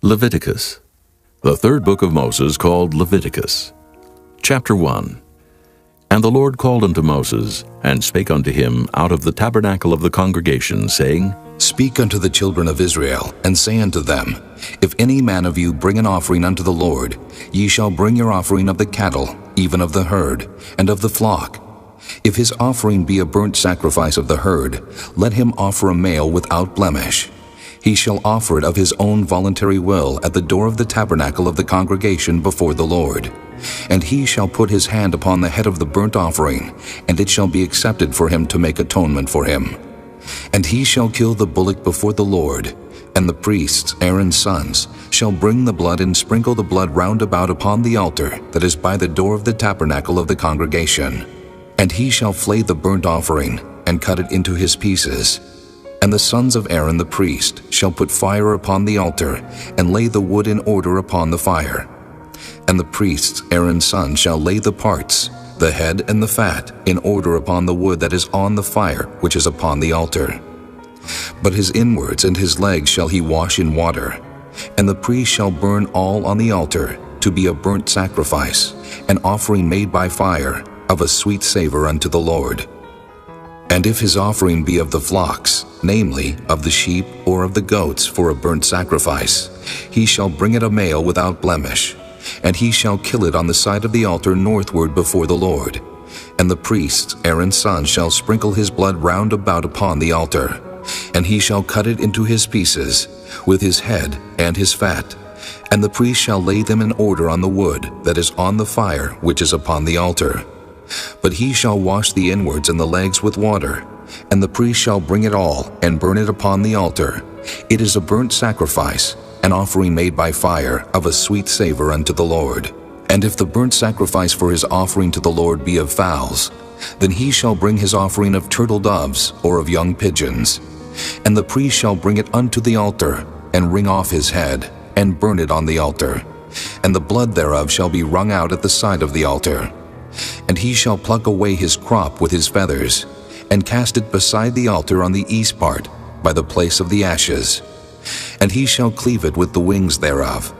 Leviticus, the third book of Moses, called Leviticus. Chapter 1. And the Lord called unto Moses, and spake unto him out of the tabernacle of the congregation, saying, Speak unto the children of Israel, and say unto them, If any man of you bring an offering unto the Lord, ye shall bring your offering of the cattle, even of the herd, and of the flock. If his offering be a burnt sacrifice of the herd, let him offer a male without blemish. He shall offer it of his own voluntary will at the door of the tabernacle of the congregation before the Lord. And he shall put his hand upon the head of the burnt offering, and it shall be accepted for him to make atonement for him. And he shall kill the bullock before the Lord, and the priests, Aaron's sons, shall bring the blood and sprinkle the blood round about upon the altar that is by the door of the tabernacle of the congregation. And he shall flay the burnt offering, and cut it into his pieces. And the sons of Aaron the priest shall put fire upon the altar, and lay the wood in order upon the fire. And the priests, Aaron's sons, shall lay the parts, the head and the fat, in order upon the wood that is on the fire which is upon the altar. But his inwards and his legs shall he wash in water. And the priest shall burn all on the altar, to be a burnt sacrifice, an offering made by fire, of a sweet savor unto the Lord. And if his offering be of the flocks, namely, of the sheep or of the goats for a burnt sacrifice, he shall bring it a male without blemish, and he shall kill it on the side of the altar northward before the Lord. And the priests, Aaron's sons, shall sprinkle his blood round about upon the altar, and he shall cut it into his pieces, with his head and his fat. And the priest shall lay them in order on the wood that is on the fire which is upon the altar. But he shall wash the inwards and the legs with water, and the priest shall bring it all, and burn it upon the altar. It is a burnt sacrifice, an offering made by fire, of a sweet savor unto the Lord. And if the burnt sacrifice for his offering to the Lord be of fowls, then he shall bring his offering of turtle doves, or of young pigeons. And the priest shall bring it unto the altar, and wring off his head, and burn it on the altar. And the blood thereof shall be wrung out at the side of the altar. And he shall pluck away his crop with his feathers, and cast it beside the altar on the east part, by the place of the ashes. And he shall cleave it with the wings thereof,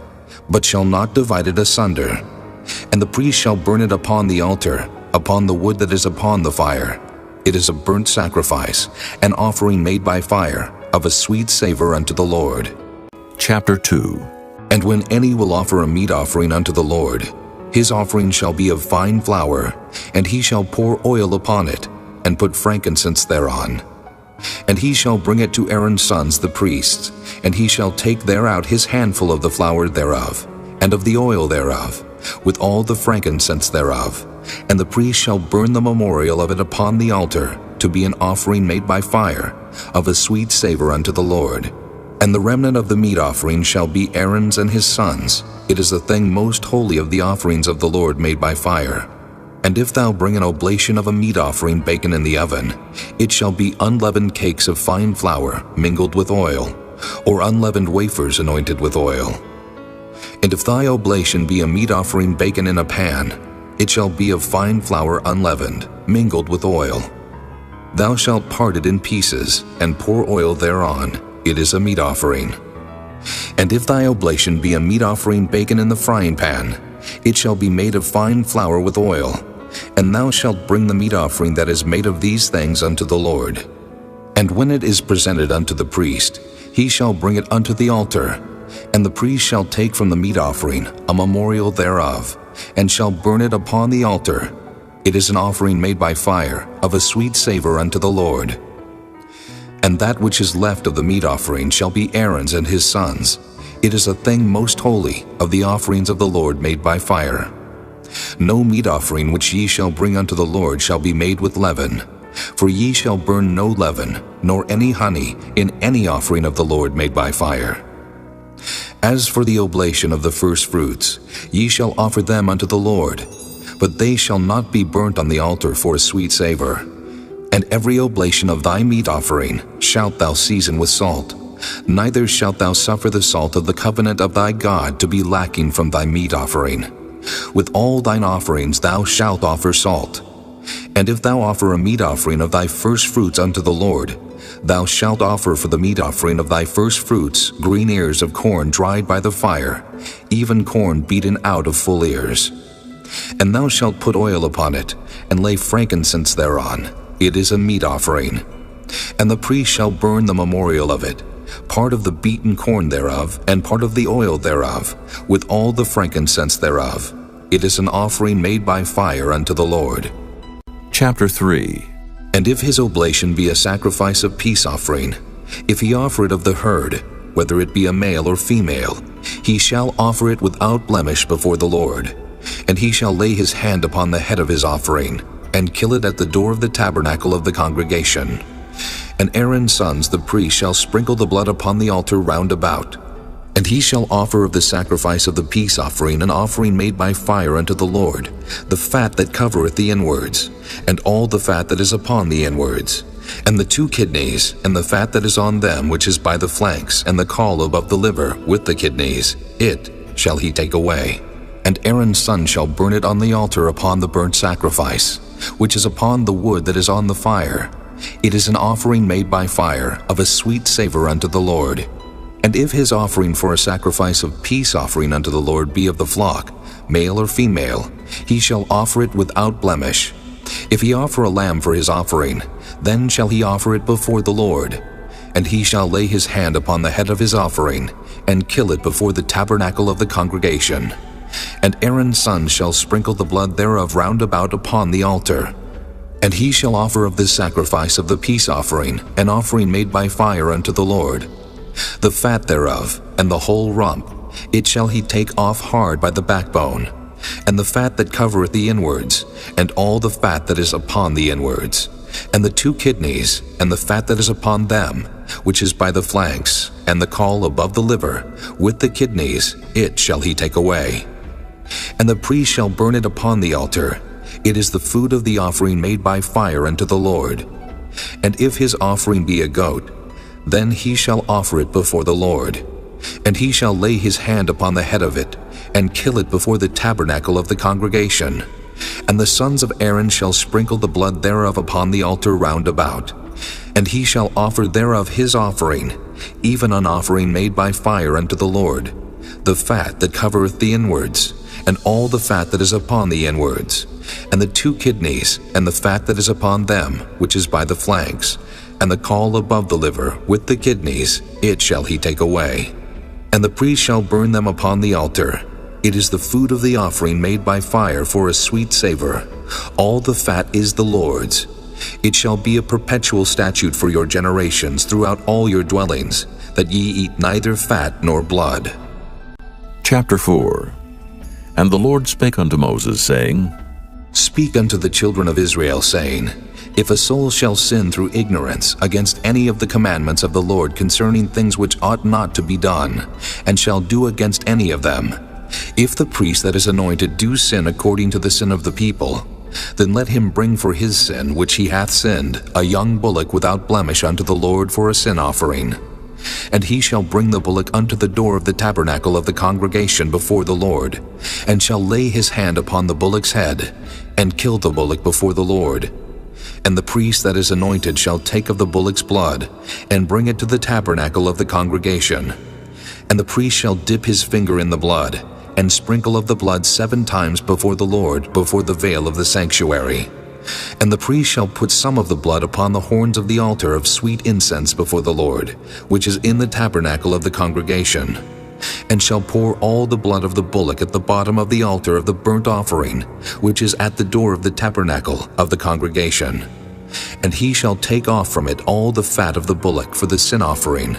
but shall not divide it asunder. And the priest shall burn it upon the altar, upon the wood that is upon the fire. It is a burnt sacrifice, an offering made by fire, of a sweet savor unto the Lord. Chapter 2. And when any will offer a meat offering unto the Lord, his offering shall be of fine flour, and he shall pour oil upon it, and put frankincense thereon. And he shall bring it to Aaron's sons the priests, and he shall take thereout his handful of the flour thereof, and of the oil thereof, with all the frankincense thereof. And the priest shall burn the memorial of it upon the altar, to be an offering made by fire, of a sweet savor unto the Lord. And the remnant of the meat offering shall be Aaron's and his sons. It is the thing most holy of the offerings of the Lord made by fire. And if thou bring an oblation of a meat offering baken in the oven, it shall be unleavened cakes of fine flour mingled with oil, or unleavened wafers anointed with oil. And if thy oblation be a meat offering baken in a pan, it shall be of fine flour unleavened, mingled with oil. Thou shalt part it in pieces, and pour oil thereon. It is a meat offering. And if thy oblation be a meat offering baken in the frying pan, it shall be made of fine flour with oil. And thou shalt bring the meat offering that is made of these things unto the Lord. And when it is presented unto the priest, he shall bring it unto the altar. And the priest shall take from the meat offering a memorial thereof, and shall burn it upon the altar. It is an offering made by fire, of a sweet savor unto the Lord. And that which is left of the meat offering shall be Aaron's and his sons. It is a thing most holy of the offerings of the Lord made by fire. No meat offering which ye shall bring unto the Lord shall be made with leaven, for ye shall burn no leaven, nor any honey, in any offering of the Lord made by fire. As for the oblation of the first fruits, ye shall offer them unto the Lord, but they shall not be burnt on the altar for a sweet savor. And every oblation of thy meat offering shalt thou season with salt, neither shalt thou suffer the salt of the covenant of thy God to be lacking from thy meat offering. With all thine offerings thou shalt offer salt. And if thou offer a meat offering of thy first fruits unto the Lord, Thou shalt offer for the meat offering of thy first fruits green ears of corn dried by the fire, even corn beaten out of full ears. And thou shalt put oil upon it, and lay frankincense thereon. It is a meat offering. And the priest shall burn the memorial of it, part of the beaten corn thereof, and part of the oil thereof, with all the frankincense thereof. It is an offering made by fire unto the Lord. Chapter 3. And if his oblation be a sacrifice of peace offering, if he offer it of the herd, whether it be a male or female, he shall offer it without blemish before the Lord. And he shall lay his hand upon the head of his offering, and kill it at the door of the tabernacle of the congregation. And Aaron's sons the priest shall sprinkle the blood upon the altar round about. And he shall offer of the sacrifice of the peace offering an offering made by fire unto the Lord, the fat that covereth the inwards, and all the fat that is upon the inwards, and the 2 kidneys, and the fat that is on them which is by the flanks, and the caul above the liver with the kidneys, it shall he take away. And Aaron's son shall burn it on the altar upon the burnt sacrifice, which is upon the wood that is on the fire. It is an offering made by fire, of a sweet savor unto the Lord. And if his offering for a sacrifice of peace offering unto the Lord be of the flock, male or female, he shall offer it without blemish. If he offer a lamb for his offering, then shall he offer it before the Lord. And he shall lay his hand upon the head of his offering, and kill it before the tabernacle of the congregation. And Aaron's son shall sprinkle the blood thereof round about upon the altar. And he shall offer of this sacrifice of the peace offering an offering made by fire unto the Lord. The fat thereof, and the whole rump, it shall he take off hard by the backbone, and the fat that covereth the inwards, and all the fat that is upon the inwards, and the 2 kidneys, and the fat that is upon them, which is by the flanks, and the caul above the liver, with the kidneys, it shall he take away. And the priest shall burn it upon the altar. It is the food of the offering made by fire unto the Lord. And if his offering be a goat, then he shall offer it before the Lord. And he shall lay his hand upon the head of it, and kill it before the tabernacle of the congregation. And the sons of Aaron shall sprinkle the blood thereof upon the altar round about. And he shall offer thereof his offering, even an offering made by fire unto the Lord, the fat that covereth the inwards, and all the fat that is upon the inwards, and the 2 kidneys, and the fat that is upon them, which is by the flanks, and the caul above the liver, with the kidneys, it shall he take away. And the priest shall burn them upon the altar. It is the food of the offering made by fire for a sweet savor. All the fat is the Lord's. It shall be a perpetual statute for your generations throughout all your dwellings, that ye eat neither fat nor blood. Chapter 4. And the Lord spake unto Moses, saying, Speak unto the children of Israel, saying, If a soul shall sin through ignorance against any of the commandments of the Lord concerning things which ought not to be done, and shall do against any of them, if the priest that is anointed do sin according to the sin of the people, then let him bring for his sin which he hath sinned a young bullock without blemish unto the Lord for a sin offering. And he shall bring the bullock unto the door of the tabernacle of the congregation before the Lord, and shall lay his hand upon the bullock's head, and kill the bullock before the Lord. And the priest that is anointed shall take of the bullock's blood, and bring it to the tabernacle of the congregation. And the priest shall dip his finger in the blood, and sprinkle of the blood 7 times before the Lord, before the veil of the sanctuary. And the priest shall put some of the blood upon the horns of the altar of sweet incense before the Lord, which is in the tabernacle of the congregation, and shall pour all the blood of the bullock at the bottom of the altar of the burnt offering, which is at the door of the tabernacle of the congregation. And he shall take off from it all the fat of the bullock for the sin offering,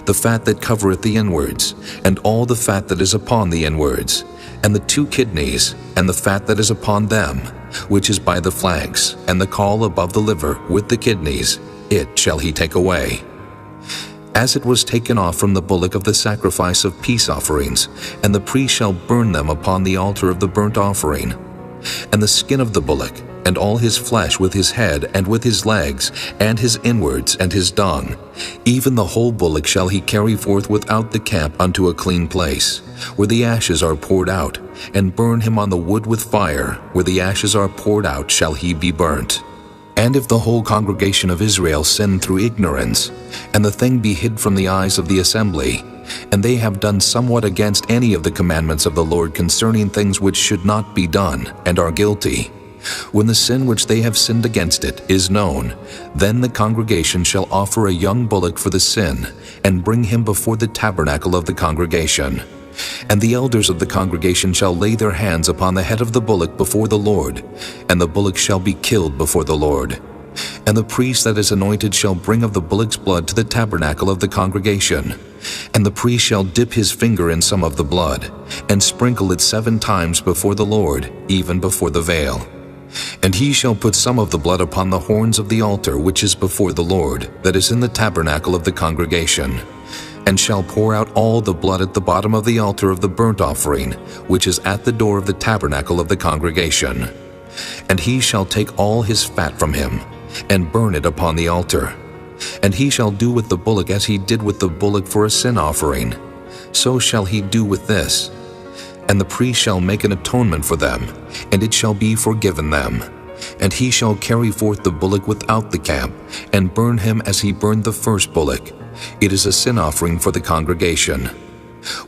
the fat that covereth the inwards, and all the fat that is upon the inwards, and the 2 kidneys, and the fat that is upon them, which is by the flanks, and the caul above the liver, with the kidneys, it shall he take away. As it was taken off from the bullock of the sacrifice of peace offerings, and the priest shall burn them upon the altar of the burnt offering. And the skin of the bullock, and all his flesh with his head, and with his legs, and his inwards, and his dung, even the whole bullock shall he carry forth without the camp unto a clean place, where the ashes are poured out, and burn him on the wood with fire, where the ashes are poured out shall he be burnt. And if the whole congregation of Israel sin through ignorance, and the thing be hid from the eyes of the assembly, and they have done somewhat against any of the commandments of the Lord concerning things which should not be done, and are guilty, when the sin which they have sinned against it is known, then the congregation shall offer a young bullock for the sin, and bring him before the tabernacle of the congregation. And the elders of the congregation shall lay their hands upon the head of the bullock before the Lord, and the bullock shall be killed before the Lord. And the priest that is anointed shall bring of the bullock's blood to the tabernacle of the congregation. And the priest shall dip his finger in some of the blood, and sprinkle it 7 times before the Lord, even before the veil. And he shall put some of the blood upon the horns of the altar which is before the Lord, that is in the tabernacle of the congregation, and shall pour out all the blood at the bottom of the altar of the burnt offering, which is at the door of the tabernacle of the congregation. And he shall take all his fat from him, and burn it upon the altar. And he shall do with the bullock as he did with the bullock for a sin offering. So shall he do with this. And the priest shall make an atonement for them, and it shall be forgiven them. And he shall carry forth the bullock without the camp, and burn him as he burned the first bullock. It is a sin offering for the congregation.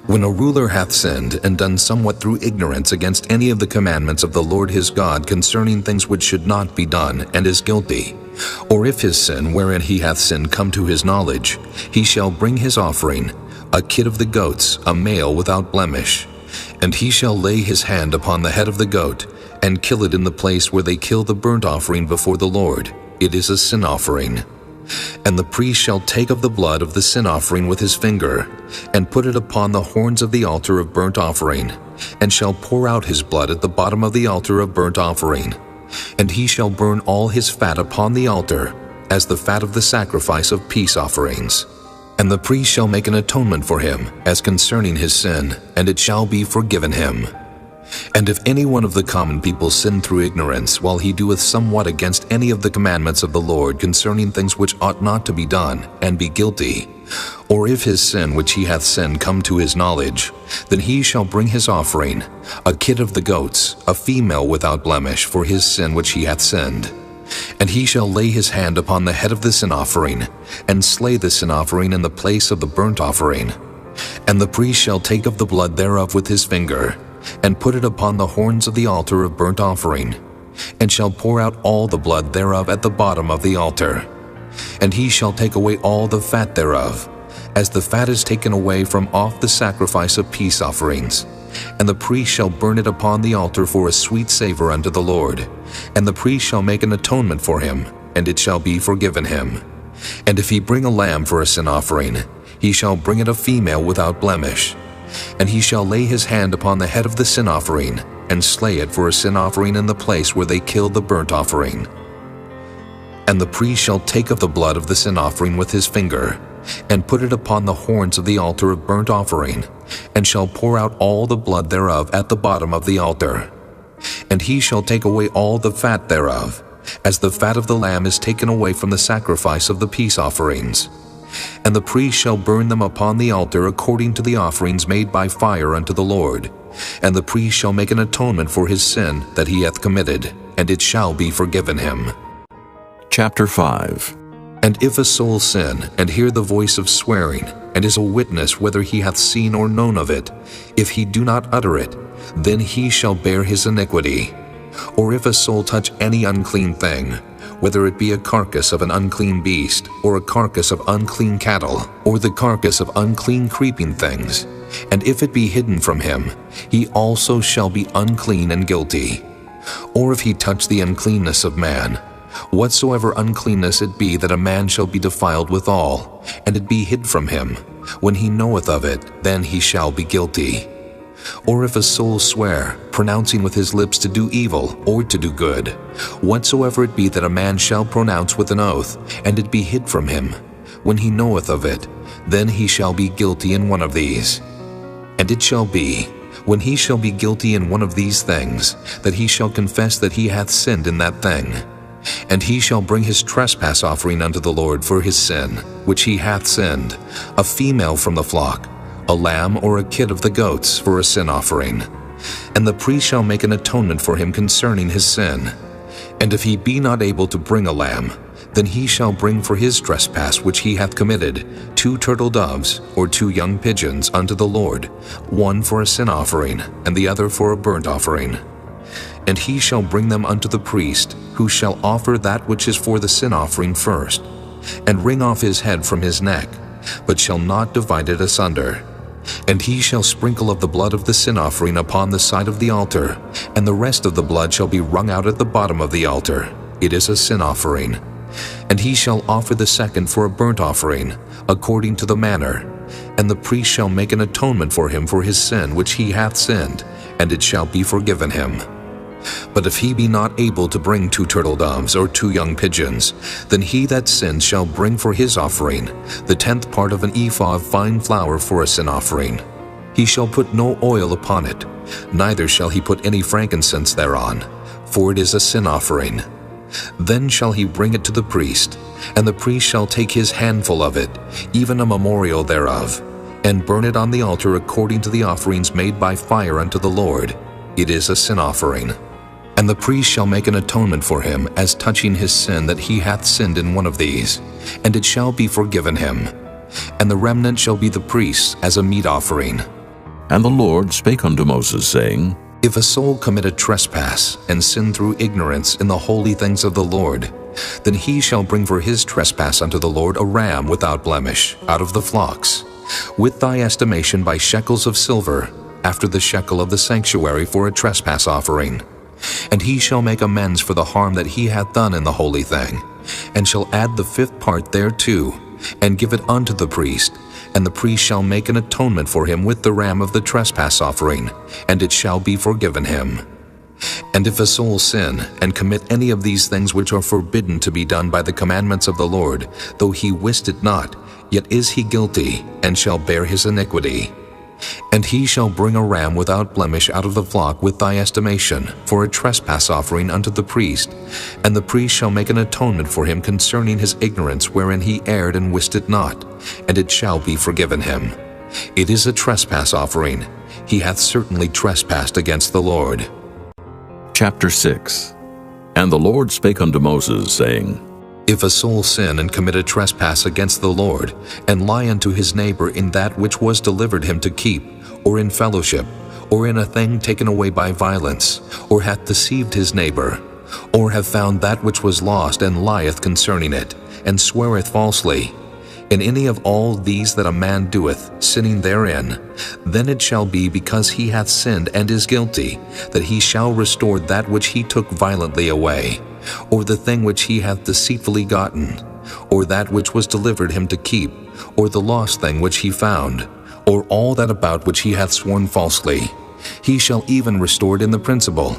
When a ruler hath sinned and done somewhat through ignorance against any of the commandments of the Lord his God concerning things which should not be done, and is guilty, or if his sin wherein he hath sinned come to his knowledge, he shall bring his offering, a kid of the goats, a male without blemish. And he shall lay his hand upon the head of the goat, and kill it in the place where they kill the burnt offering before the Lord. It is a sin offering. And the priest shall take of the blood of the sin offering with his finger, and put it upon the horns of the altar of burnt offering, and shall pour out his blood at the bottom of the altar of burnt offering. And he shall burn all his fat upon the altar, as the fat of the sacrifice of peace offerings. And the priest shall make an atonement for him, as concerning his sin, and it shall be forgiven him. And if any one of the common people sin through ignorance, while he doeth somewhat against any of the commandments of the Lord concerning things which ought not to be done, and be guilty, or if his sin which he hath sinned come to his knowledge, then he shall bring his offering, a kid of the goats, a female without blemish, for his sin which he hath sinned. And he shall lay his hand upon the head of the sin offering, and slay the sin offering in the place of the burnt offering. And the priest shall take of the blood thereof with his finger, and put it upon the horns of the altar of burnt offering, and shall pour out all the blood thereof at the bottom of the altar. And he shall take away all the fat thereof, as the fat is taken away from off the sacrifice of peace offerings. And the priest shall burn it upon the altar for a sweet savor unto the Lord. And the priest shall make an atonement for him, and it shall be forgiven him. And if he bring a lamb for a sin offering, he shall bring it a female without blemish. And he shall lay his hand upon the head of the sin offering, and slay it for a sin offering in the place where they kill the burnt offering. And the priest shall take of the blood of the sin offering with his finger, and put it upon the horns of the altar of burnt offering, and shall pour out all the blood thereof at the bottom of the altar. And he shall take away all the fat thereof, as the fat of the lamb is taken away from the sacrifice of the peace offerings. And the priest shall burn them upon the altar according to the offerings made by fire unto the Lord. And the priest shall make an atonement for his sin that he hath committed, and it shall be forgiven him. Chapter 5. And if a soul sin, and hear the voice of swearing, and is a witness whether he hath seen or known of it, if he do not utter it, then he shall bear his iniquity. Or if a soul touch any unclean thing, whether it be a carcass of an unclean beast, or a carcass of unclean cattle, or the carcass of unclean creeping things, and if it be hidden from him, he also shall be unclean and guilty. Or if he touch the uncleanness of man, whatsoever uncleanness it be that a man shall be defiled withal, and it be hid from him, when he knoweth of it, then he shall be guilty. Or if a soul swear, pronouncing with his lips to do evil or to do good, whatsoever it be that a man shall pronounce with an oath, and it be hid from him, when he knoweth of it, then he shall be guilty in one of these. And it shall be, when he shall be guilty in one of these things, that he shall confess that he hath sinned in that thing. And he shall bring his trespass offering unto the Lord for his sin, which he hath sinned, a female from the flock, a lamb or a kid of the goats for a sin offering. And the priest shall make an atonement for him concerning his sin. And if he be not able to bring a lamb, then he shall bring for his trespass which he hath committed 2 turtle doves or 2 young pigeons unto the Lord, one for a sin offering, and the other for a burnt offering. And he shall bring them unto the priest, who shall offer that which is for the sin offering first, and wring off his head from his neck, but shall not divide it asunder. And he shall sprinkle of the blood of the sin offering upon the side of the altar, and the rest of the blood shall be wrung out at the bottom of the altar. It is a sin offering. And he shall offer the second for a burnt offering, according to the manner. And the priest shall make an atonement for him for his sin which he hath sinned, and it shall be forgiven him. But if he be not able to bring 2 turtle doves or 2 young pigeons, then he that sinned shall bring for his offering the 10th part of an ephah of fine flour for a sin offering. He shall put no oil upon it, neither shall he put any frankincense thereon, for it is a sin offering. Then shall he bring it to the priest, and the priest shall take his handful of it, even a memorial thereof, and burn it on the altar according to the offerings made by fire unto the Lord. It is a sin offering. And the priest shall make an atonement for him as touching his sin that he hath sinned in one of these, and it shall be forgiven him. And the remnant shall be the priest's as a meat offering. And the Lord spake unto Moses, saying, If a soul commit a trespass, and sin through ignorance in the holy things of the Lord, then he shall bring for his trespass unto the Lord a ram without blemish, out of the flocks, with thy estimation by shekels of silver, after the shekel of the sanctuary for a trespass offering. And he shall make amends for the harm that he hath done in the holy thing, and shall add the 5th part thereto, and give it unto the priest, and the priest shall make an atonement for him with the ram of the trespass offering, and it shall be forgiven him. And if a soul sin, and commit any of these things which are forbidden to be done by the commandments of the Lord, though he wist it not, yet is he guilty, and shall bear his iniquity. And he shall bring a ram without blemish out of the flock with thy estimation, for a trespass offering unto the priest, and the priest shall make an atonement for him concerning his ignorance wherein he erred and wist it not, and it shall be forgiven him. It is a trespass offering. He hath certainly trespassed against the Lord. Chapter 6. And the Lord spake unto Moses, saying, If a soul sin and commit a trespass against the Lord, and lie unto his neighbor in that which was delivered him to keep, or in fellowship, or in a thing taken away by violence, or hath deceived his neighbor, or have found that which was lost, and lieth concerning it, and sweareth falsely, in any of all these that a man doeth, sinning therein, then it shall be because he hath sinned and is guilty, that he shall restore that which he took violently away, or the thing which he hath deceitfully gotten, or that which was delivered him to keep, or the lost thing which he found, or all that about which he hath sworn falsely. He shall even restore it in the principal,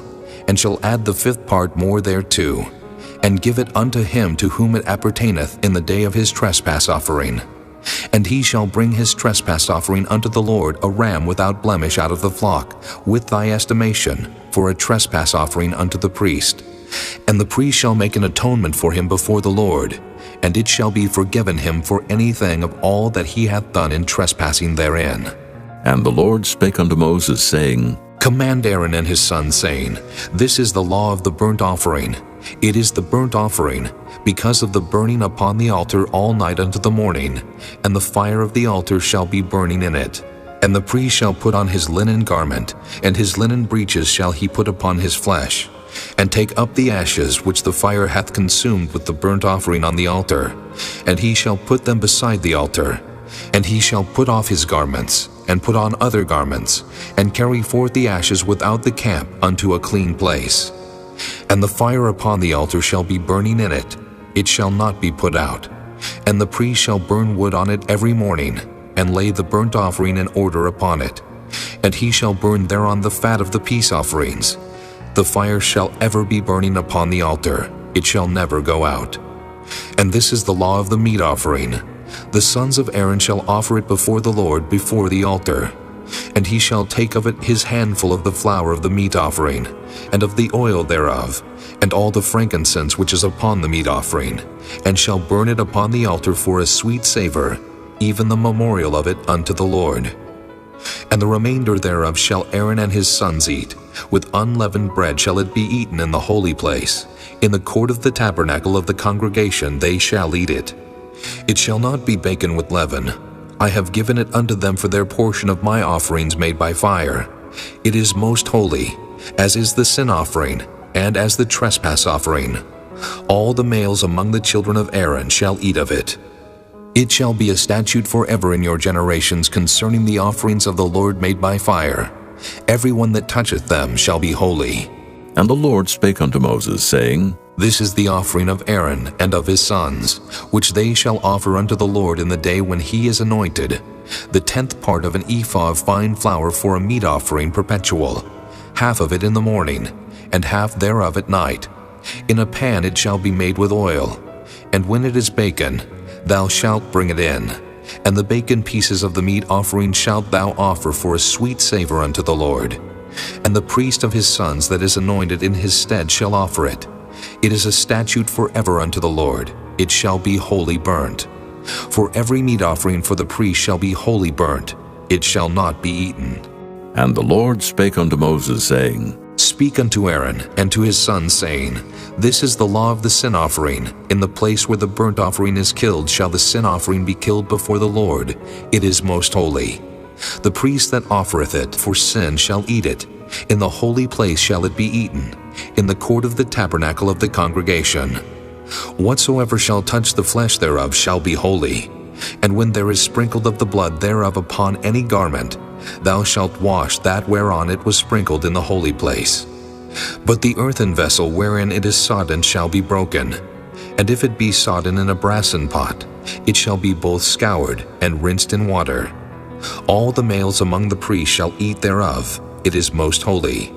and shall add the 5th part more thereto, and give it unto him to whom it appertaineth in the day of his trespass offering. And he shall bring his trespass offering unto the Lord a ram without blemish out of the flock, with thy estimation, for a trespass offering unto the priest. And the priest shall make an atonement for him before the Lord, and it shall be forgiven him for anything of all that he hath done in trespassing therein. And the Lord spake unto Moses, saying, Command Aaron and his sons, saying, This is the law of the burnt offering. It is the burnt offering, because of the burning upon the altar all night unto the morning, and the fire of the altar shall be burning in it. And the priest shall put on his linen garment, and his linen breeches shall he put upon his flesh, and take up the ashes which the fire hath consumed with the burnt offering on the altar, and he shall put them beside the altar. And he shall put off his garments, and put on other garments, and carry forth the ashes without the camp unto a clean place. And the fire upon the altar shall be burning in it, it shall not be put out. And the priest shall burn wood on it every morning, and lay the burnt offering in order upon it. And he shall burn thereon the fat of the peace offerings. The fire shall ever be burning upon the altar, it shall never go out. And this is the law of the meat offering. The sons of Aaron shall offer it before the Lord before the altar. And he shall take of it his handful of the flour of the meat offering, and of the oil thereof, and all the frankincense which is upon the meat offering, and shall burn it upon the altar for a sweet savor, even the memorial of it unto the Lord. And the remainder thereof shall Aaron and his sons eat, With unleavened bread shall it be eaten in the holy place. In the court of the tabernacle of the congregation they shall eat it. It shall not be baken with leaven. I have given it unto them for their portion of my offerings made by fire. It is most holy, as is the sin offering, and as the trespass offering. All the males among the children of Aaron shall eat of it. It shall be a statute forever in your generations concerning the offerings of the Lord made by fire. Every one that toucheth them shall be holy. And the Lord spake unto Moses, saying, This is the offering of Aaron and of his sons, which they shall offer unto the Lord in the day when he is anointed, the 10th part of an ephah of fine flour for a meat offering perpetual, half of it in the morning, and half thereof at night. In a pan it shall be made with oil, and when it is baken, thou shalt bring it in. And the baken pieces of the meat offering shalt thou offer for a sweet savor unto the Lord. And the priest of his sons that is anointed in his stead shall offer it. It is a statute forever unto the Lord. It shall be wholly burnt. For every meat offering for the priest shall be wholly burnt. It shall not be eaten. And the Lord spake unto Moses, saying, Speak unto Aaron and to his sons, saying, This is the law of the sin offering. In the place where the burnt offering is killed shall the sin offering be killed before the Lord. It is most holy. The priest that offereth it for sin shall eat it. In the holy place shall it be eaten, in the court of the tabernacle of the congregation. Whatsoever shall touch the flesh thereof shall be holy. And when there is sprinkled of the blood thereof upon any garment, thou shalt wash that whereon it was sprinkled in the holy place. But the earthen vessel wherein it is sodden shall be broken. And if it be sodden in a brassen pot, it shall be both scoured and rinsed in water. All the males among the priests shall eat thereof. It is most holy.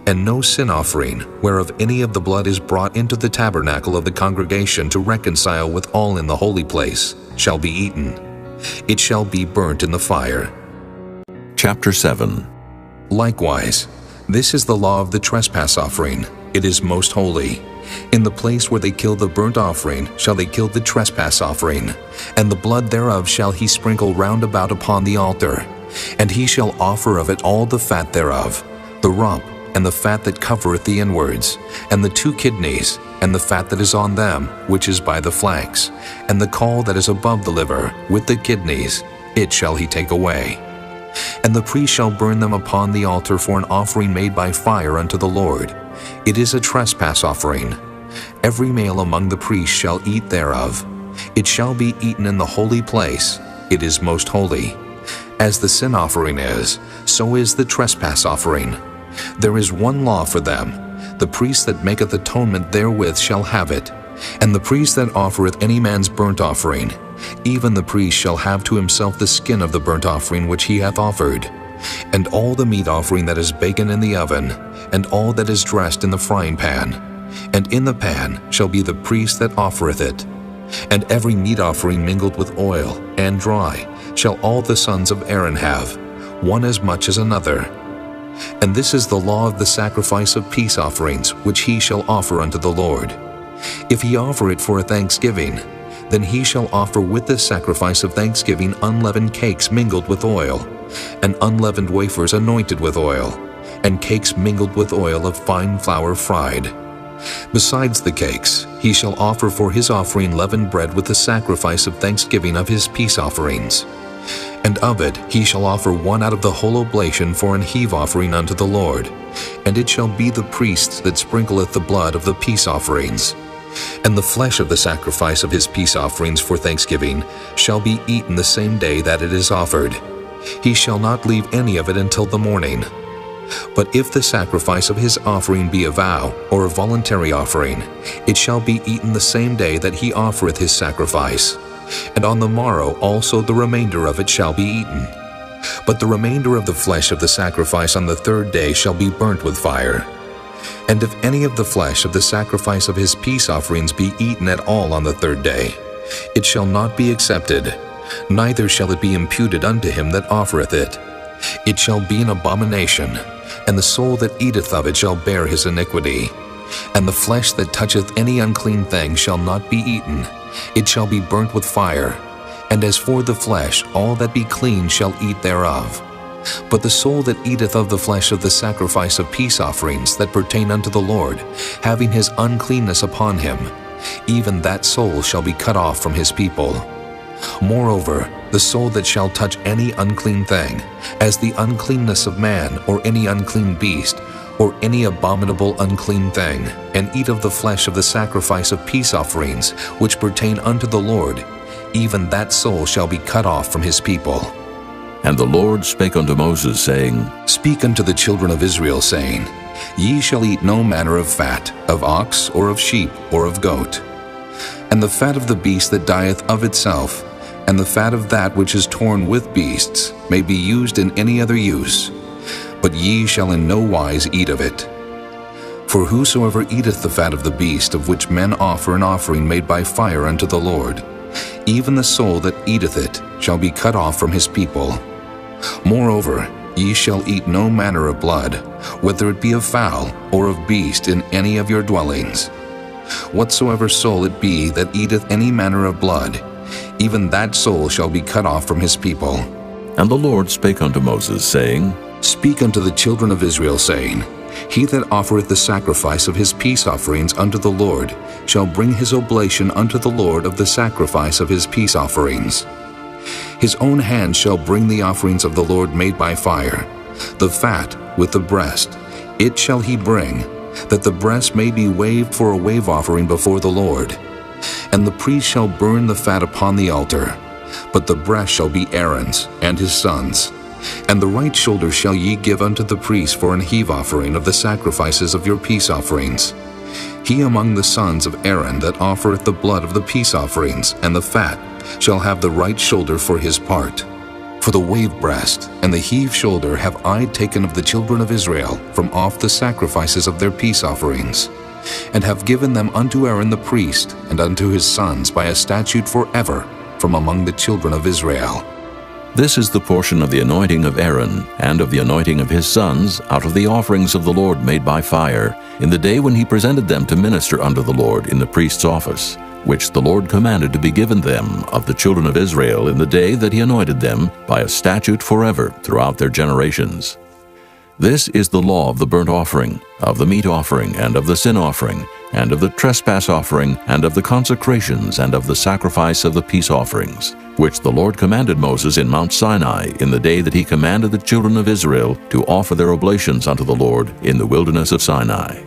And no sin offering, whereof any of the blood is brought into the tabernacle of the congregation to reconcile with all in the holy place, shall be eaten. It shall be burnt in the fire. Chapter 7. Likewise, this is the law of the trespass offering. It is most holy. In the place where they kill the burnt offering shall they kill the trespass offering, and the blood thereof shall he sprinkle round about upon the altar. And he shall offer of it all the fat thereof, the rump, and the fat that covereth the inwards, and the 2 kidneys, and the fat that is on them, which is by the flanks, and the caul that is above the liver, with the kidneys, it shall he take away. And the priest shall burn them upon the altar for an offering made by fire unto the Lord. It is a trespass offering. Every male among the priests shall eat thereof. It shall be eaten in the holy place. It is most holy. As the sin offering is, so is the trespass offering. There is one law for them. The priest that maketh atonement therewith shall have it. And the priest that offereth any man's burnt offering, even the priest shall have to himself the skin of the burnt offering which he hath offered, and all the meat offering that is baken in the oven, and all that is dressed in the frying pan. And in the pan shall be the priest that offereth it. And every meat offering mingled with oil, and dry, shall all the sons of Aaron have, one as much as another. And this is the law of the sacrifice of peace offerings, which he shall offer unto the Lord. If he offer it for a thanksgiving, then he shall offer with the sacrifice of thanksgiving unleavened cakes mingled with oil, and unleavened wafers anointed with oil, and cakes mingled with oil of fine flour fried. Besides the cakes, he shall offer for his offering leavened bread with the sacrifice of thanksgiving of his peace offerings. And of it he shall offer one out of the whole oblation for an heave offering unto the Lord, and it shall be the priest that sprinkleth the blood of the peace offerings. And the flesh of the sacrifice of his peace offerings for thanksgiving shall be eaten the same day that it is offered. He shall not leave any of it until the morning. But if the sacrifice of his offering be a vow or a voluntary offering, it shall be eaten the same day that he offereth his sacrifice. And on the morrow also the remainder of it shall be eaten. But the remainder of the flesh of the sacrifice on the 3rd day shall be burnt with fire. And if any of the flesh of the sacrifice of his peace offerings be eaten at all on the 3rd day, it shall not be accepted, neither shall it be imputed unto him that offereth it. It shall be an abomination, and the soul that eateth of it shall bear his iniquity. And the flesh that toucheth any unclean thing shall not be eaten, it shall be burnt with fire. And as for the flesh, all that be clean shall eat thereof. But the soul that eateth of the flesh of the sacrifice of peace offerings that pertain unto the Lord, having his uncleanness upon him, even that soul shall be cut off from his people. Moreover, the soul that shall touch any unclean thing, as the uncleanness of man, or any unclean beast, or any abominable unclean thing, and eat of the flesh of the sacrifice of peace offerings, which pertain unto the Lord, even that soul shall be cut off from his people. And the Lord spake unto Moses, saying, Speak unto the children of Israel, saying, Ye shall eat no manner of fat, of ox, or of sheep, or of goat. And the fat of the beast that dieth of itself, and the fat of that which is torn with beasts, may be used in any other use. But ye shall in no wise eat of it. For whosoever eateth the fat of the beast of which men offer an offering made by fire unto the Lord, even the soul that eateth it shall be cut off from his people. Moreover, ye shall eat no manner of blood, whether it be of fowl or of beast in any of your dwellings. Whatsoever soul it be that eateth any manner of blood, even that soul shall be cut off from his people. And the Lord spake unto Moses, saying, Speak unto the children of Israel, saying, He that offereth the sacrifice of his peace offerings unto the Lord shall bring his oblation unto the Lord of the sacrifice of his peace offerings. His own hand shall bring the offerings of the Lord made by fire, the fat with the breast, it shall he bring, that the breast may be waved for a wave offering before the Lord. And the priest shall burn the fat upon the altar, but the breast shall be Aaron's and his sons'. And the right shoulder shall ye give unto the priest for an heave offering of the sacrifices of your peace offerings. He among the sons of Aaron that offereth the blood of the peace offerings and the fat shall have the right shoulder for his part. For the wave breast and the heave shoulder have I taken of the children of Israel from off the sacrifices of their peace offerings, and have given them unto Aaron the priest and unto his sons by a statute forever from among the children of Israel. This is the portion of the anointing of Aaron, and of the anointing of his sons, out of the offerings of the Lord made by fire, in the day when he presented them to minister unto the Lord in the priest's office, which the Lord commanded to be given them of the children of Israel in the day that he anointed them, by a statute forever throughout their generations. This is the law of the burnt offering, of the meat offering, and of the sin offering, and of the trespass offering, and of the consecrations, and of the sacrifice of the peace offerings, which the Lord commanded Moses in Mount Sinai in the day that he commanded the children of Israel to offer their oblations unto the Lord in the wilderness of Sinai.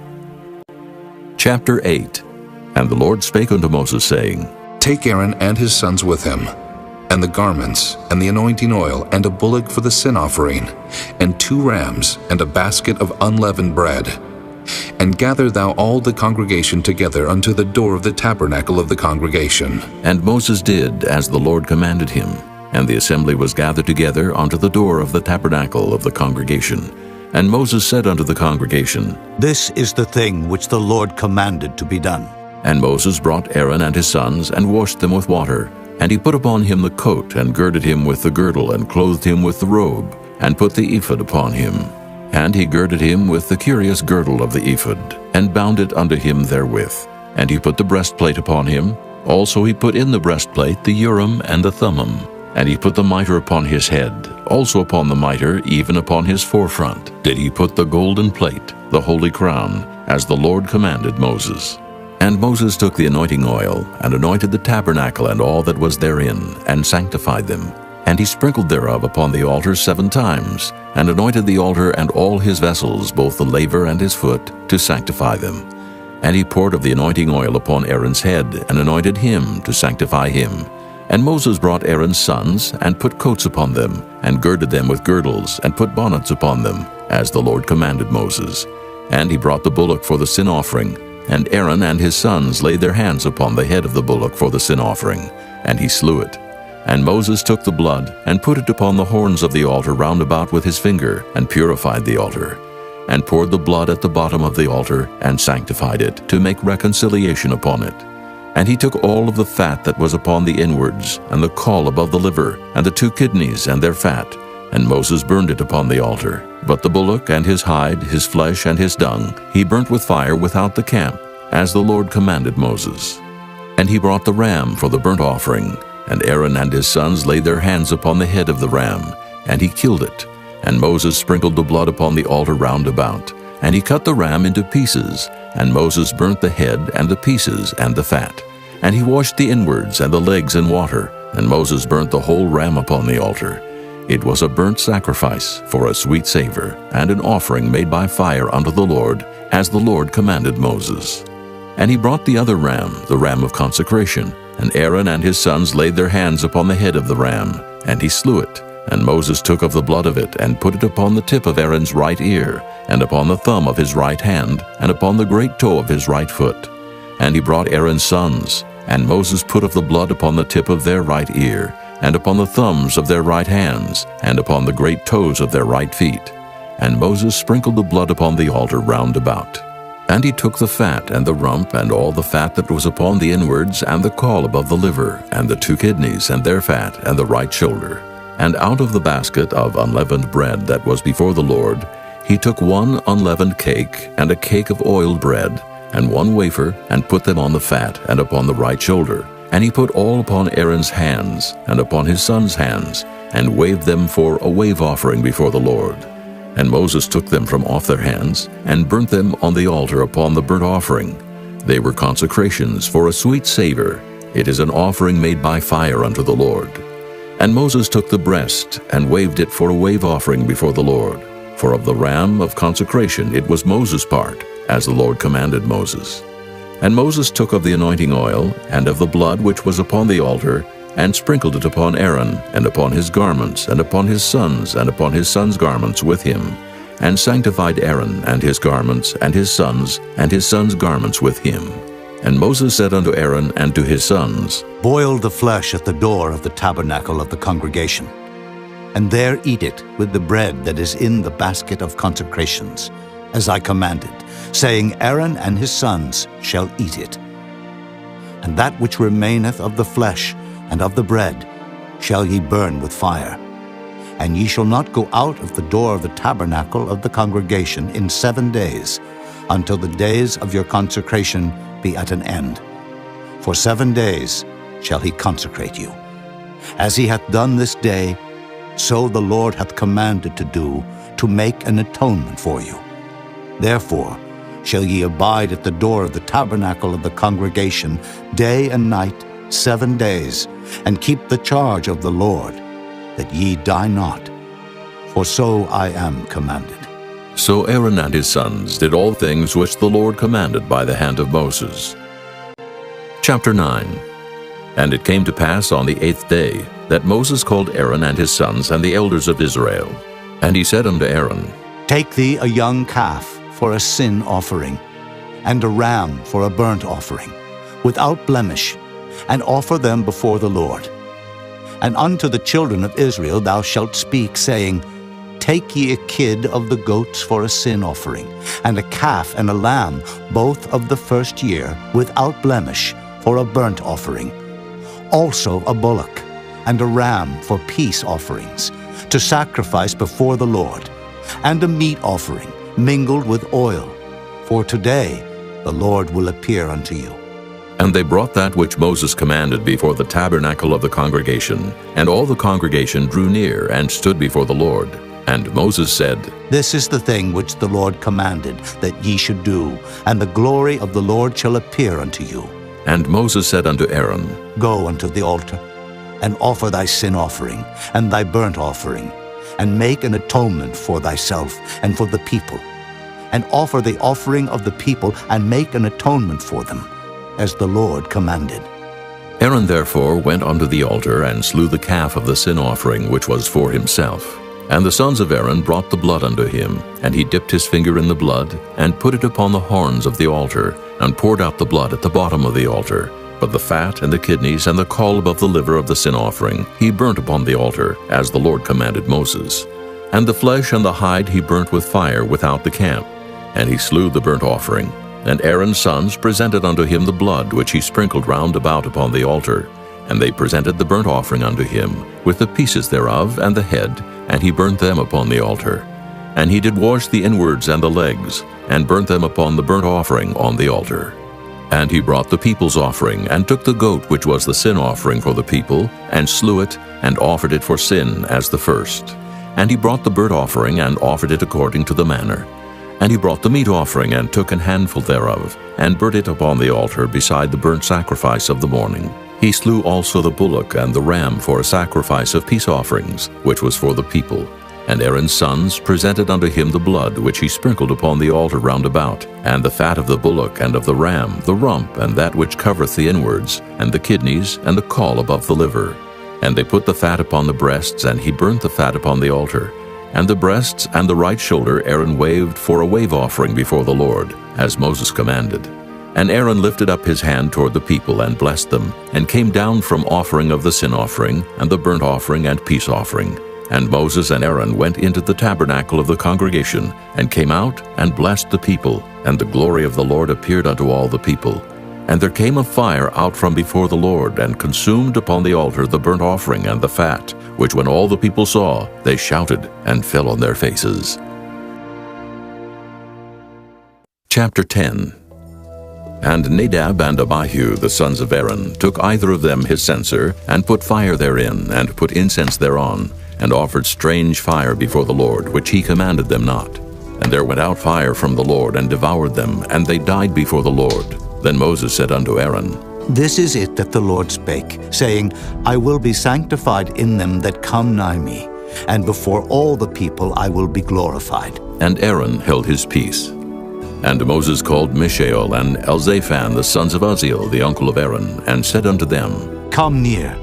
Chapter 8. And the Lord spake unto Moses, saying, Take Aaron and his sons with him, and the garments, and the anointing oil, and a bullock for the sin offering, and 2 rams, and a basket of unleavened bread. And gather thou all the congregation together unto the door of the tabernacle of the congregation. And Moses did as the Lord commanded him, and the assembly was gathered together unto the door of the tabernacle of the congregation. And Moses said unto the congregation, This is the thing which the Lord commanded to be done. And Moses brought Aaron and his sons, and washed them with water. And he put upon him the coat, and girded him with the girdle, and clothed him with the robe, and put the ephod upon him. And he girded him with the curious girdle of the ephod, and bound it unto him therewith. And he put the breastplate upon him. Also he put in the breastplate the Urim and the Thummim. And he put the mitre upon his head. Also upon the mitre, even upon his forefront, did he put the golden plate, the holy crown, as the Lord commanded Moses. And Moses took the anointing oil, and anointed the tabernacle and all that was therein, and sanctified them. And he sprinkled thereof upon the altar 7 times, and anointed the altar and all his vessels, both the laver and his foot, to sanctify them. And he poured of the anointing oil upon Aaron's head, and anointed him to sanctify him. And Moses brought Aaron's sons, and put coats upon them, and girded them with girdles, and put bonnets upon them, as the Lord commanded Moses. And he brought the bullock for the sin offering, and Aaron and his sons laid their hands upon the head of the bullock for the sin offering, and he slew it. And Moses took the blood, and put it upon the horns of the altar round about with his finger, and purified the altar, and poured the blood at the bottom of the altar, and sanctified it, to make reconciliation upon it. And he took all of the fat that was upon the inwards, and the caul above the liver, and the 2 kidneys and their fat, and Moses burned it upon the altar. But the bullock and his hide, his flesh and his dung, he burnt with fire without the camp, as the Lord commanded Moses. And he brought the ram for the burnt offering, and Aaron and his sons laid their hands upon the head of the ram, and he killed it. And Moses sprinkled the blood upon the altar round about, and he cut the ram into pieces, and Moses burnt the head and the pieces and the fat. And he washed the inwards and the legs in water, and Moses burnt the whole ram upon the altar. It was a burnt sacrifice for a sweet savor, and an offering made by fire unto the Lord, as the Lord commanded Moses. And he brought the other ram, the ram of consecration, and Aaron and his sons laid their hands upon the head of the ram, and he slew it. And Moses took of the blood of it, and put it upon the tip of Aaron's right ear, and upon the thumb of his right hand, and upon the great toe of his right foot. And he brought Aaron's sons, and Moses put of the blood upon the tip of their right ear, and upon the thumbs of their right hands, and upon the great toes of their right feet. And Moses sprinkled the blood upon the altar round about. And he took the fat and the rump, and all the fat that was upon the inwards, and the caul above the liver, and the 2 kidneys, and their fat, and the right shoulder. And out of the basket of unleavened bread that was before the Lord, he took 1 unleavened cake, and a cake of oiled bread, and 1 wafer, and put them on the fat, and upon the right shoulder. And he put all upon Aaron's hands, and upon his sons' hands, and waved them for a wave offering before the Lord. And Moses took them from off their hands, and burnt them on the altar upon the burnt offering. They were consecrations for a sweet savor. It is an offering made by fire unto the Lord. And Moses took the breast, and waved it for a wave offering before the Lord. For of the ram of consecration it was Moses' part, as the Lord commanded Moses. And Moses took of the anointing oil, and of the blood which was upon the altar, and sprinkled it upon Aaron, and upon his garments, and upon his sons' garments with him, and sanctified Aaron and his garments, and his sons' garments with him. And Moses said unto Aaron and to his sons, Boil the flesh at the door of the tabernacle of the congregation, and there eat it with the bread that is in the basket of consecrations, as I commanded, saying, Aaron and his sons shall eat it. And that which remaineth of the flesh and of the bread shall ye burn with fire. And ye shall not go out of the door of the tabernacle of the congregation in 7 days, until the days of your consecration be at an end. For 7 days shall he consecrate you. As he hath done this day, so the Lord hath commanded to do, to make an atonement for you. Therefore shall ye abide at the door of the tabernacle of the congregation day and night 7 days, and keep the charge of the Lord, that ye die not. For so I am commanded. So Aaron and his sons did all things which the Lord commanded by the hand of Moses. Chapter 9. And it came to pass on the 8th day that Moses called Aaron and his sons and the elders of Israel. And he said unto Aaron, Take thee a young calf for a sin offering, and a ram for a burnt offering, without blemish, and offer them before the Lord. And unto the children of Israel thou shalt speak, saying, Take ye a kid of the goats for a sin offering, and a calf and a lamb, both of the first year, without blemish, for a burnt offering. Also a bullock, and a ram for peace offerings, to sacrifice before the Lord, and a meat offering, mingled with oil. For today the Lord will appear unto you. And they brought that which Moses commanded before the tabernacle of the congregation, and all the congregation drew near and stood before the Lord. And Moses said, This is the thing which the Lord commanded that ye should do, and the glory of the Lord shall appear unto you. And Moses said unto Aaron, Go unto the altar, and offer thy sin offering, and thy burnt offering, and make an atonement for thyself and for the people, and offer the offering of the people, and make an atonement for them, as the Lord commanded. Aaron therefore went unto the altar, and slew the calf of the sin offering which was for himself. And the sons of Aaron brought the blood unto him, and he dipped his finger in the blood, and put it upon the horns of the altar, and poured out the blood at the bottom of the altar. But the fat and the kidneys and the caul above the liver of the sin offering he burnt upon the altar, as the Lord commanded Moses. And the flesh and the hide he burnt with fire without the camp. And he slew the burnt offering. And Aaron's sons presented unto him the blood which he sprinkled round about upon the altar. And they presented the burnt offering unto him, with the pieces thereof and the head, and he burnt them upon the altar. And he did wash the inwards and the legs, and burnt them upon the burnt offering on the altar. And he brought the people's offering, and took the goat which was the sin offering for the people, and slew it, and offered it for sin as the first. And he brought the burnt offering, and offered it according to the manner. And he brought the meat offering, and took an handful thereof, and burnt it upon the altar beside the burnt sacrifice of the morning. He slew also the bullock and the ram for a sacrifice of peace offerings, which was for the people. And Aaron's sons presented unto him the blood which he sprinkled upon the altar round about, and the fat of the bullock and of the ram, the rump, and that which covereth the inwards, and the kidneys, and the caul above the liver. And they put the fat upon the breasts, and he burnt the fat upon the altar. And the breasts and the right shoulder Aaron waved for a wave offering before the Lord, as Moses commanded. And Aaron lifted up his hand toward the people, and blessed them, and came down from offering of the sin offering, and the burnt offering and peace offering. And Moses and Aaron went into the tabernacle of the congregation, and came out, and blessed the people. And the glory of the Lord appeared unto all the people. And there came a fire out from before the Lord, and consumed upon the altar the burnt offering and the fat, which when all the people saw, they shouted, and fell on their faces. Chapter 10. And Nadab and Abihu, the sons of Aaron, took either of them his censer, and put fire therein, and put incense thereon, and offered strange fire before the Lord, which he commanded them not. And there went out fire from the Lord, and devoured them, and they died before the Lord. Then Moses said unto Aaron, This is it that the Lord spake, saying, I will be sanctified in them that come nigh me, and before all the people I will be glorified. And Aaron held his peace. And Moses called Mishael and Elzaphan, the sons of Uzziel, the uncle of Aaron, and said unto them, Come near.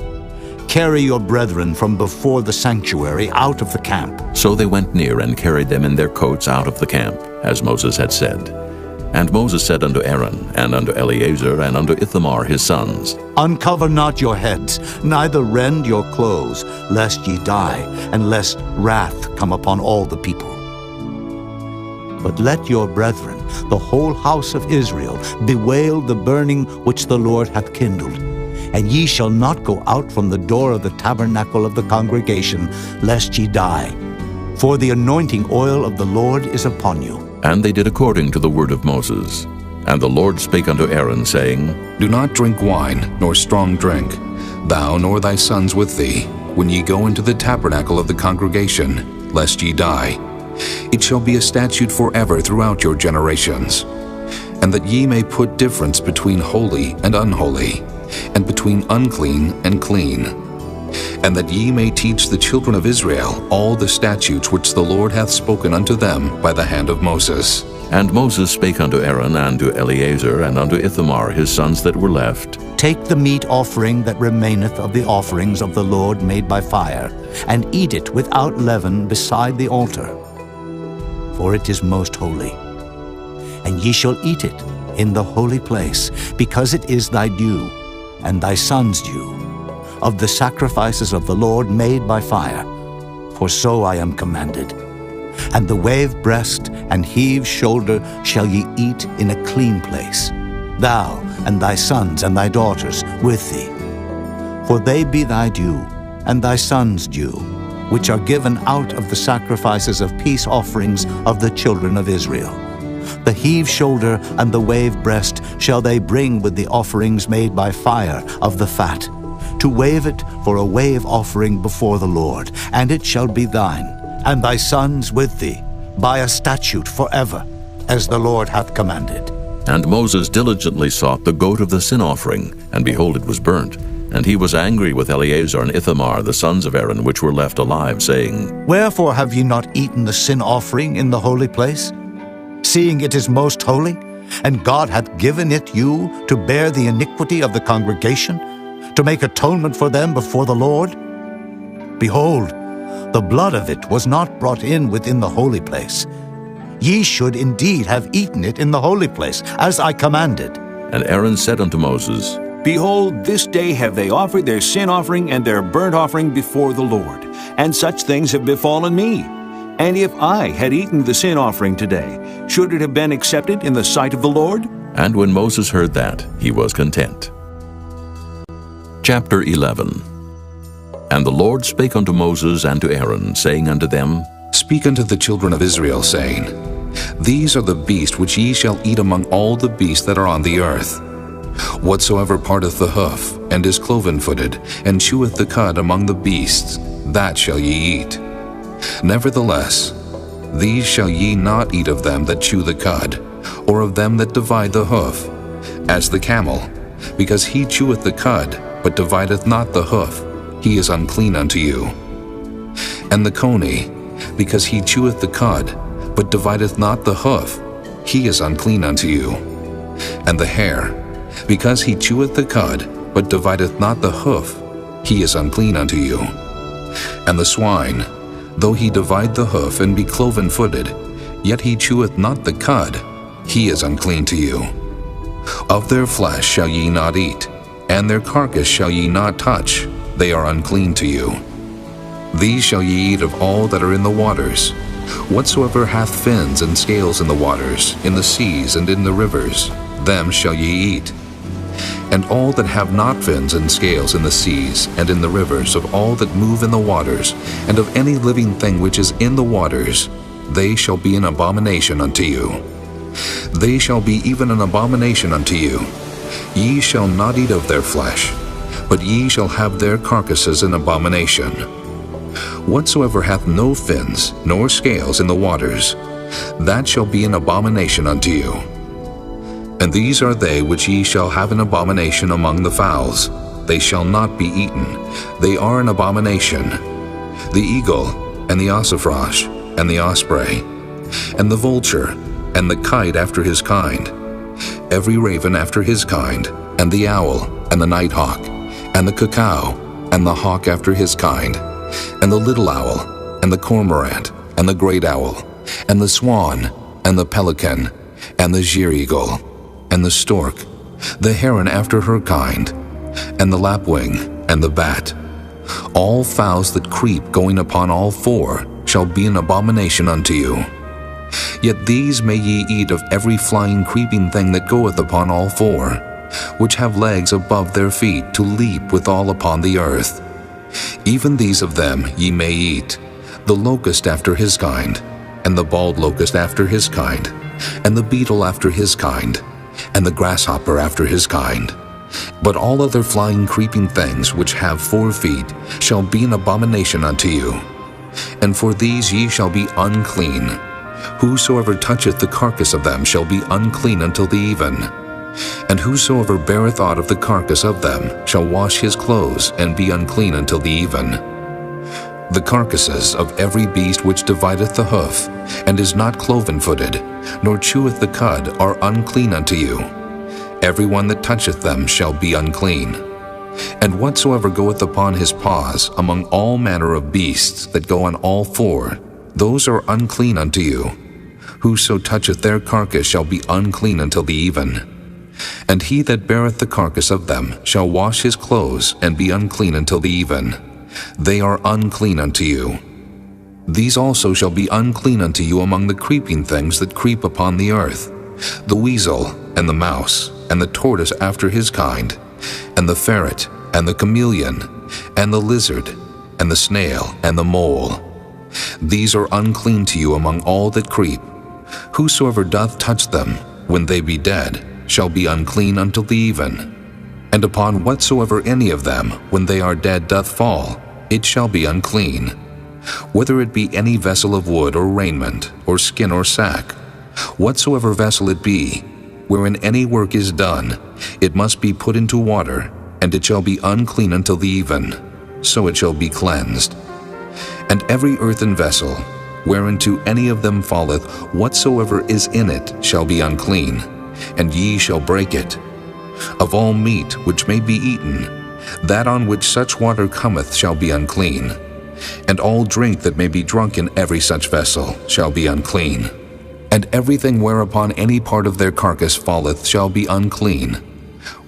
Carry your brethren from before the sanctuary out of the camp. So they went near, and carried them in their coats out of the camp, as Moses had said. And Moses said unto Aaron, and unto Eleazar, and unto Ithamar his sons, Uncover not your heads, neither rend your clothes, lest ye die, and lest wrath come upon all the people. But let your brethren, the whole house of Israel, bewail the burning which the Lord hath kindled. And ye shall not go out from the door of the tabernacle of the congregation, lest ye die. For the anointing oil of the Lord is upon you. And they did according to the word of Moses. And the Lord spake unto Aaron, saying, Do not drink wine, nor strong drink, thou nor thy sons with thee, when ye go into the tabernacle of the congregation, lest ye die. It shall be a statute forever throughout your generations. And that ye may put difference between holy and unholy, and between unclean and clean. And that ye may teach the children of Israel all the statutes which the Lord hath spoken unto them by the hand of Moses. And Moses spake unto Aaron, and to Eleazar, and unto Ithamar his sons that were left, Take the meat offering that remaineth of the offerings of the Lord made by fire, and eat it without leaven beside the altar. For it is most holy. And ye shall eat it in the holy place, because it is thy due, and thy son's due, of the sacrifices of the Lord made by fire, for so I am commanded. And the wave breast and heave shoulder shall ye eat in a clean place, thou and thy sons and thy daughters with thee. For they be thy due, and thy sons' due, which are given out of the sacrifices of peace offerings of the children of Israel. The heave shoulder and the wave breast shall they bring with the offerings made by fire of the fat, to wave it for a wave offering before the Lord, and it shall be thine, and thy sons with thee, by a statute forever, as the Lord hath commanded. And Moses diligently sought the goat of the sin offering, and behold, it was burnt. And he was angry with Eleazar and Ithamar, the sons of Aaron, which were left alive, saying, Wherefore have ye not eaten the sin offering in the holy place, seeing it is most holy, and God hath given it you to bear the iniquity of the congregation, to make atonement for them before the Lord? Behold, the blood of it was not brought in within the holy place. Ye should indeed have eaten it in the holy place, as I commanded. And Aaron said unto Moses, Behold, this day have they offered their sin offering and their burnt offering before the Lord, and such things have befallen me. And if I had eaten the sin offering today, should it have been accepted in the sight of the Lord? And when Moses heard that, he was content. Chapter 11. And the Lord spake unto Moses and to Aaron, saying unto them, Speak unto the children of Israel, saying, These are the beasts which ye shall eat among all the beasts that are on the earth. Whatsoever parteth the hoof, and is cloven-footed, and cheweth the cud among the beasts, that shall ye eat. Nevertheless, these shall ye not eat of them that chew the cud, or of them that divide the hoof, as the camel, because he cheweth the cud, but divideth not the hoof, he is unclean unto you. And the coney, because he cheweth the cud, but divideth not the hoof, he is unclean unto you. And the hare, because he cheweth the cud, but divideth not the hoof, he is unclean unto you. And the swine, though he divide the hoof and be cloven-footed, yet he cheweth not the cud, he is unclean to you. Of their flesh shall ye not eat, and their carcass shall ye not touch, they are unclean to you. These shall ye eat of all that are in the waters, whatsoever hath fins and scales in the waters, in the seas and in the rivers, them shall ye eat. And all that have not fins and scales in the seas and in the rivers, of all that move in the waters, and of any living thing which is in the waters, they shall be an abomination unto you. They shall be even an abomination unto you. Ye shall not eat of their flesh, but ye shall have their carcasses an abomination. Whatsoever hath no fins nor scales in the waters, that shall be an abomination unto you. And these are they which ye shall have an abomination among the fowls. They shall not be eaten. They are an abomination. The eagle, and the ossifrage, and the osprey, and the vulture, and the kite after his kind, every raven after his kind, and the owl, and the nighthawk, and the cuckoo, and the hawk after his kind, and the little owl, and the cormorant, and the great owl, and the swan, and the pelican, and the sheer-eagle, and the stork, the heron after her kind, and the lapwing, and the bat. All fowls that creep going upon all four shall be an abomination unto you. Yet these may ye eat of every flying creeping thing that goeth upon all four, which have legs above their feet to leap withal upon the earth. Even these of them ye may eat, the locust after his kind, and the bald locust after his kind, and the beetle after his kind, and the grasshopper after his kind. But all other flying creeping things which have 4 feet shall be an abomination unto you. And for these ye shall be unclean. Whosoever toucheth the carcass of them shall be unclean until the even. And whosoever beareth aught of the carcass of them shall wash his clothes, and be unclean until the even. The carcasses of every beast which divideth the hoof, and is not cloven-footed, nor cheweth the cud, are unclean unto you. Every one that toucheth them shall be unclean. And whatsoever goeth upon his paws among all manner of beasts that go on all 4, those are unclean unto you. Whoso toucheth their carcass shall be unclean until the even. And he that beareth the carcass of them shall wash his clothes, and be unclean until the even. They are unclean unto you. These also shall be unclean unto you among the creeping things that creep upon the earth, the weasel, and the mouse, and the tortoise after his kind, and the ferret, and the chameleon, and the lizard, and the snail, and the mole. These are unclean to you among all that creep. Whosoever doth touch them, when they be dead, shall be unclean until the even. And upon whatsoever any of them, when they are dead, doth fall, it shall be unclean. Whether it be any vessel of wood or raiment, or skin or sack, whatsoever vessel it be, wherein any work is done, it must be put into water, and it shall be unclean until the even, so it shall be cleansed. And every earthen vessel, whereinto any of them falleth, whatsoever is in it shall be unclean, and ye shall break it. Of all meat which may be eaten, that on which such water cometh shall be unclean, and all drink that may be drunk in every such vessel shall be unclean. And everything whereupon any part of their carcass falleth shall be unclean,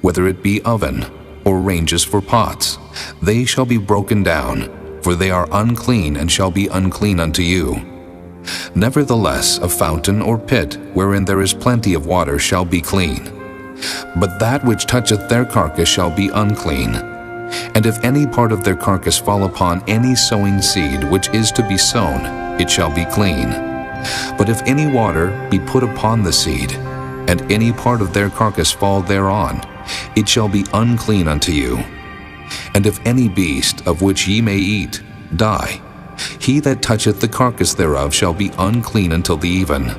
whether it be oven, or ranges for pots, they shall be broken down, for they are unclean, and shall be unclean unto you. Nevertheless, a fountain or pit, wherein there is plenty of water, shall be clean. But that which toucheth their carcass shall be unclean. And if any part of their carcass fall upon any sowing seed which is to be sown, it shall be clean. But if any water be put upon the seed, and any part of their carcass fall thereon, it shall be unclean unto you. And if any beast of which ye may eat die, He that toucheth the carcass thereof shall be unclean until the even.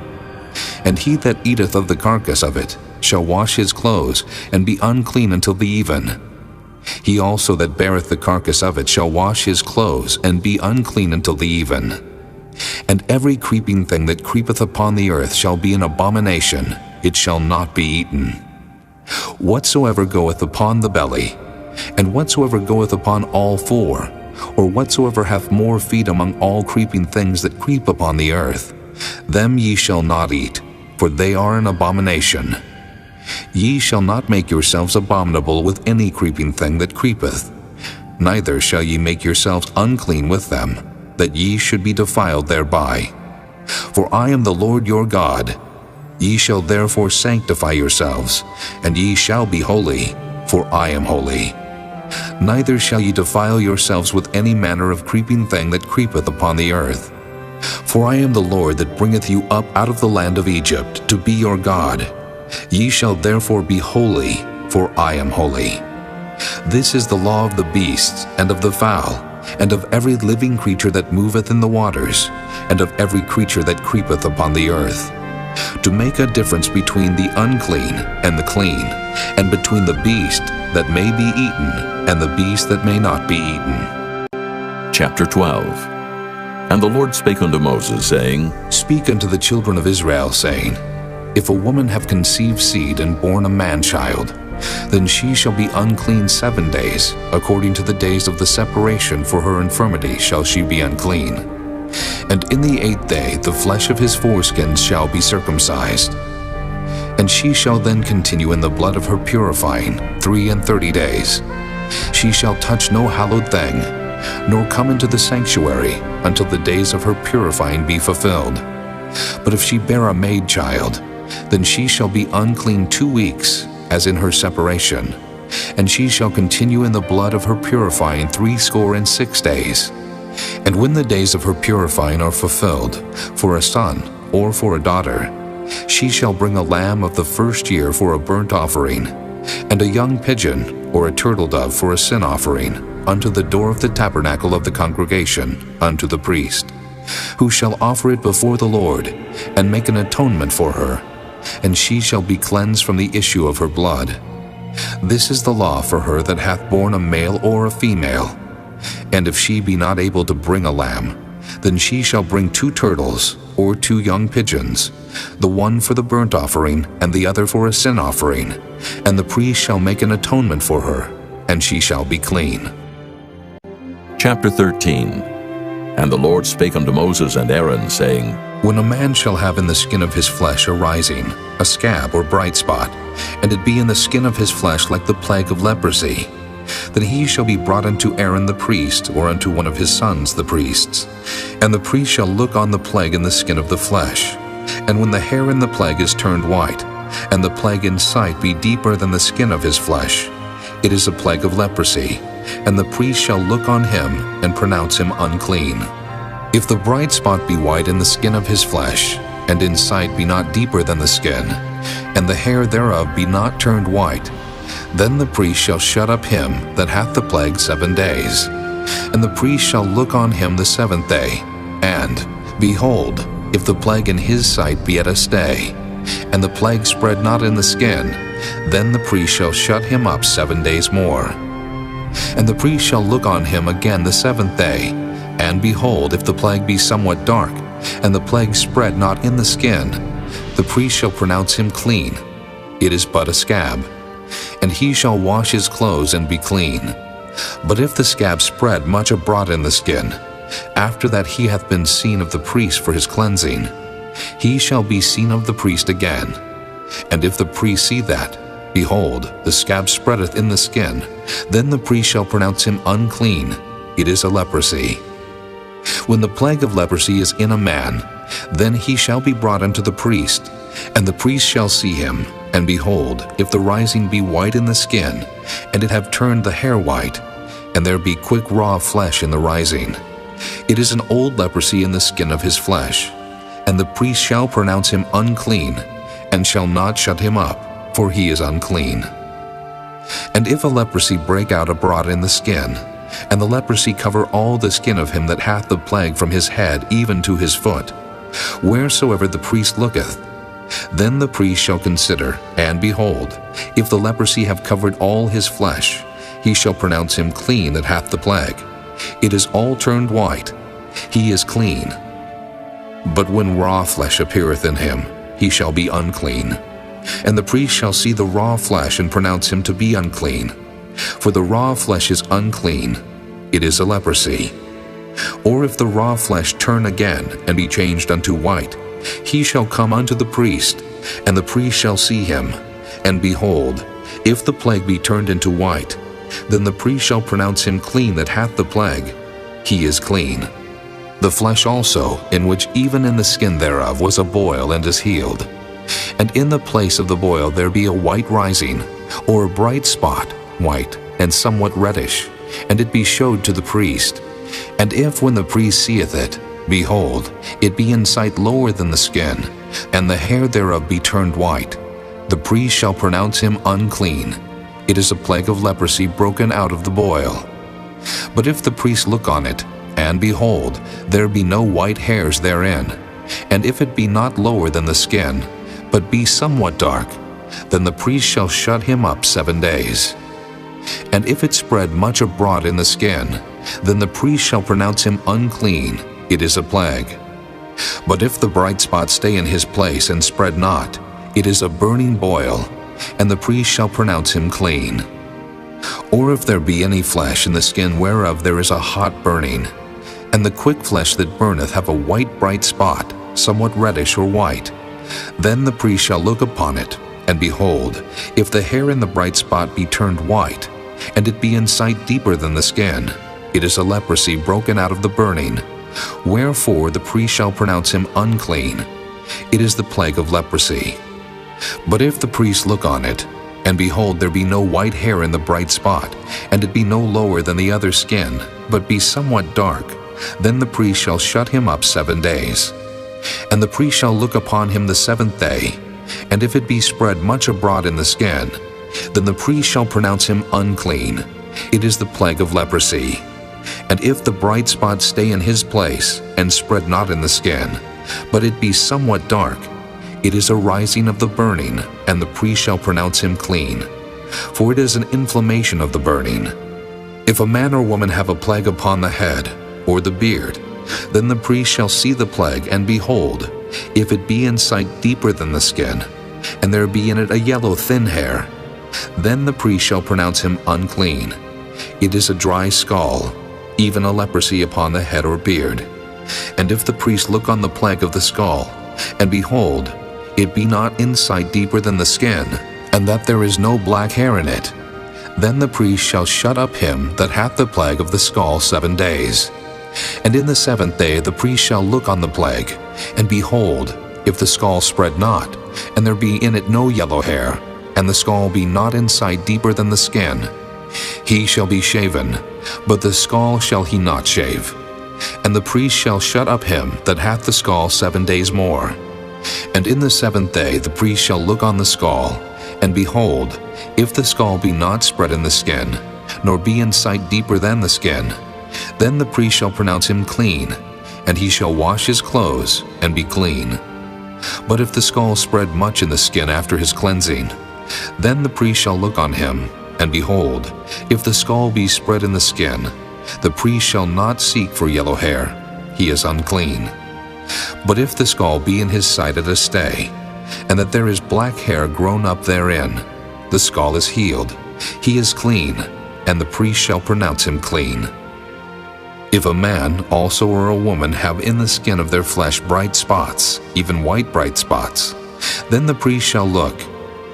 And he that eateth of the carcass of it shall wash his clothes, and be unclean until the even. He also that beareth the carcass of it shall wash his clothes, and be unclean until the even. And every creeping thing that creepeth upon the earth shall be an abomination, it shall not be eaten. Whatsoever goeth upon the belly, and whatsoever goeth upon all four, or whatsoever hath more feet among all creeping things that creep upon the earth, them ye shall not eat, for they are an abomination. Ye shall not make yourselves abominable with any creeping thing that creepeth, neither shall ye make yourselves unclean with them, that ye should be defiled thereby. For I am the Lord your God. Ye shall therefore sanctify yourselves, and ye shall be holy, for I am holy. Neither shall ye defile yourselves with any manner of creeping thing that creepeth upon the earth. For I am the Lord that bringeth you up out of the land of Egypt, to be your God. Ye shall therefore be holy, for I am holy. This is the law of the beasts, and of the fowl, and of every living creature that moveth in the waters, and of every creature that creepeth upon the earth, to make a difference between the unclean and the clean, and between the beast that may be eaten and the beast that may not be eaten. Chapter 12. And the Lord spake unto Moses, saying, Speak unto the children of Israel, saying, If a woman have conceived seed and born a man-child, then she shall be unclean 7 days, according to the days of the separation for her infirmity shall she be unclean. And in the 8th day the flesh of his foreskins shall be circumcised. And she shall then continue in the blood of her purifying 33 days. She shall touch no hallowed thing, nor come into the sanctuary until the days of her purifying be fulfilled. But if she bear a maid child, then she shall be unclean 2 weeks, as in her separation, and she shall continue in the blood of her purifying 66 days. And when the days of her purifying are fulfilled, for a son or for a daughter, she shall bring a lamb of the first year for a burnt offering, and a young pigeon or a turtle dove for a sin offering, unto the door of the tabernacle of the congregation, unto the priest, who shall offer it before the Lord, and make an atonement for her, and she shall be cleansed from the issue of her blood. This is the law for her that hath borne a male or a female. And if she be not able to bring a lamb, then she shall bring 2 turtles or 2 young pigeons, the one for the burnt offering and the other for a sin offering, and the priest shall make an atonement for her, and she shall be clean. Chapter 13. And the Lord spake unto Moses and Aaron, saying, When a man shall have in the skin of his flesh arising a scab or bright spot, and it be in the skin of his flesh like the plague of leprosy, then he shall be brought unto Aaron the priest, or unto one of his sons the priests. And the priest shall look on the plague in the skin of the flesh. And when the hair in the plague is turned white, and the plague in sight be deeper than the skin of his flesh, it is a plague of leprosy, and the priest shall look on him, and pronounce him unclean. If the bright spot be white in the skin of his flesh, and in sight be not deeper than the skin, and the hair thereof be not turned white, then the priest shall shut up him that hath the plague 7 days. And the priest shall look on him the 7th day, and, behold, if the plague in his sight be at a stay, and the plague spread not in the skin, then the priest shall shut him up 7 days more. And the priest shall look on him again the 7th day, and behold, if the plague be somewhat dark, and the plague spread not in the skin, the priest shall pronounce him clean. It is but a scab. And he shall wash his clothes and be clean. But if the scab spread much abroad in the skin, after that he hath been seen of the priest for his cleansing, he shall be seen of the priest again. And if the priest see that, behold, the scab spreadeth in the skin, then the priest shall pronounce him unclean. It is a leprosy. When the plague of leprosy is in a man, then he shall be brought unto the priest, and the priest shall see him. And behold, if the rising be white in the skin, and it have turned the hair white, and there be quick raw flesh in the rising, it is an old leprosy in the skin of his flesh. And the priest shall pronounce him unclean, and shall not shut him up, for he is unclean. And if a leprosy break out abroad in the skin, and the leprosy cover all the skin of him that hath the plague from his head even to his foot, wheresoever the priest looketh. Then the priest shall consider, and behold, if the leprosy have covered all his flesh, he shall pronounce him clean that hath the plague. It is all turned white, he is clean. But when raw flesh appeareth in him, he shall be unclean. And the priest shall see the raw flesh, and pronounce him to be unclean. For the raw flesh is unclean, it is a leprosy. Or if the raw flesh turn again, and be changed unto white, he shall come unto the priest, and the priest shall see him. And behold, if the plague be turned into white, then the priest shall pronounce him clean that hath the plague. He is clean. The flesh also, in which even in the skin thereof was a boil, and is healed. And in the place of the boil there be a white rising, or a bright spot, white, and somewhat reddish, and it be showed to the priest. And if when the priest seeth it, behold, it be in sight lower than the skin, and the hair thereof be turned white, the priest shall pronounce him unclean. It is a plague of leprosy broken out of the boil. But if the priest look on it, and behold, there be no white hairs therein, and if it be not lower than the skin, but be somewhat dark, then the priest shall shut him up 7 days. And if it spread much abroad in the skin, then the priest shall pronounce him unclean. It is a plague. But if the bright spot stay in his place and spread not, it is a burning boil, and the priest shall pronounce him clean. Or if there be any flesh in the skin whereof there is a hot burning, and the quick flesh that burneth have a white bright spot, somewhat reddish or white, then the priest shall look upon it, and behold, if the hair in the bright spot be turned white, and it be in sight deeper than the skin, it is a leprosy broken out of the burning. Wherefore the priest shall pronounce him unclean. It is the plague of leprosy. But if the priest look on it, and behold, there be no white hair in the bright spot, and it be no lower than the other skin, but be somewhat dark, then the priest shall shut him up 7 days. And the priest shall look upon him the 7th day, and if it be spread much abroad in the skin, then the priest shall pronounce him unclean. It is the plague of leprosy. And if the bright spot stay in his place, and spread not in the skin, but it be somewhat dark, it is a rising of the burning, and the priest shall pronounce him clean. For it is an inflammation of the burning. If a man or woman have a plague upon the head, or the beard, then the priest shall see the plague, and behold, if it be in sight deeper than the skin, and there be in it a yellow thin hair, then the priest shall pronounce him unclean. It is a dry scall, even a leprosy upon the head or beard. And if the priest look on the plague of the scall, and behold, it be not in sight deeper than the skin, and that there is no black hair in it, then the priest shall shut up him that hath the plague of the scall 7 days. And in the 7th day the priest shall look on the plague, and behold, if the scall spread not, and there be in it no yellow hair, and the scall be not in sight deeper than the skin, he shall be shaven, but the scall shall he not shave. And the priest shall shut up him that hath the scall 7 days more. And in the 7th day the priest shall look on the scall, and behold, if the scall be not spread in the skin, nor be in sight deeper than the skin, then the priest shall pronounce him clean, and he shall wash his clothes, and be clean. But if the scall spread much in the skin after his cleansing, then the priest shall look on him, and behold, if the scall be spread in the skin, the priest shall not seek for yellow hair, he is unclean. But if the scall be in his sight at a stay, and that there is black hair grown up therein, the scall is healed, he is clean, and the priest shall pronounce him clean. If a man also or a woman have in the skin of their flesh bright spots, even white bright spots, then the priest shall look,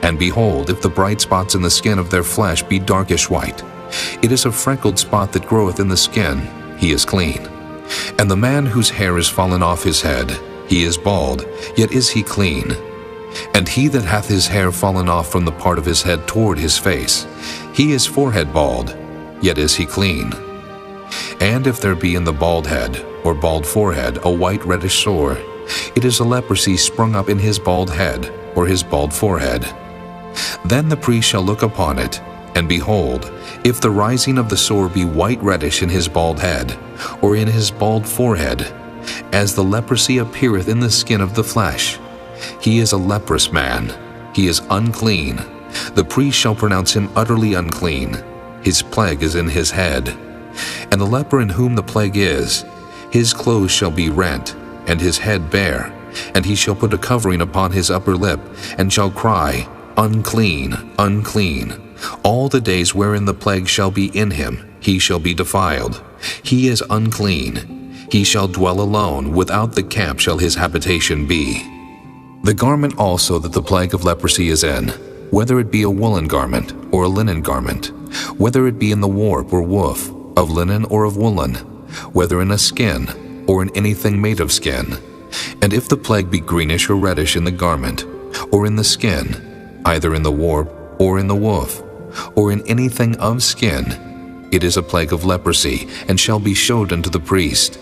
and behold, if the bright spots in the skin of their flesh be darkish white, it is a freckled spot that groweth in the skin, he is clean. And the man whose hair is fallen off his head, he is bald, yet is he clean. And he that hath his hair fallen off from the part of his head toward his face, he is forehead bald, yet is he clean. And if there be in the bald head, or bald forehead, a white reddish sore, it is a leprosy sprung up in his bald head, or his bald forehead. Then the priest shall look upon it, And behold, if the rising of the sore be white reddish in his bald head, or in his bald forehead, as the leprosy appeareth in the skin of the flesh, he is a leprous man, he is unclean. The priest shall pronounce him utterly unclean. His plague is in his head. And the leper in whom the plague is, his clothes shall be rent, and his head bare, and he shall put a covering upon his upper lip, and shall cry, Unclean, unclean. All the days wherein the plague shall be in him, he shall be defiled. He is unclean. He shall dwell alone, without the camp shall his habitation be. The garment also that the plague of leprosy is in, whether it be a woolen garment or a linen garment, whether it be in the warp or woof, of linen or of woolen, whether in a skin or in anything made of skin. And if the plague be greenish or reddish in the garment, or in the skin, either in the warp or in the woof, or in anything of skin, it is a plague of leprosy, and shall be showed unto the priest.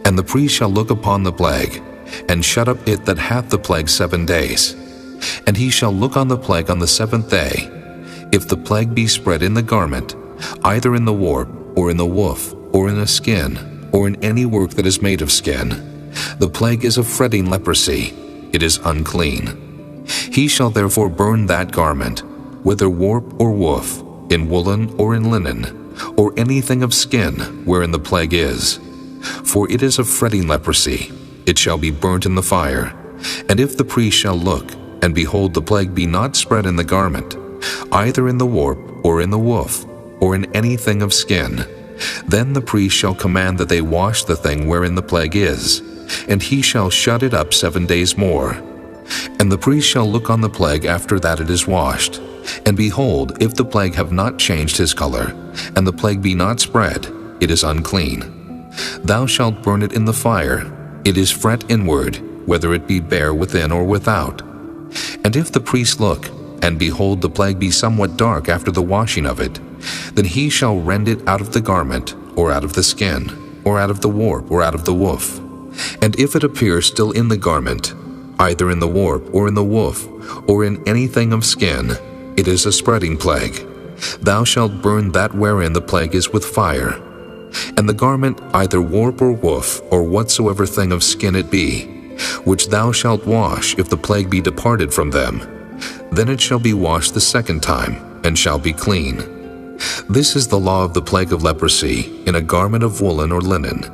And the priest shall look upon the plague, and shut up it that hath the plague 7 days. And he shall look on the plague on the 7th day. If the plague be spread in the garment, either in the warp, or in the woof, or in a skin, or in any work that is made of skin, the plague is a fretting leprosy, it is unclean. He shall therefore burn that garment, whether warp or woof, in woolen or in linen, or anything of skin wherein the plague is. For it is a fretting leprosy, it shall be burnt in the fire. And if the priest shall look, and behold the plague be not spread in the garment, either in the warp or in the woof, or in anything of skin, then the priest shall command that they wash the thing wherein the plague is, and he shall shut it up 7 days more. And the priest shall look on the plague after that it is washed. And behold, if the plague have not changed his color, and the plague be not spread, it is unclean. Thou shalt burn it in the fire. It is fret inward, whether it be bare within or without. And if the priest look, and behold the plague be somewhat dark after the washing of it, then he shall rend it out of the garment, or out of the skin, or out of the warp, or out of the woof. And if it appear still in the garment, either in the warp, or in the woof, or in anything of skin, it is a spreading plague. Thou shalt burn that wherein the plague is with fire. And the garment, either warp or woof, or whatsoever thing of skin it be, which thou shalt wash if the plague be departed from them, then it shall be washed the 2nd time, and shall be clean. This is the law of the plague of leprosy, in a garment of woolen or linen,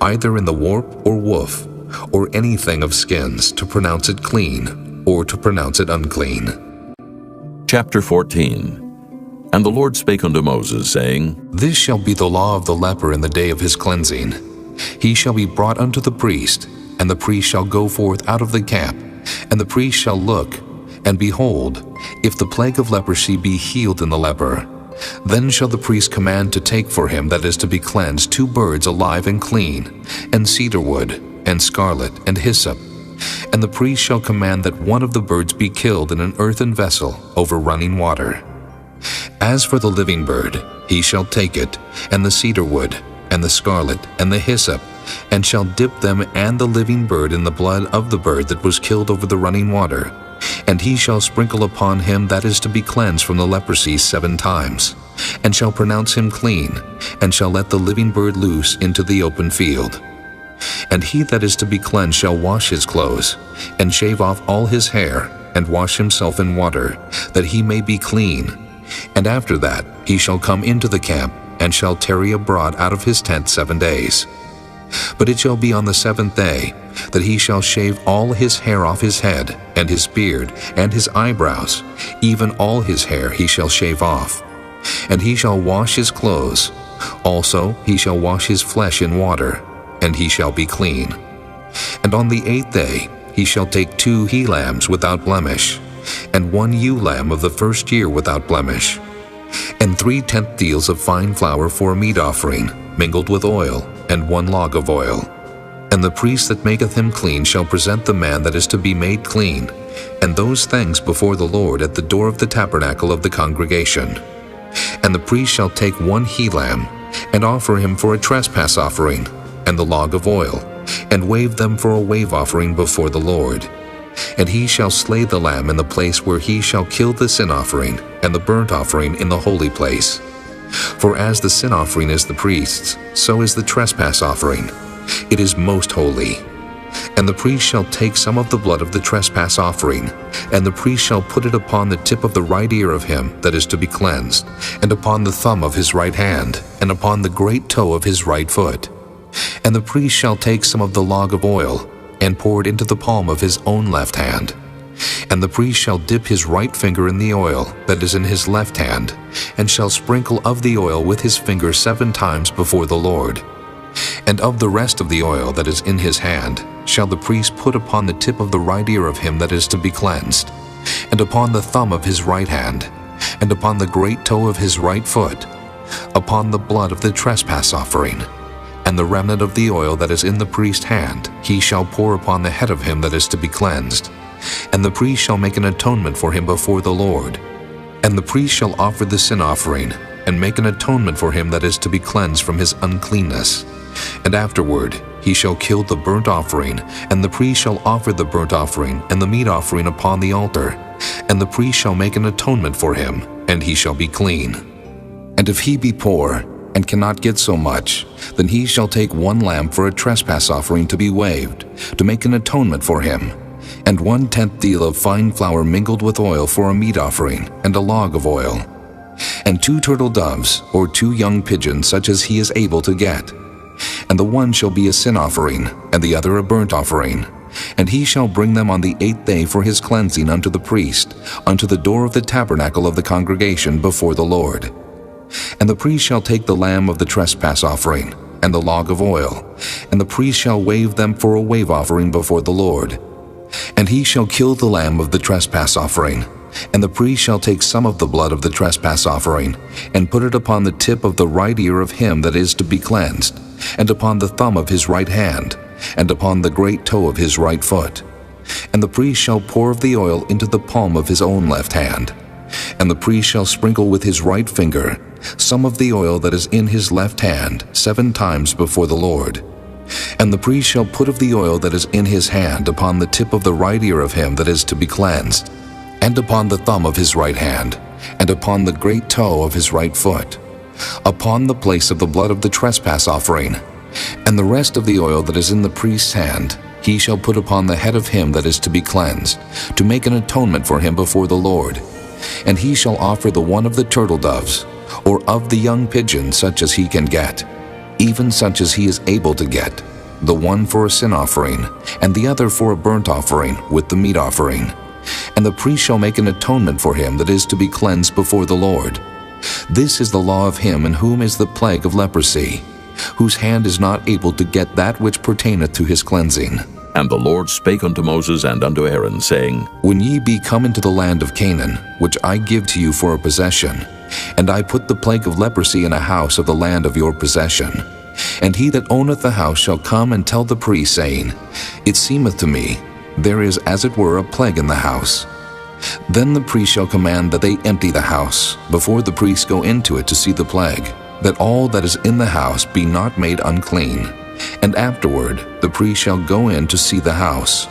either in the warp or woof, or anything of skins, to pronounce it clean, or to pronounce it unclean. Chapter 14. And the Lord spake unto Moses, saying, This shall be the law of the leper in the day of his cleansing. He shall be brought unto the priest, and the priest shall go forth out of the camp, and the priest shall look, and behold, if the plague of leprosy be healed in the leper, then shall the priest command to take for him that is to be cleansed 2 birds alive and clean, and cedar wood, and scarlet, and hyssop. And the priest shall command that one of the birds be killed in an earthen vessel over running water. As for the living bird, he shall take it, and the cedar wood, and the scarlet, and the hyssop, and shall dip them and the living bird in the blood of the bird that was killed over the running water. And he shall sprinkle upon him that is to be cleansed from the leprosy 7 times, and shall pronounce him clean, and shall let the living bird loose into the open field. And he that is to be cleansed shall wash his clothes, and shave off all his hair, and wash himself in water, that he may be clean. And after that he shall come into the camp, and shall tarry abroad out of his tent 7 days. But it shall be on the 7th day that he shall shave all his hair off his head, and his beard, and his eyebrows, even all his hair he shall shave off. And he shall wash his clothes. Also he shall wash his flesh in water, and he shall be clean. And on the 8th day he shall take 2 he-lambs without blemish, and 1 ewe-lamb of the 1st year without blemish, and 3 tenth deals of fine flour for a meat offering, mingled with oil, and 1 log of oil. And the priest that maketh him clean shall present the man that is to be made clean, and those things before the Lord at the door of the tabernacle of the congregation. And the priest shall take 1 he-lamb, and offer him for a trespass offering, and the log of oil, and wave them for a wave offering before the Lord. And he shall slay the lamb in the place where he shall kill the sin offering and the burnt offering in the holy place. For as the sin offering is the priest's, so is the trespass offering. It is most holy. And the priest shall take some of the blood of the trespass offering, and the priest shall put it upon the tip of the right ear of him that is to be cleansed, and upon the thumb of his right hand, and upon the great toe of his right foot. And the priest shall take some of the log of oil, and pour it into the palm of his own left hand. And the priest shall dip his right finger in the oil that is in his left hand, and shall sprinkle of the oil with his finger 7 times before the Lord. And of the rest of the oil that is in his hand shall the priest put upon the tip of the right ear of him that is to be cleansed, and upon the thumb of his right hand, and upon the great toe of his right foot, upon the blood of the trespass offering. And the remnant of the oil that is in the priest's hand he shall pour upon the head of him that is to be cleansed. And the priest shall make an atonement for him before the Lord. And the priest shall offer the sin offering, and make an atonement for him that is to be cleansed from his uncleanness. And afterward he shall kill the burnt offering, and the priest shall offer the burnt offering and the meat offering upon the altar. And the priest shall make an atonement for him, and he shall be clean. And if he be poor, and cannot get so much, then he shall take 1 lamb for a trespass offering to be waved, to make an atonement for him, and 1/10 deal of fine flour mingled with oil for a meat offering, and a log of oil, and 2 turtle doves, or 2 young pigeons, such as he is able to get. And the one shall be a sin offering, and the other a burnt offering. And he shall bring them on the 8th day for his cleansing unto the priest, unto the door of the tabernacle of the congregation before the Lord. And the priest shall take the lamb of the trespass offering, and the log of oil, and the priest shall wave them for a wave offering before the Lord. And he shall kill the lamb of the trespass offering, and the priest shall take some of the blood of the trespass offering, and put it upon the tip of the right ear of him that is to be cleansed, and upon the thumb of his right hand, and upon the great toe of his right foot. And the priest shall pour of the oil into the palm of his own left hand. And the priest shall sprinkle with his right finger some of the oil that is in his left hand 7 times before the Lord. And the priest shall put of the oil that is in his hand upon the tip of the right ear of him that is to be cleansed, and upon the thumb of his right hand, and upon the great toe of his right foot, upon the place of the blood of the trespass offering. And the rest of the oil that is in the priest's hand he shall put upon the head of him that is to be cleansed, to make an atonement for him before the Lord. And he shall offer the one of the turtle doves, or of the young pigeon, such as he can get, even such as he is able to get, the one for a sin offering, and the other for a burnt offering with the meat offering. And the priest shall make an atonement for him that is to be cleansed before the Lord. This is the law of him in whom is the plague of leprosy, whose hand is not able to get that which pertaineth to his cleansing. And the Lord spake unto Moses and unto Aaron, saying, When ye be come into the land of Canaan, which I give to you for a possession, and I put the plague of leprosy in a house of the land of your possession, and he that owneth the house shall come and tell the priest, saying, It seemeth to me, there is as it were a plague in the house. Then the priest shall command that they empty the house, before the priests go into it to see the plague, that all that is in the house be not made unclean. And afterward the priest shall go in to see the house.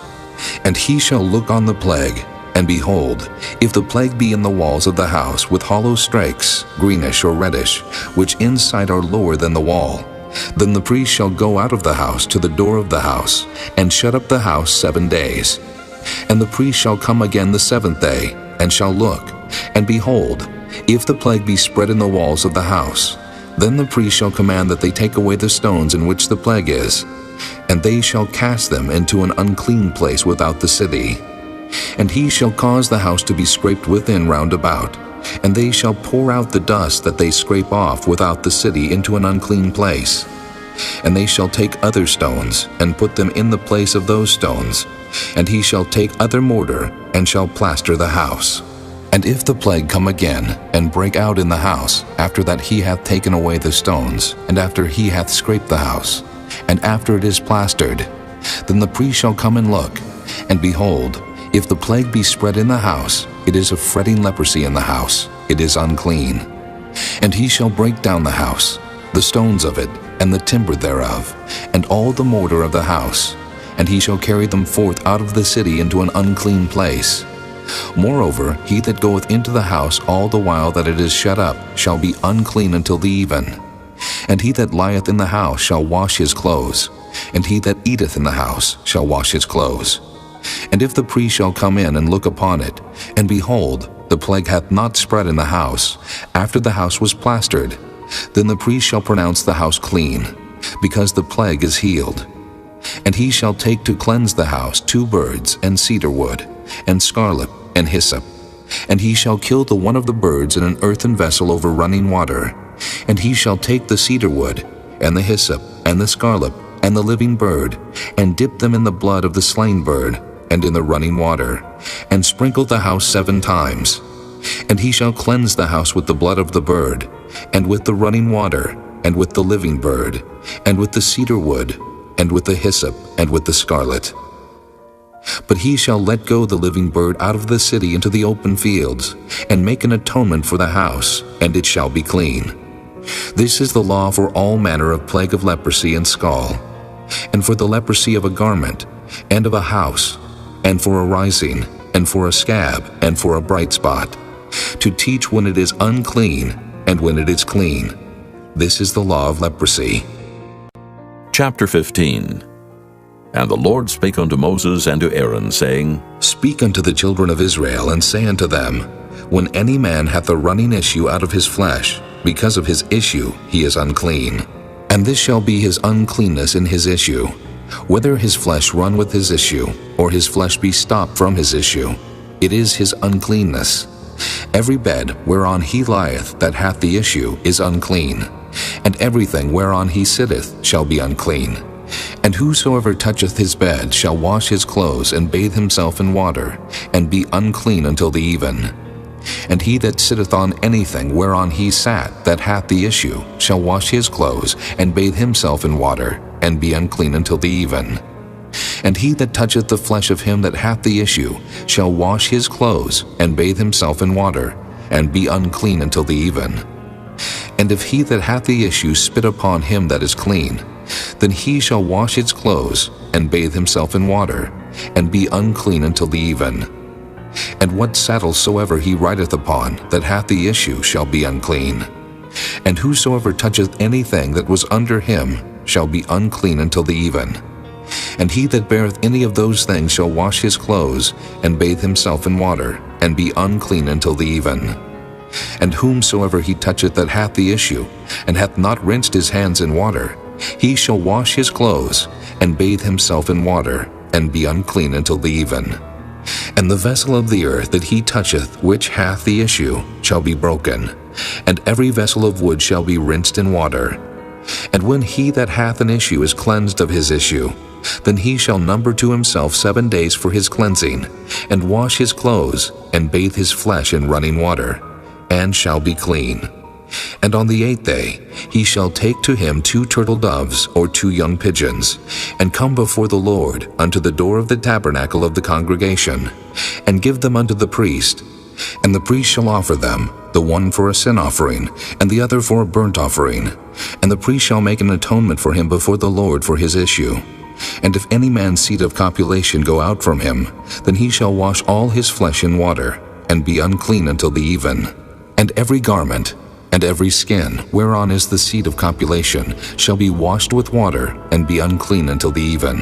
And he shall look on the plague, and behold, if the plague be in the walls of the house with hollow strakes, greenish or reddish, which inside are lower than the wall, then the priest shall go out of the house to the door of the house, and shut up the house 7 days. And the priest shall come again the 7th day, and shall look, and behold, if the plague be spread in the walls of the house, then the priest shall command that they take away the stones in which the plague is, and they shall cast them into an unclean place without the city. And he shall cause the house to be scraped within round about, and they shall pour out the dust that they scrape off without the city into an unclean place. And they shall take other stones, and put them in the place of those stones, and he shall take other mortar, and shall plaster the house. And if the plague come again, and break out in the house, after that he hath taken away the stones, and after he hath scraped the house, and after it is plastered, then the priest shall come and look, and behold, if the plague be spread in the house, it is a fretting leprosy in the house, it is unclean. And he shall break down the house, the stones of it, and the timber thereof, and all the mortar of the house, and he shall carry them forth out of the city into an unclean place. Moreover, he that goeth into the house all the while that it is shut up shall be unclean until the even. And he that lieth in the house shall wash his clothes, and he that eateth in the house shall wash his clothes. And if the priest shall come in and look upon it, and behold, the plague hath not spread in the house, after the house was plastered, then the priest shall pronounce the house clean, because the plague is healed. And he shall take to cleanse the house 2 birds, and cedar wood, and scarlet, and hyssop. And he shall kill the one of the birds in an earthen vessel over running water. And he shall take the cedar wood, and the hyssop, and the scarlet, and the living bird, and dip them in the blood of the slain bird, and in the running water, and sprinkle the house 7 times. And he shall cleanse the house with the blood of the bird, and with the running water, and with the living bird, and with the cedar wood, and with the hyssop, and with the scarlet. But he shall let go the living bird out of the city into the open fields, and make an atonement for the house, and it shall be clean. This is the law for all manner of plague of leprosy and scall, and for the leprosy of a garment, and of a house, and for a rising, and for a scab, and for a bright spot, to teach when it is unclean, and when it is clean. This is the law of leprosy. Chapter 15. And the Lord spake unto Moses and to Aaron, saying, Speak unto the children of Israel, and say unto them, When any man hath a running issue out of his flesh, because of his issue he is unclean. And this shall be his uncleanness in his issue, whether his flesh run with his issue, or his flesh be stopped from his issue. It is his uncleanness. Every bed whereon he lieth that hath the issue is unclean, and everything whereon he sitteth shall be unclean. And whosoever toucheth his bed shall wash his clothes, and bathe himself in water, and be unclean until the even. And he that sitteth on anything whereon he sat that hath the issue shall wash his clothes, and bathe himself in water, and be unclean until the even. And he that toucheth the flesh of him that hath the issue shall wash his clothes, and bathe himself in water, and be unclean until the even. And if he that hath the issue spit upon him that is clean, then he shall wash his clothes, and bathe himself in water, and be unclean until the even. And what saddle soever he rideth upon that hath the issue shall be unclean. And whosoever toucheth anything that was under him shall be unclean until the even. And he that beareth any of those things shall wash his clothes, and bathe himself in water, and be unclean until the even. And whomsoever he toucheth that hath the issue, and hath not rinsed his hands in water, he shall wash his clothes, and bathe himself in water, and be unclean until the even. And the vessel of the earth that he toucheth which hath the issue shall be broken, and every vessel of wood shall be rinsed in water. And when he that hath an issue is cleansed of his issue, then he shall number to himself 7 days for his cleansing, and wash his clothes, and bathe his flesh in running water, and shall be clean. And on the 8th day he shall take to him 2 turtle doves or 2 young pigeons, and come before the Lord unto the door of the tabernacle of the congregation, and give them unto the priest. And the priest shall offer them, the one for a sin offering, and the other for a burnt offering. And the priest shall make an atonement for him before the Lord for his issue. And if any man's seed of copulation go out from him, then he shall wash all his flesh in water, and be unclean until the even. And every garment, and every skin, whereon is the seed of copulation, shall be washed with water, and be unclean until the even.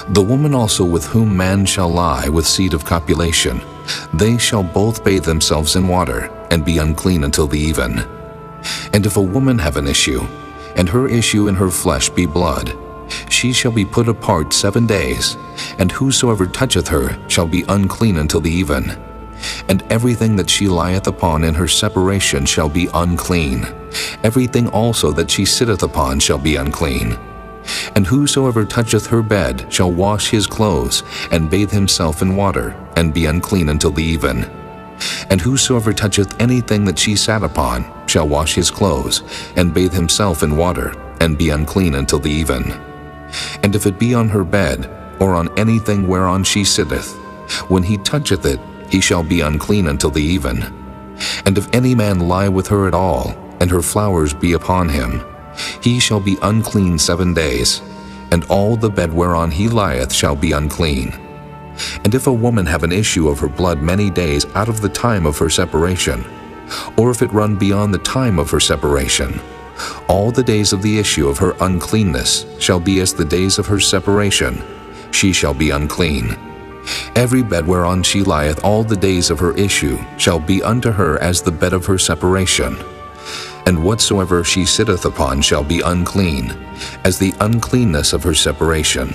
The woman also with whom man shall lie with seed of copulation, they shall both bathe themselves in water, and be unclean until the even. And if a woman have an issue, and her issue in her flesh be blood, she shall be put apart 7 days, and whosoever toucheth her shall be unclean until the even. And everything that she lieth upon in her separation shall be unclean. Everything also that she sitteth upon shall be unclean. And whosoever toucheth her bed shall wash his clothes, and bathe himself in water, and be unclean until the even. And whosoever toucheth anything that she sat upon shall wash his clothes, and bathe himself in water, and be unclean until the even. And if it be on her bed, or on anything whereon she sitteth, when he toucheth it, he shall be unclean until the even. And if any man lie with her at all, and her flowers be upon him, he shall be unclean 7 days. and all the bed whereon he lieth shall be unclean. And if a woman have an issue of her blood many days out of the time of her separation, or if it run beyond the time of her separation, all the days of the issue of her uncleanness shall be as the days of her separation. She shall be unclean. Every bed whereon she lieth all the days of her issue shall be unto her as the bed of her separation. And whatsoever she sitteth upon shall be unclean, as the uncleanness of her separation.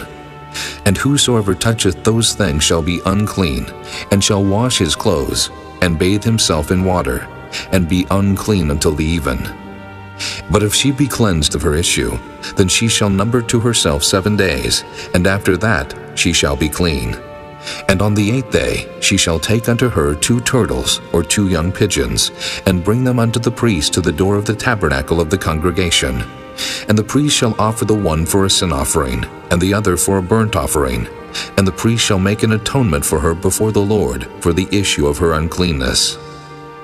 And whosoever toucheth those things shall be unclean, and shall wash his clothes, and bathe himself in water, and be unclean until the even. But if she be cleansed of her issue, then she shall number to herself 7 days, and after that she shall be clean. And on the 8th day she shall take unto her 2 turtles or 2 young pigeons, and bring them unto the priest to the door of the tabernacle of the congregation. And the priest shall offer the one for a sin offering, and the other for a burnt offering. And the priest shall make an atonement for her before the Lord for the issue of her uncleanness.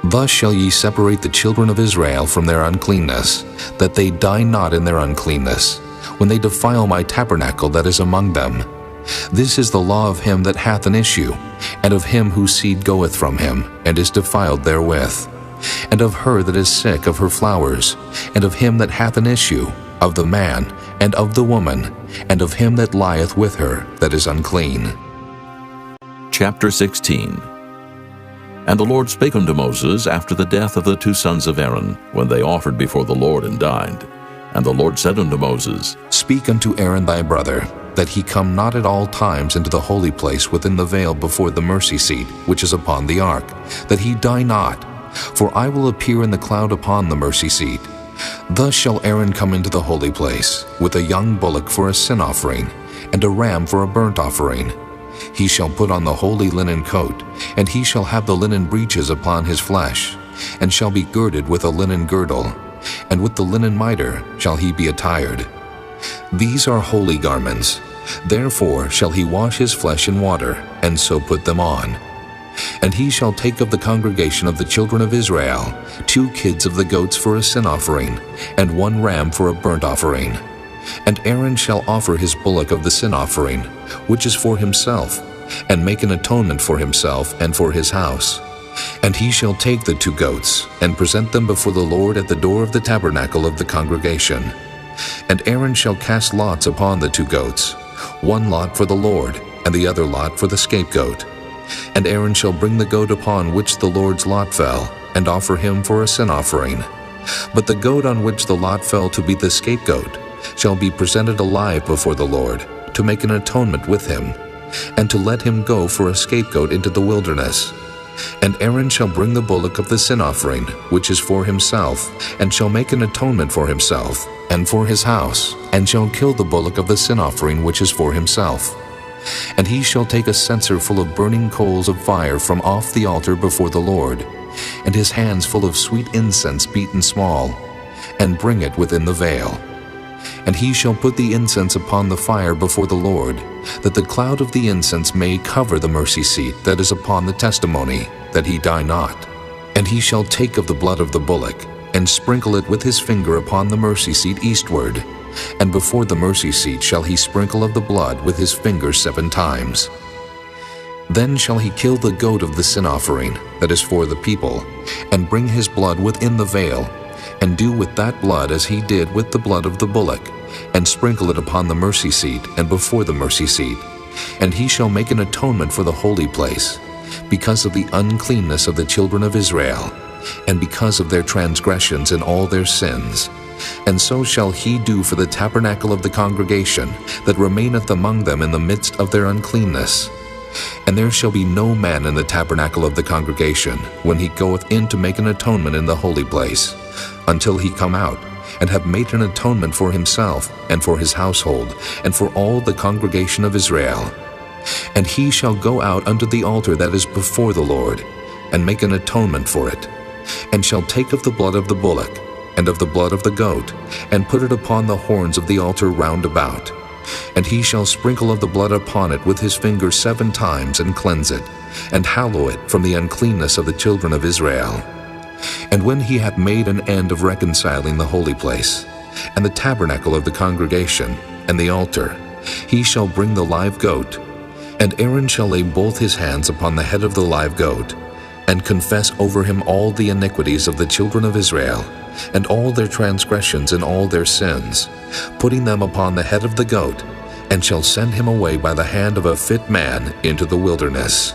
Thus shall ye separate the children of Israel from their uncleanness, that they die not in their uncleanness, when they defile my tabernacle that is among them. This is the law of him that hath an issue, and of him whose seed goeth from him, and is defiled therewith, and of her that is sick of her flowers, and of him that hath an issue, of the man, and of the woman, and of him that lieth with her that is unclean. Chapter 16. And the Lord spake unto Moses after the death of the 2 sons of Aaron, when they offered before the Lord and died. And the Lord said unto Moses, Speak unto Aaron thy brother, that he come not at all times into the holy place within the veil before the mercy seat, which is upon the ark, that he die not. For I will appear in the cloud upon the mercy seat. Thus shall Aaron come into the holy place, with a young bullock for a sin offering, and a ram for a burnt offering. He shall put on the holy linen coat, and he shall have the linen breeches upon his flesh, and shall be girded with a linen girdle, and with the linen mitre shall he be attired. These are holy garments. Therefore shall he wash his flesh in water, and so put them on. And he shall take of the congregation of the children of Israel 2 kids of the goats for a sin offering, and 1 ram for a burnt offering. And Aaron shall offer his bullock of the sin offering, which is for himself, and make an atonement for himself and for his house. And he shall take the 2 goats, and present them before the Lord at the door of the tabernacle of the congregation. And Aaron shall cast lots upon the 2 goats, 1 lot for the Lord, and the other lot for the scapegoat. And Aaron shall bring the goat upon which the Lord's lot fell, and offer him for a sin offering. But the goat on which the lot fell to be the scapegoat shall be presented alive before the Lord, to make an atonement with him, and to let him go for a scapegoat into the wilderness. And Aaron shall bring the bullock of the sin offering, which is for himself, and shall make an atonement for himself, and for his house, and shall kill the bullock of the sin offering which is for himself. And he shall take a censer full of burning coals of fire from off the altar before the Lord, and his hands full of sweet incense beaten small, and bring it within the veil. And he shall put the incense upon the fire before the Lord, that the cloud of the incense may cover the mercy seat that is upon the testimony, that he die not. And he shall take of the blood of the bullock, and sprinkle it with his finger upon the mercy seat eastward, and before the mercy seat shall he sprinkle of the blood with his finger 7 times. Then shall he kill the goat of the sin offering, that is for the people, and bring his blood within the veil, and do with that blood as he did with the blood of the bullock, and sprinkle it upon the mercy seat and before the mercy seat. And he shall make an atonement for the holy place, because of the uncleanness of the children of Israel, and because of their transgressions and all their sins. And so shall he do for the tabernacle of the congregation that remaineth among them in the midst of their uncleanness. And there shall be no man in the tabernacle of the congregation when he goeth in to make an atonement in the holy place, until he come out, and have made an atonement for himself, and for his household, and for all the congregation of Israel. And he shall go out unto the altar that is before the Lord, and make an atonement for it, and shall take of the blood of the bullock, and of the blood of the goat, and put it upon the horns of the altar round about. And he shall sprinkle of the blood upon it with his finger 7 times, and cleanse it, and hallow it from the uncleanness of the children of Israel. And when he hath made an end of reconciling the holy place, and the tabernacle of the congregation, and the altar, he shall bring the live goat, and Aaron shall lay both his hands upon the head of the live goat, and confess over him all the iniquities of the children of Israel, and all their transgressions and all their sins, putting them upon the head of the goat, and shall send him away by the hand of a fit man into the wilderness.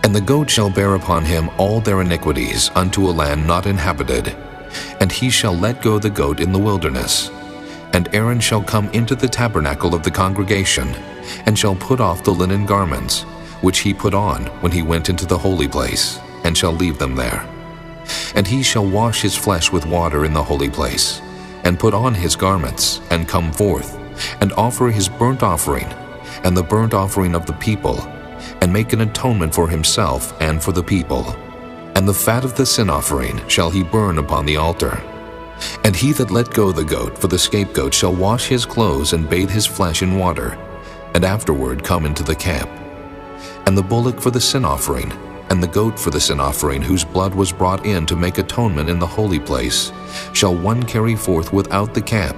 And the goat shall bear upon him all their iniquities unto a land not inhabited, and he shall let go the goat in the wilderness. And Aaron shall come into the tabernacle of the congregation, and shall put off the linen garments, which he put on when he went into the holy place, and shall leave them there. And he shall wash his flesh with water in the holy place, and put on his garments, and come forth, and offer his burnt offering, and the burnt offering of the people, and make an atonement for himself and for the people. And the fat of the sin offering shall he burn upon the altar. And he that let go the goat for the scapegoat shall wash his clothes and bathe his flesh in water, and afterward come into the camp. And the bullock for the sin offering, and the goat for the sin offering, whose blood was brought in to make atonement in the holy place, shall one carry forth without the camp,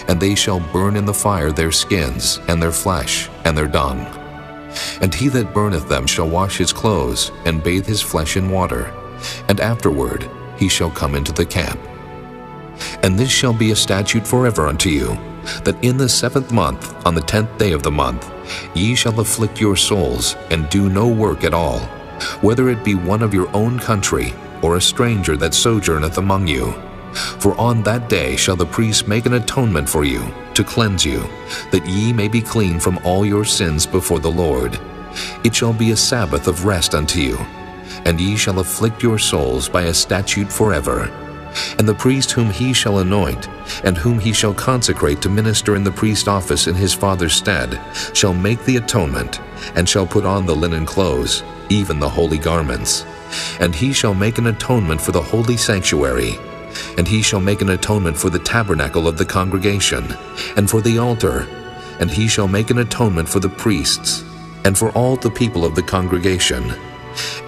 and they shall burn in the fire their skins, and their flesh, and their dung. And he that burneth them shall wash his clothes, and bathe his flesh in water, and afterward he shall come into the camp. And this shall be a statute forever unto you, that in the 7th month, on the 10th day of the month, ye shall afflict your souls, and do no work at all, whether it be one of your own country, or a stranger that sojourneth among you. For on that day shall the priest make an atonement for you, to cleanse you, that ye may be clean from all your sins before the Lord. It shall be a Sabbath of rest unto you, and ye shall afflict your souls by a statute forever. And the priest whom he shall anoint, and whom he shall consecrate to minister in the priest office in his father's stead, shall make the atonement, and shall put on the linen clothes, even the holy garments. And he shall make an atonement for the holy sanctuary, and he shall make an atonement for the tabernacle of the congregation, and for the altar, and he shall make an atonement for the priests, and for all the people of the congregation.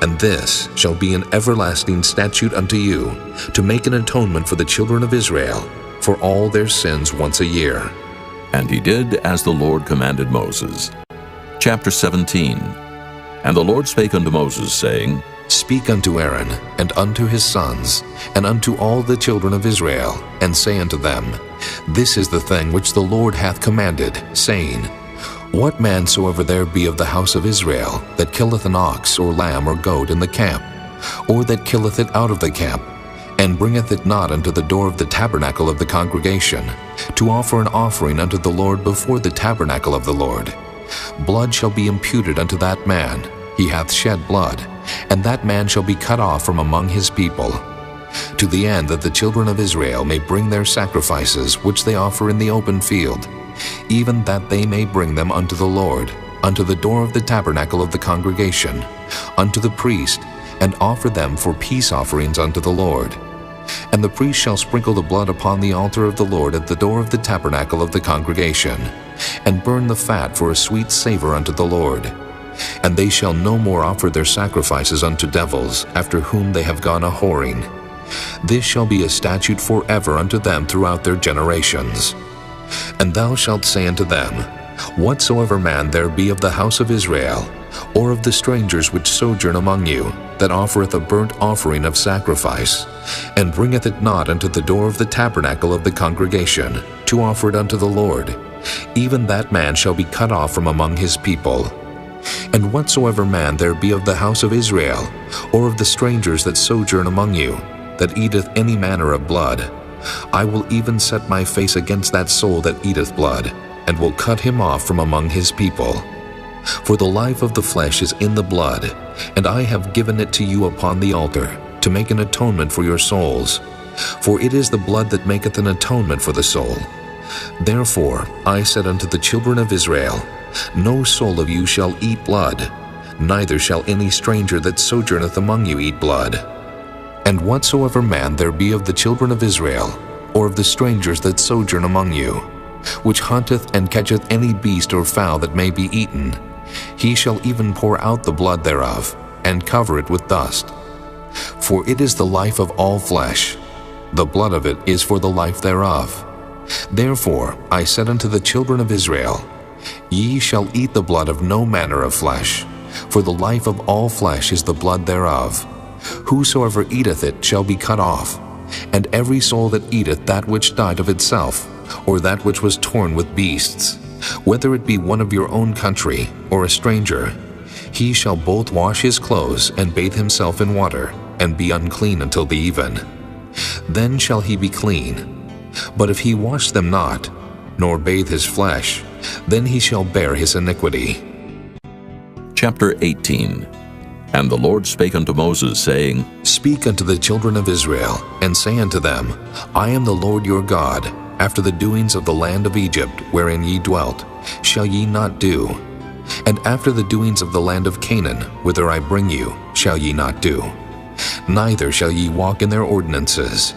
And this shall be an everlasting statute unto you, to make an atonement for the children of Israel, for all their sins once a year. And he did as the Lord commanded Moses. Chapter 17. And the Lord spake unto Moses, saying, Speak unto Aaron, and unto his sons, and unto all the children of Israel, and say unto them, This is the thing which the Lord hath commanded, saying, What man soever there be of the house of Israel, that killeth an ox, or lamb, or goat in the camp, or that killeth it out of the camp, and bringeth it not unto the door of the tabernacle of the congregation, to offer an offering unto the Lord before the tabernacle of the Lord, blood shall be imputed unto that man. He hath shed blood, and that man shall be cut off from among his people, to the end that the children of Israel may bring their sacrifices which they offer in the open field, even that they may bring them unto the Lord, unto the door of the tabernacle of the congregation, unto the priest, and offer them for peace offerings unto the Lord. And the priest shall sprinkle the blood upon the altar of the Lord at the door of the tabernacle of the congregation, and burn the fat for a sweet savor unto the Lord. And they shall no more offer their sacrifices unto devils, after whom they have gone a-whoring. This shall be a statute forever unto them throughout their generations. And thou shalt say unto them, Whatsoever man there be of the house of Israel, or of the strangers which sojourn among you, that offereth a burnt offering of sacrifice, and bringeth it not unto the door of the tabernacle of the congregation, to offer it unto the Lord, even that man shall be cut off from among his people. And whatsoever man there be of the house of Israel, or of the strangers that sojourn among you, that eateth any manner of blood, I will even set my face against that soul that eateth blood, and will cut him off from among his people. For the life of the flesh is in the blood, and I have given it to you upon the altar, to make an atonement for your souls. For it is the blood that maketh an atonement for the soul. Therefore I said unto the children of Israel, No soul of you shall eat blood, neither shall any stranger that sojourneth among you eat blood. And whatsoever man there be of the children of Israel, or of the strangers that sojourn among you, which hunteth and catcheth any beast or fowl that may be eaten, he shall even pour out the blood thereof, and cover it with dust. For it is the life of all flesh, the blood of it is for the life thereof. Therefore I said unto the children of Israel, Ye shall eat the blood of no manner of flesh, for the life of all flesh is the blood thereof. Whosoever eateth it shall be cut off. And every soul that eateth that which died of itself, or that which was torn with beasts, whether it be one of your own country, or a stranger, he shall both wash his clothes and bathe himself in water, and be unclean until the even. Then shall he be clean. But if he wash them not, nor bathe his flesh, then he shall bear his iniquity. Chapter 18. And the Lord spake unto Moses, saying, Speak unto the children of Israel, and say unto them, I am the Lord your God. After the doings of the land of Egypt, wherein ye dwelt, shall ye not do. And after the doings of the land of Canaan, whither I bring you, shall ye not do. Neither shall ye walk in their ordinances.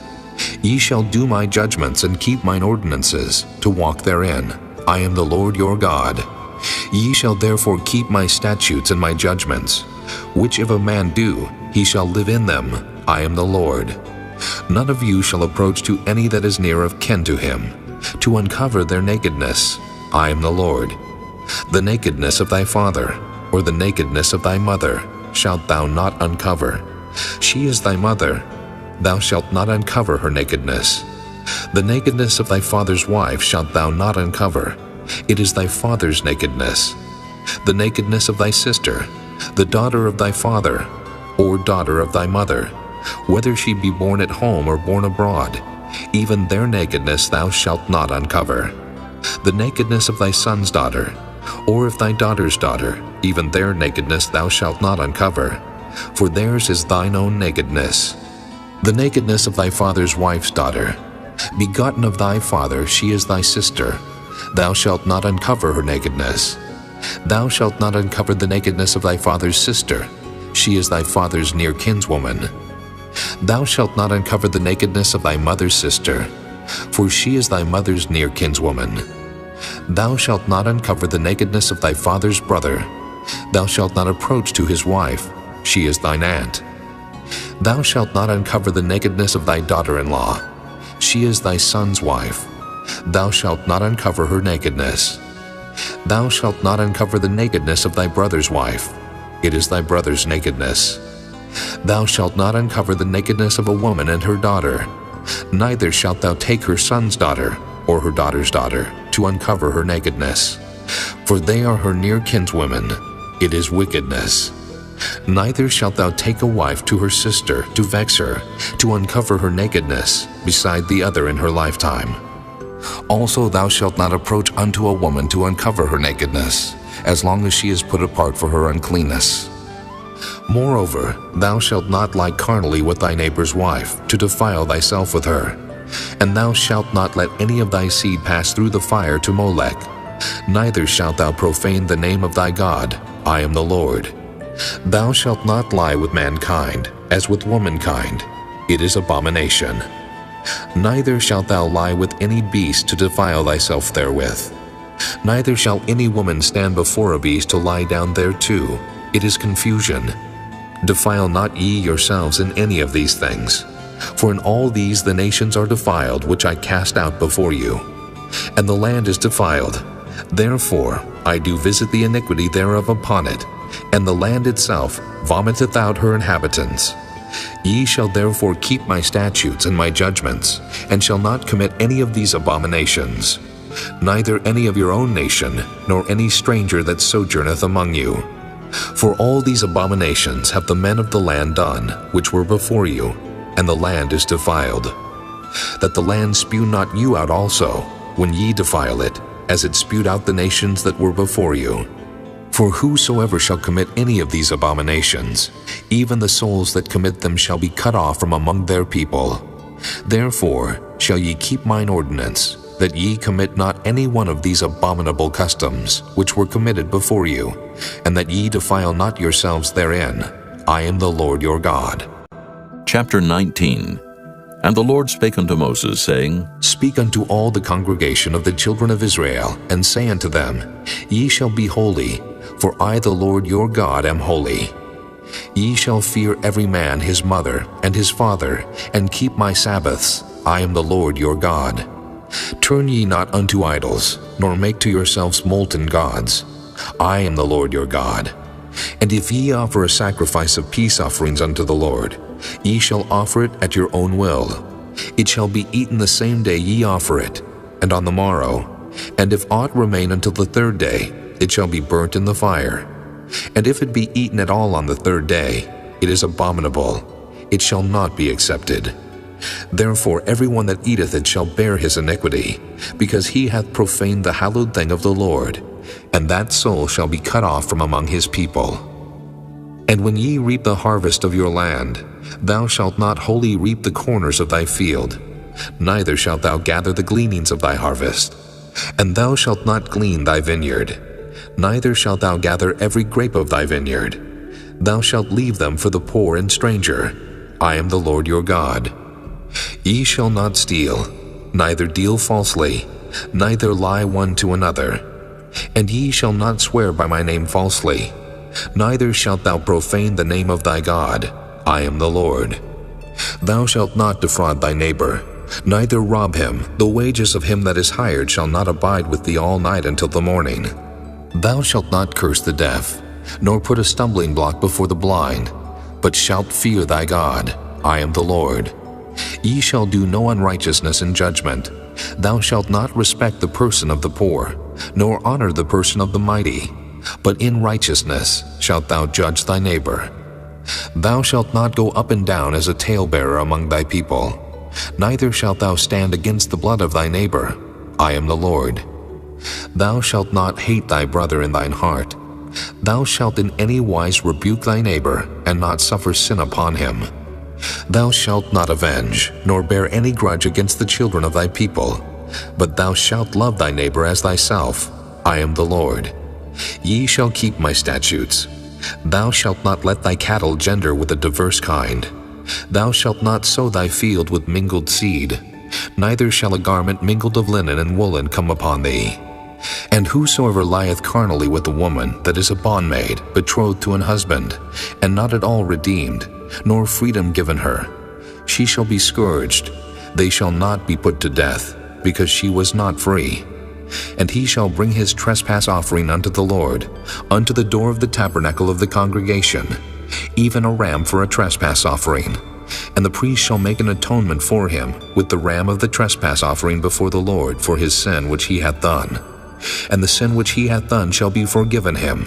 Ye shall do my judgments and keep mine ordinances, to walk therein. I am the Lord your God. Ye shall therefore keep my statutes and my judgments, which if a man do, he shall live in them. I am the Lord. None of you shall approach to any that is near of kin to him, to uncover their nakedness. I am the Lord. The nakedness of thy father, or the nakedness of thy mother, shalt thou not uncover. She is thy mother. Thou shalt not uncover her nakedness. The nakedness of thy father's wife shalt thou not uncover. It is thy father's nakedness. The nakedness of thy sister, the daughter of thy father, or daughter of thy mother, whether she be born at home or born abroad, even their nakedness thou shalt not uncover. The nakedness of thy son's daughter, or of thy daughter's daughter, even their nakedness thou shalt not uncover, for theirs is thine own nakedness. The nakedness of thy father's wife's daughter, begotten of thy father, she is thy sister. Thou shalt not uncover her nakedness. Thou shalt not uncover the nakedness of thy father's sister. She is thy father's near kinswoman. Thou shalt not uncover the nakedness of thy mother's sister, for she is thy mother's near kinswoman. Thou shalt not uncover the nakedness of thy father's brother. Thou shalt not approach to his wife. She is thine aunt. Thou shalt not uncover the nakedness of thy daughter-in-law. She is thy son's wife. Thou shalt not uncover her nakedness. Thou shalt not uncover the nakedness of thy brother's wife. It is thy brother's nakedness. Thou shalt not uncover the nakedness of a woman and her daughter. Neither shalt thou take her son's daughter or her daughter's daughter to uncover her nakedness, for they are her near kinswomen. It is wickedness. Neither shalt thou take a wife to her sister to vex her, to uncover her nakedness, beside the other in her lifetime. Also thou shalt not approach unto a woman to uncover her nakedness, as long as she is put apart for her uncleanness. Moreover, thou shalt not lie carnally with thy neighbor's wife, to defile thyself with her. And thou shalt not let any of thy seed pass through the fire to Molech. Neither shalt thou profane the name of thy God. I am the Lord. Thou shalt not lie with mankind, as with womankind. It is abomination. Neither shalt thou lie with any beast to defile thyself therewith. Neither shall any woman stand before a beast to lie down thereto. It is confusion. Defile not ye yourselves in any of these things. For in all these the nations are defiled, which I cast out before you. And the land is defiled. Therefore I do visit the iniquity thereof upon it, and the land itself vomiteth out her inhabitants. Ye shall therefore keep my statutes and my judgments, and shall not commit any of these abominations, neither any of your own nation, nor any stranger that sojourneth among you. For all these abominations have the men of the land done, which were before you, and the land is defiled. That the land spew not you out also, when ye defile it, as it spewed out the nations that were before you. For whosoever shall commit any of these abominations, even the souls that commit them shall be cut off from among their people. Therefore shall ye keep mine ordinance, that ye commit not any one of these abominable customs, which were committed before you, and that ye defile not yourselves therein. I am the Lord your God. Chapter 19. And the Lord spake unto Moses, saying, Speak unto all the congregation of the children of Israel, and say unto them, Ye shall be holy, for I the Lord your God am holy. Ye shall fear every man his mother and his father, and keep my Sabbaths. I am the Lord your God. Turn ye not unto idols, nor make to yourselves molten gods. I am the Lord your God. And if ye offer a sacrifice of peace offerings unto the Lord, ye shall offer it at your own will. It shall be eaten the same day ye offer it, and on the morrow. And if aught remain until the third day, it shall be burnt in the fire. And if it be eaten at all on the third day, it is abominable. It shall not be accepted. Therefore every one that eateth it shall bear his iniquity, because he hath profaned the hallowed thing of the Lord, and that soul shall be cut off from among his people. And when ye reap the harvest of your land, thou shalt not wholly reap the corners of thy field, neither shalt thou gather the gleanings of thy harvest. And thou shalt not glean thy vineyard, neither shalt thou gather every grape of thy vineyard. Thou shalt leave them for the poor and stranger. I am the Lord your God. Ye shall not steal, neither deal falsely, neither lie one to another. And ye shall not swear by my name falsely, neither shalt thou profane the name of thy God. I am the Lord. Thou shalt not defraud thy neighbor, neither rob him. The wages of him that is hired shall not abide with thee all night until the morning. Thou shalt not curse the deaf, nor put a stumbling block before the blind, but shalt fear thy God. I am the Lord. Ye shall do no unrighteousness in judgment. Thou shalt not respect the person of the poor, nor honor the person of the mighty, but in righteousness shalt thou judge thy neighbor. Thou shalt not go up and down as a talebearer among thy people, neither shalt thou stand against the blood of thy neighbor. I am the Lord. Thou shalt not hate thy brother in thine heart. Thou shalt in any wise rebuke thy neighbor, and not suffer sin upon him. Thou shalt not avenge, nor bear any grudge against the children of thy people, but thou shalt love thy neighbor as thyself. I am the Lord. Ye shall keep my statutes. Thou shalt not let thy cattle gender with a diverse kind. Thou shalt not sow thy field with mingled seed, neither shall a garment mingled of linen and woolen come upon thee. And whosoever lieth carnally with a woman that is a bondmaid, betrothed to an husband, and not at all redeemed, nor freedom given her, she shall be scourged. They shall not be put to death, because she was not free. And he shall bring his trespass offering unto the Lord, unto the door of the tabernacle of the congregation, even a ram for a trespass offering. And the priest shall make an atonement for him with the ram of the trespass offering before the Lord for his sin which he hath done. And the sin which he hath done shall be forgiven him.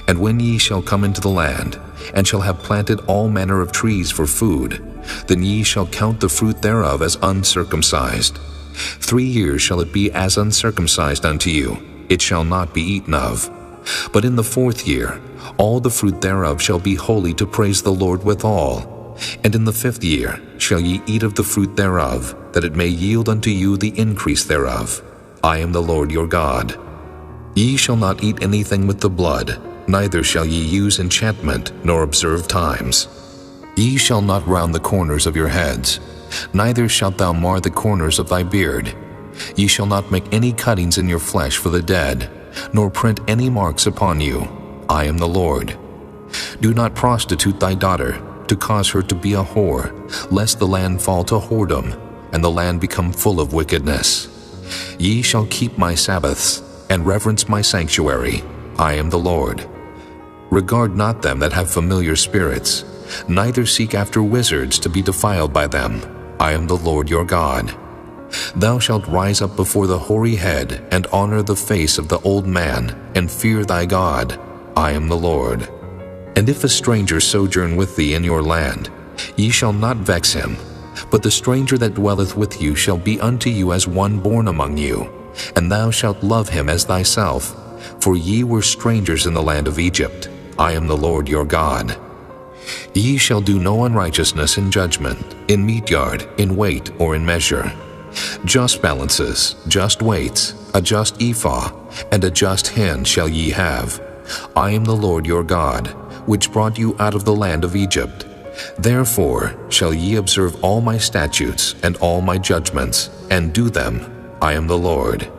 And when ye shall come into the land, and shall have planted all manner of trees for food, then ye shall count the fruit thereof as uncircumcised. 3 years shall it be as uncircumcised unto you, it shall not be eaten of. But in the 4th year all the fruit thereof shall be holy to praise the Lord withal. And in the 5th year shall ye eat of the fruit thereof, that it may yield unto you the increase thereof. I am the Lord your God. Ye shall not eat anything with the blood, neither shall ye use enchantment, nor observe times. Ye shall not round the corners of your heads, neither shalt thou mar the corners of thy beard. Ye shall not make any cuttings in your flesh for the dead, nor print any marks upon you. I am the Lord. Do not prostitute thy daughter, to cause her to be a whore, lest the land fall to whoredom, and the land become full of wickedness. Ye shall keep my Sabbaths, and reverence my sanctuary. I am the Lord. Regard not them that have familiar spirits, neither seek after wizards to be defiled by them. I am the Lord your God. Thou shalt rise up before the hoary head, and honor the face of the old man, and fear thy God. I am the Lord. And if a stranger sojourn with thee in your land, ye shall not vex him, but the stranger that dwelleth with you shall be unto you as one born among you, and thou shalt love him as thyself, for ye were strangers in the land of Egypt. I am the Lord your God. Ye shall do no unrighteousness in judgment, in meat yard, in weight, or in measure. Just balances, just weights, a just ephah, and a just hin shall ye have. I am the Lord your God, which brought you out of the land of Egypt. Therefore shall ye observe all my statutes and all my judgments, and do them. I am the Lord.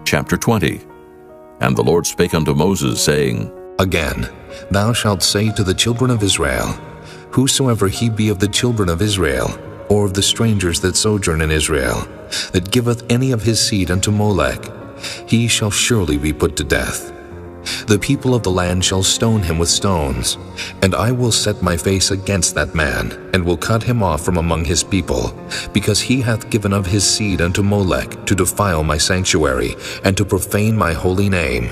Chapter 20. And the Lord spake unto Moses, saying, Again, thou shalt say to the children of Israel, Whosoever he be of the children of Israel, or of the strangers that sojourn in Israel, that giveth any of his seed unto Molech, he shall surely be put to death. The people of the land shall stone him with stones, and I will set my face against that man, and will cut him off from among his people, because he hath given of his seed unto Molech to defile my sanctuary, and to profane my holy name.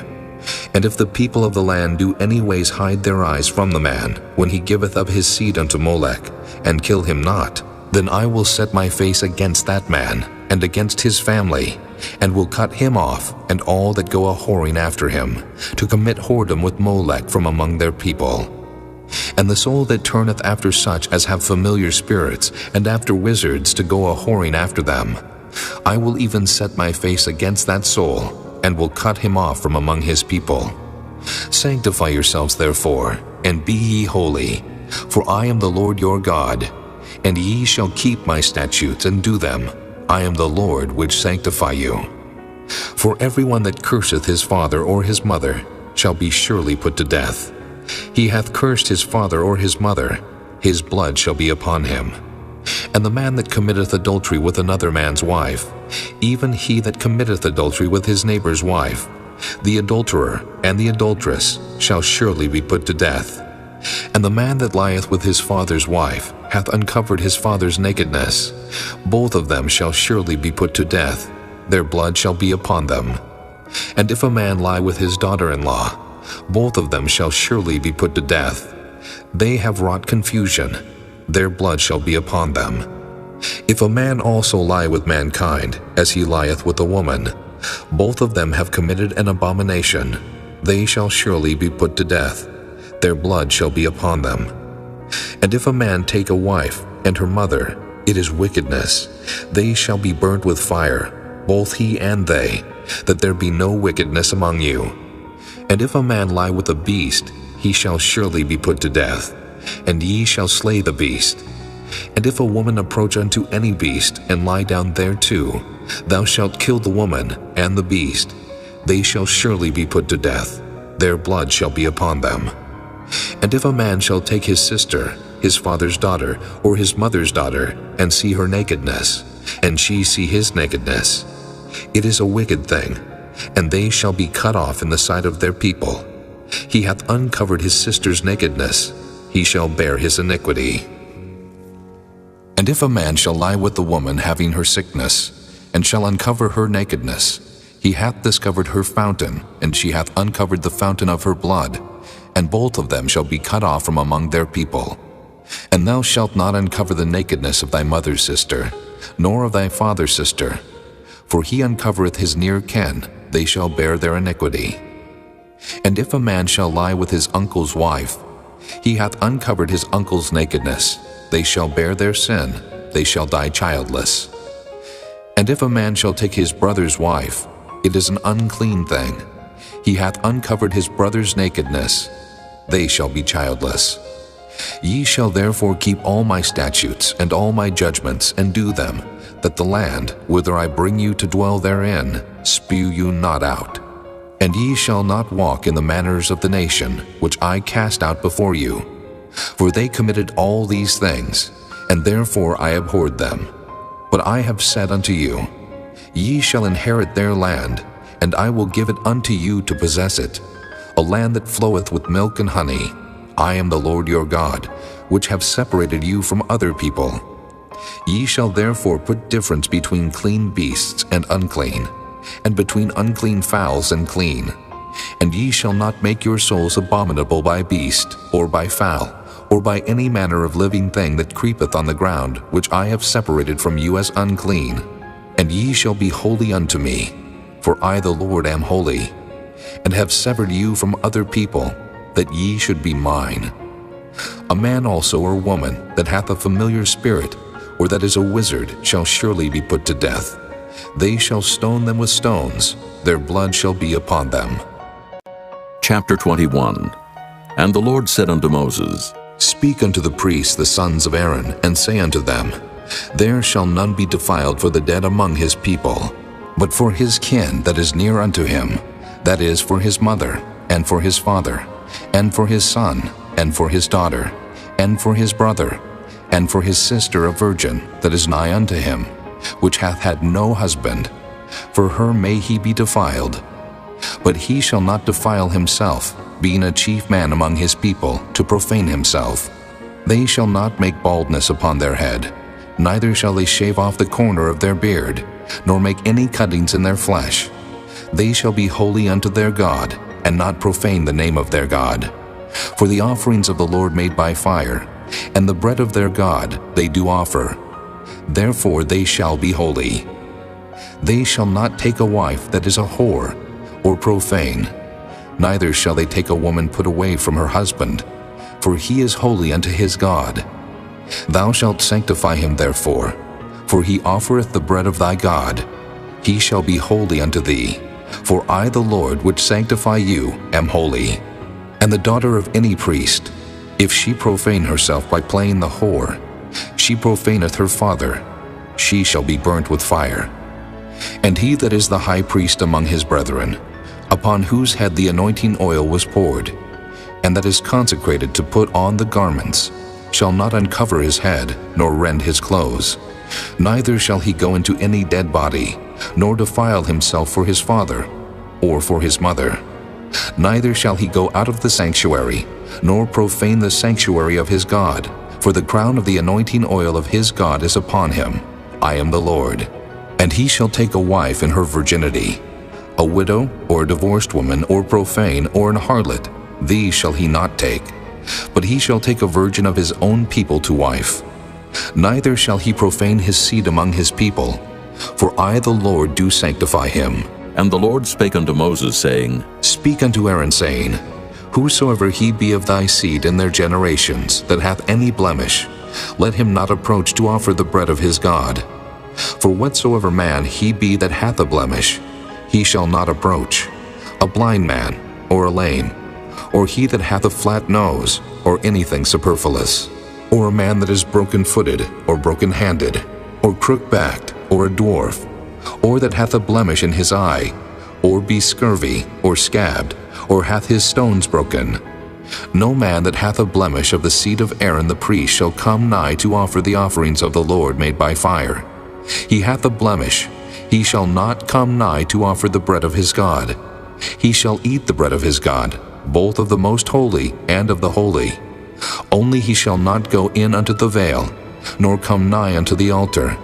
And if the people of the land do any ways hide their eyes from the man, when he giveth of his seed unto Molech, and kill him not, then I will set my face against that man, and against his family, and will cut him off, and all that go a-whoring after him, to commit whoredom with Molech from among their people. And the soul that turneth after such as have familiar spirits, and after wizards to go a-whoring after them, I will even set my face against that soul, and will cut him off from among his people. Sanctify yourselves therefore, and be ye holy, for I am the Lord your God, and ye shall keep my statutes and do them. I am the Lord which sanctify you. For everyone that curseth his father or his mother shall be surely put to death. He hath cursed his father or his mother, his blood shall be upon him. And the man that committeth adultery with another man's wife, even he that committeth adultery with his neighbor's wife, the adulterer and the adulteress shall surely be put to death. And the man that lieth with his father's wife hath uncovered his father's nakedness. Both of them shall surely be put to death. Their blood shall be upon them. And if a man lie with his daughter-in-law, both of them shall surely be put to death. They have wrought confusion. Their blood shall be upon them. If a man also lie with mankind, as he lieth with a woman, both of them have committed an abomination. They shall surely be put to death. Their blood shall be upon them. And if a man take a wife and her mother, it is wickedness. They shall be burnt with fire, both he and they, that there be no wickedness among you. And if a man lie with a beast, he shall surely be put to death, and ye shall slay the beast. And if a woman approach unto any beast, and lie down thereto, thou shalt kill the woman and the beast. They shall surely be put to death. Their blood shall be upon them. And if a man shall take his sister, his father's daughter, or his mother's daughter, and see her nakedness, and she see his nakedness, it is a wicked thing, and they shall be cut off in the sight of their people. He hath uncovered his sister's nakedness, he shall bear his iniquity. And if a man shall lie with the woman having her sickness, and shall uncover her nakedness, he hath discovered her fountain, and she hath uncovered the fountain of her blood, and both of them shall be cut off from among their people. And thou shalt not uncover the nakedness of thy mother's sister, nor of thy father's sister, for he uncovereth his near kin, they shall bear their iniquity. And if a man shall lie with his uncle's wife, he hath uncovered his uncle's nakedness, they shall bear their sin, they shall die childless. And if a man shall take his brother's wife, it is an unclean thing. He hath uncovered his brother's nakedness, they shall be childless. Ye shall therefore keep all my statutes and all my judgments, and do them, that the land, whither I bring you to dwell therein, spew you not out. And ye shall not walk in the manners of the nation, which I cast out before you. For they committed all these things, and therefore I abhorred them. But I have said unto you, ye shall inherit their land, and I will give it unto you to possess it, a land that floweth with milk and honey. I am the Lord your God, which have separated you from other people. Ye shall therefore put difference between clean beasts and unclean, and between unclean fowls and clean. And ye shall not make your souls abominable by beast, or by fowl, or by any manner of living thing that creepeth on the ground, which I have separated from you as unclean. And ye shall be holy unto me, for I the Lord am holy, and have severed you from other people, that ye should be mine. A man also or woman that hath a familiar spirit, or that is a wizard, shall surely be put to death. They shall stone them with stones, their blood shall be upon them. Chapter 21. And the Lord said unto Moses, Speak unto the priests the sons of Aaron, and say unto them, There shall none be defiled for the dead among his people, but for his kin that is near unto him, that is, for his mother, and for his father, and for his son, and for his daughter, and for his brother, and for his sister a virgin that is nigh unto him, which hath had no husband, for her may he be defiled. But he shall not defile himself, being a chief man among his people, to profane himself. They shall not make baldness upon their head, neither shall they shave off the corner of their beard, nor make any cuttings in their flesh. They shall be holy unto their God, and not profane the name of their God. For the offerings of the Lord made by fire, and the bread of their God they do offer. Therefore they shall be holy. They shall not take a wife that is a whore, or profane, neither shall they take a woman put away from her husband, for he is holy unto his God. Thou shalt sanctify him therefore, for he offereth the bread of thy God. He shall be holy unto thee, for I the Lord which sanctify you am holy. And the daughter of any priest, if she profane herself by playing the whore, she profaneth her father, she shall be burnt with fire. And he that is the high priest among his brethren, upon whose head the anointing oil was poured, and that is consecrated to put on the garments, shall not uncover his head, nor rend his clothes. Neither shall he go into any dead body, nor defile himself for his father, or for his mother. Neither shall he go out of the sanctuary, nor profane the sanctuary of his God, for the crown of the anointing oil of his God is upon him. I am the Lord. And he shall take a wife in her virginity, a widow, or a divorced woman, or profane, or an harlot, these shall he not take. But he shall take a virgin of his own people to wife. Neither shall he profane his seed among his people, for I the Lord do sanctify him. And the Lord spake unto Moses, saying, Speak unto Aaron, saying, Whosoever he be of thy seed in their generations, that hath any blemish, let him not approach to offer the bread of his God. For whatsoever man he be that hath a blemish, he shall not approach, a blind man, or a lame, or he that hath a flat nose, or anything superfluous, or a man that is broken-footed, or broken-handed, or crook-backed, or a dwarf, or that hath a blemish in his eye, or be scurvy, or scabbed, or hath his stones broken. No man that hath a blemish of the seed of Aaron the priest shall come nigh to offer the offerings of the Lord made by fire. He hath a blemish, he shall not come nigh to offer the bread of his God. He shall eat the bread of his God, both of the most holy and of the holy. Only he shall not go in unto the veil, nor come nigh unto the altar,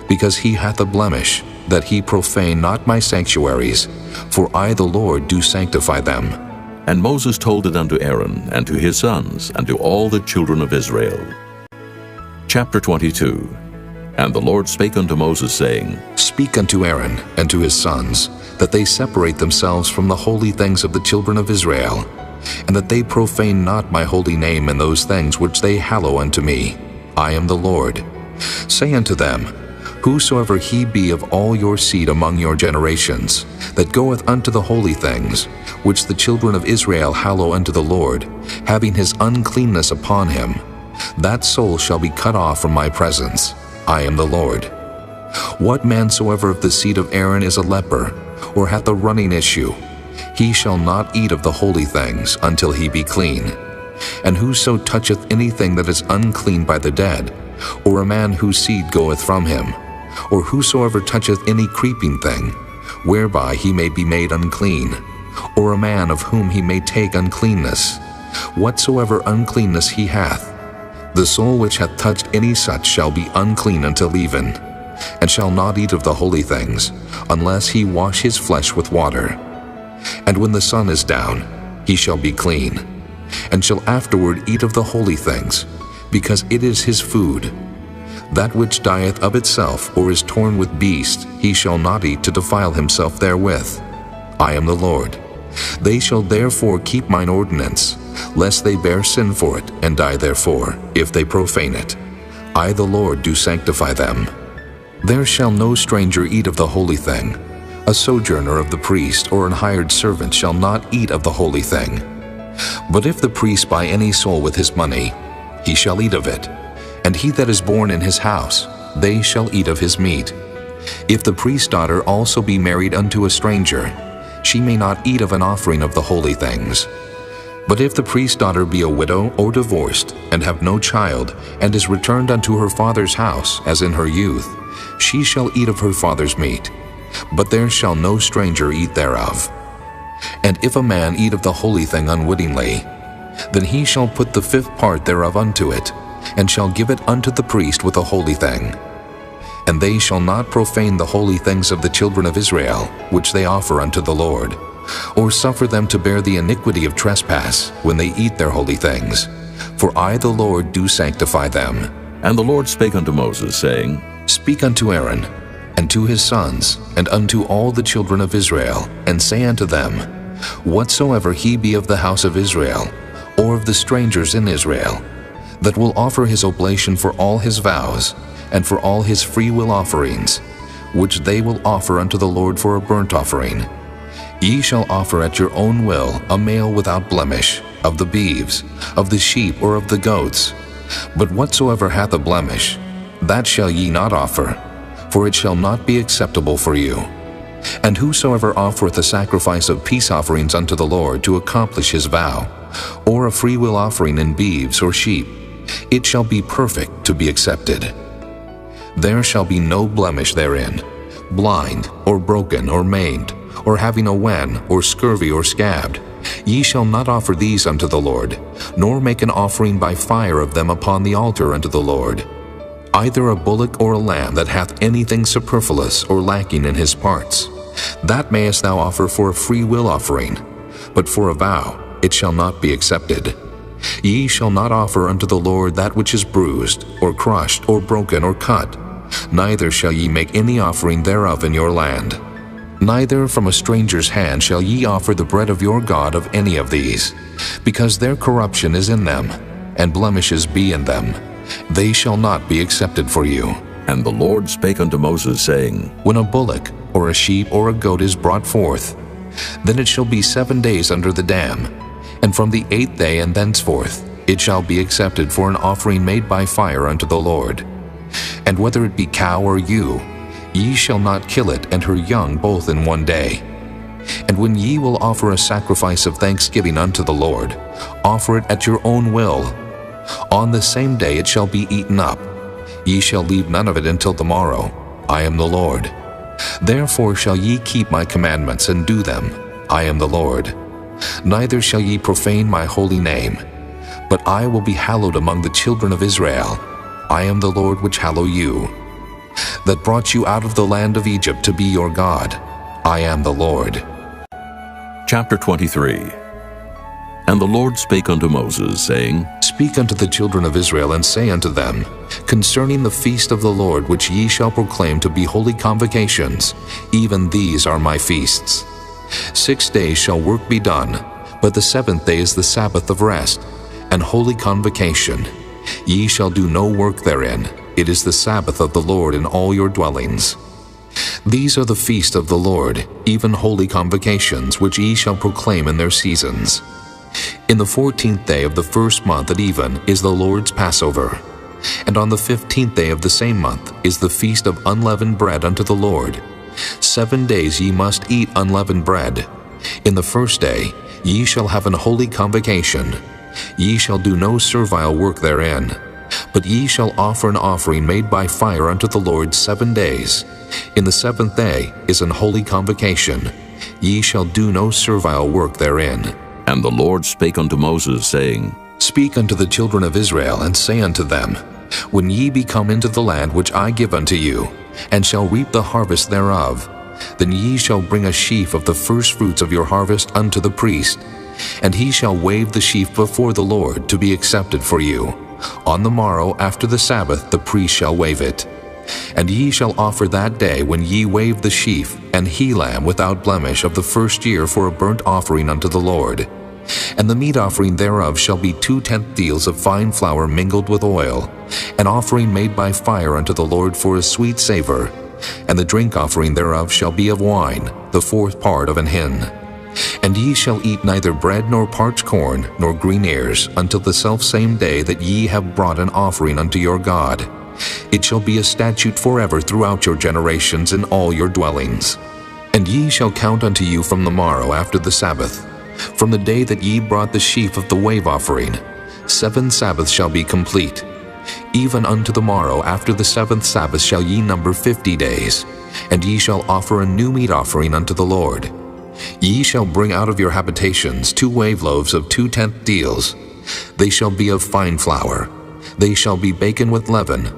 because he hath a blemish, that he profane not my sanctuaries, for I the Lord do sanctify them. And Moses told it unto Aaron, and to his sons, and to all the children of Israel. Chapter 22. And the Lord spake unto Moses, saying, Speak unto Aaron and to his sons, that they separate themselves from the holy things of the children of Israel, and that they profane not my holy name in those things which they hallow unto me. I am the Lord. Say unto them, Whosoever he be of all your seed among your generations, that goeth unto the holy things, which the children of Israel hallow unto the Lord, having his uncleanness upon him, that soul shall be cut off from my presence. I am the Lord. What man soever of the seed of Aaron is a leper, or hath a running issue, he shall not eat of the holy things until he be clean. And whoso toucheth anything that is unclean by the dead, or a man whose seed goeth from him, or whosoever toucheth any creeping thing, whereby he may be made unclean, or a man of whom he may take uncleanness, whatsoever uncleanness he hath, the soul which hath touched any such shall be unclean until even, and shall not eat of the holy things, unless he wash his flesh with water. And when the sun is down, he shall be clean, and shall afterward eat of the holy things, because it is his food. That which dieth of itself, or is torn with beasts, he shall not eat to defile himself therewith. I am the Lord. They shall therefore keep mine ordinance, lest they bear sin for it, and die therefore, if they profane it. I the Lord do sanctify them. There shall no stranger eat of the holy thing. A sojourner of the priest, or an hired servant, shall not eat of the holy thing. But if the priest buy any soul with his money, he shall eat of it, and he that is born in his house, they shall eat of his meat. If the priest's daughter also be married unto a stranger, she may not eat of an offering of the holy things. But if the priest's daughter be a widow or divorced, and have no child, and is returned unto her father's house, as in her youth, she shall eat of her father's meat, but there shall no stranger eat thereof. And if a man eat of the holy thing unwittingly, then he shall put the fifth part thereof unto it, and shall give it unto the priest with a holy thing. And they shall not profane the holy things of the children of Israel, which they offer unto the Lord, or suffer them to bear the iniquity of trespass when they eat their holy things. For I the Lord do sanctify them. And the Lord spake unto Moses, saying, Speak unto Aaron, and to his sons, and unto all the children of Israel, and say unto them, Whatsoever he be of the house of Israel, or of the strangers in Israel, that will offer his oblation for all his vows, and for all his freewill offerings, which they will offer unto the Lord for a burnt offering, ye shall offer at your own will a male without blemish, of the beeves, of the sheep, or of the goats. But whatsoever hath a blemish, that shall ye not offer, for it shall not be acceptable for you. And whosoever offereth a sacrifice of peace offerings unto the Lord to accomplish his vow, or a freewill offering in beeves or sheep, it shall be perfect to be accepted. There shall be no blemish therein, blind, or broken, or maimed, or having a wen, or scurvy, or scabbed. Ye shall not offer these unto the Lord, nor make an offering by fire of them upon the altar unto the Lord. Either a bullock or a lamb that hath anything superfluous or lacking in his parts, that mayest thou offer for a free will offering, but for a vow it shall not be accepted. Ye shall not offer unto the Lord that which is bruised, or crushed, or broken, or cut, neither shall ye make any offering thereof in your land. Neither from a stranger's hand shall ye offer the bread of your God of any of these, because their corruption is in them, and blemishes be in them. They shall not be accepted for you. And the Lord spake unto Moses, saying, When a bullock, or a sheep, or a goat is brought forth, then it shall be 7 days under the dam, and from the 8th day and thenceforth it shall be accepted for an offering made by fire unto the Lord. And whether it be cow or ewe, ye shall not kill it and her young both in 1 day. And when ye will offer a sacrifice of thanksgiving unto the Lord, offer it at your own will. On the same day it shall be eaten up. Ye shall leave none of it until the morrow. I am the Lord. Therefore shall ye keep my commandments and do them. I am the Lord. Neither shall ye profane my holy name, but I will be hallowed among the children of Israel. I am the Lord which hallow you, that brought you out of the land of Egypt to be your God. I am the Lord. Chapter 23. And the Lord spake unto Moses, saying, Speak unto the children of Israel, and say unto them, Concerning the feast of the Lord which ye shall proclaim to be holy convocations, even these are my feasts. 6 days shall work be done, but the 7th day is the Sabbath of rest, and holy convocation. Ye shall do no work therein. It is the Sabbath of the Lord in all your dwellings. These are the feast of the Lord, even holy convocations, which ye shall proclaim in their seasons. In the 14th day of the first month at even is the Lord's Passover. And on the 15th day of the same month is the feast of unleavened bread unto the Lord. 7 days ye must eat unleavened bread. In the first day ye shall have an holy convocation. Ye shall do no servile work therein, but ye shall offer an offering made by fire unto the Lord 7 days. In the 7th day is an holy convocation. Ye shall do no servile work therein. And the Lord spake unto Moses, saying, Speak unto the children of Israel, and say unto them, When ye be come into the land which I give unto you, and shall reap the harvest thereof, then ye shall bring a sheaf of the firstfruits of your harvest unto the priest, and he shall wave the sheaf before the Lord to be accepted for you. On the morrow after the Sabbath the priest shall wave it. And ye shall offer that day when ye wave the sheaf an he-lamb without blemish of the first year for a burnt offering unto the Lord. And the meat offering thereof shall be 2/10 deals of fine flour mingled with oil, an offering made by fire unto the Lord for a sweet savor. And the drink offering thereof shall be of wine, the 4th part of an hin. And ye shall eat neither bread nor parched corn nor green ears until the selfsame day that ye have brought an offering unto your God. It shall be a statute forever throughout your generations in all your dwellings. And ye shall count unto you from the morrow after the Sabbath From the day that ye brought the sheaf of the wave offering, 7 Sabbaths shall be complete. Even unto the morrow after the 7th Sabbath shall ye number 50 days, and ye shall offer a new meat offering unto the Lord. Ye shall bring out of your habitations 2 wave loaves of 2/10 deals. They shall be of fine flour. They shall be baken with leaven.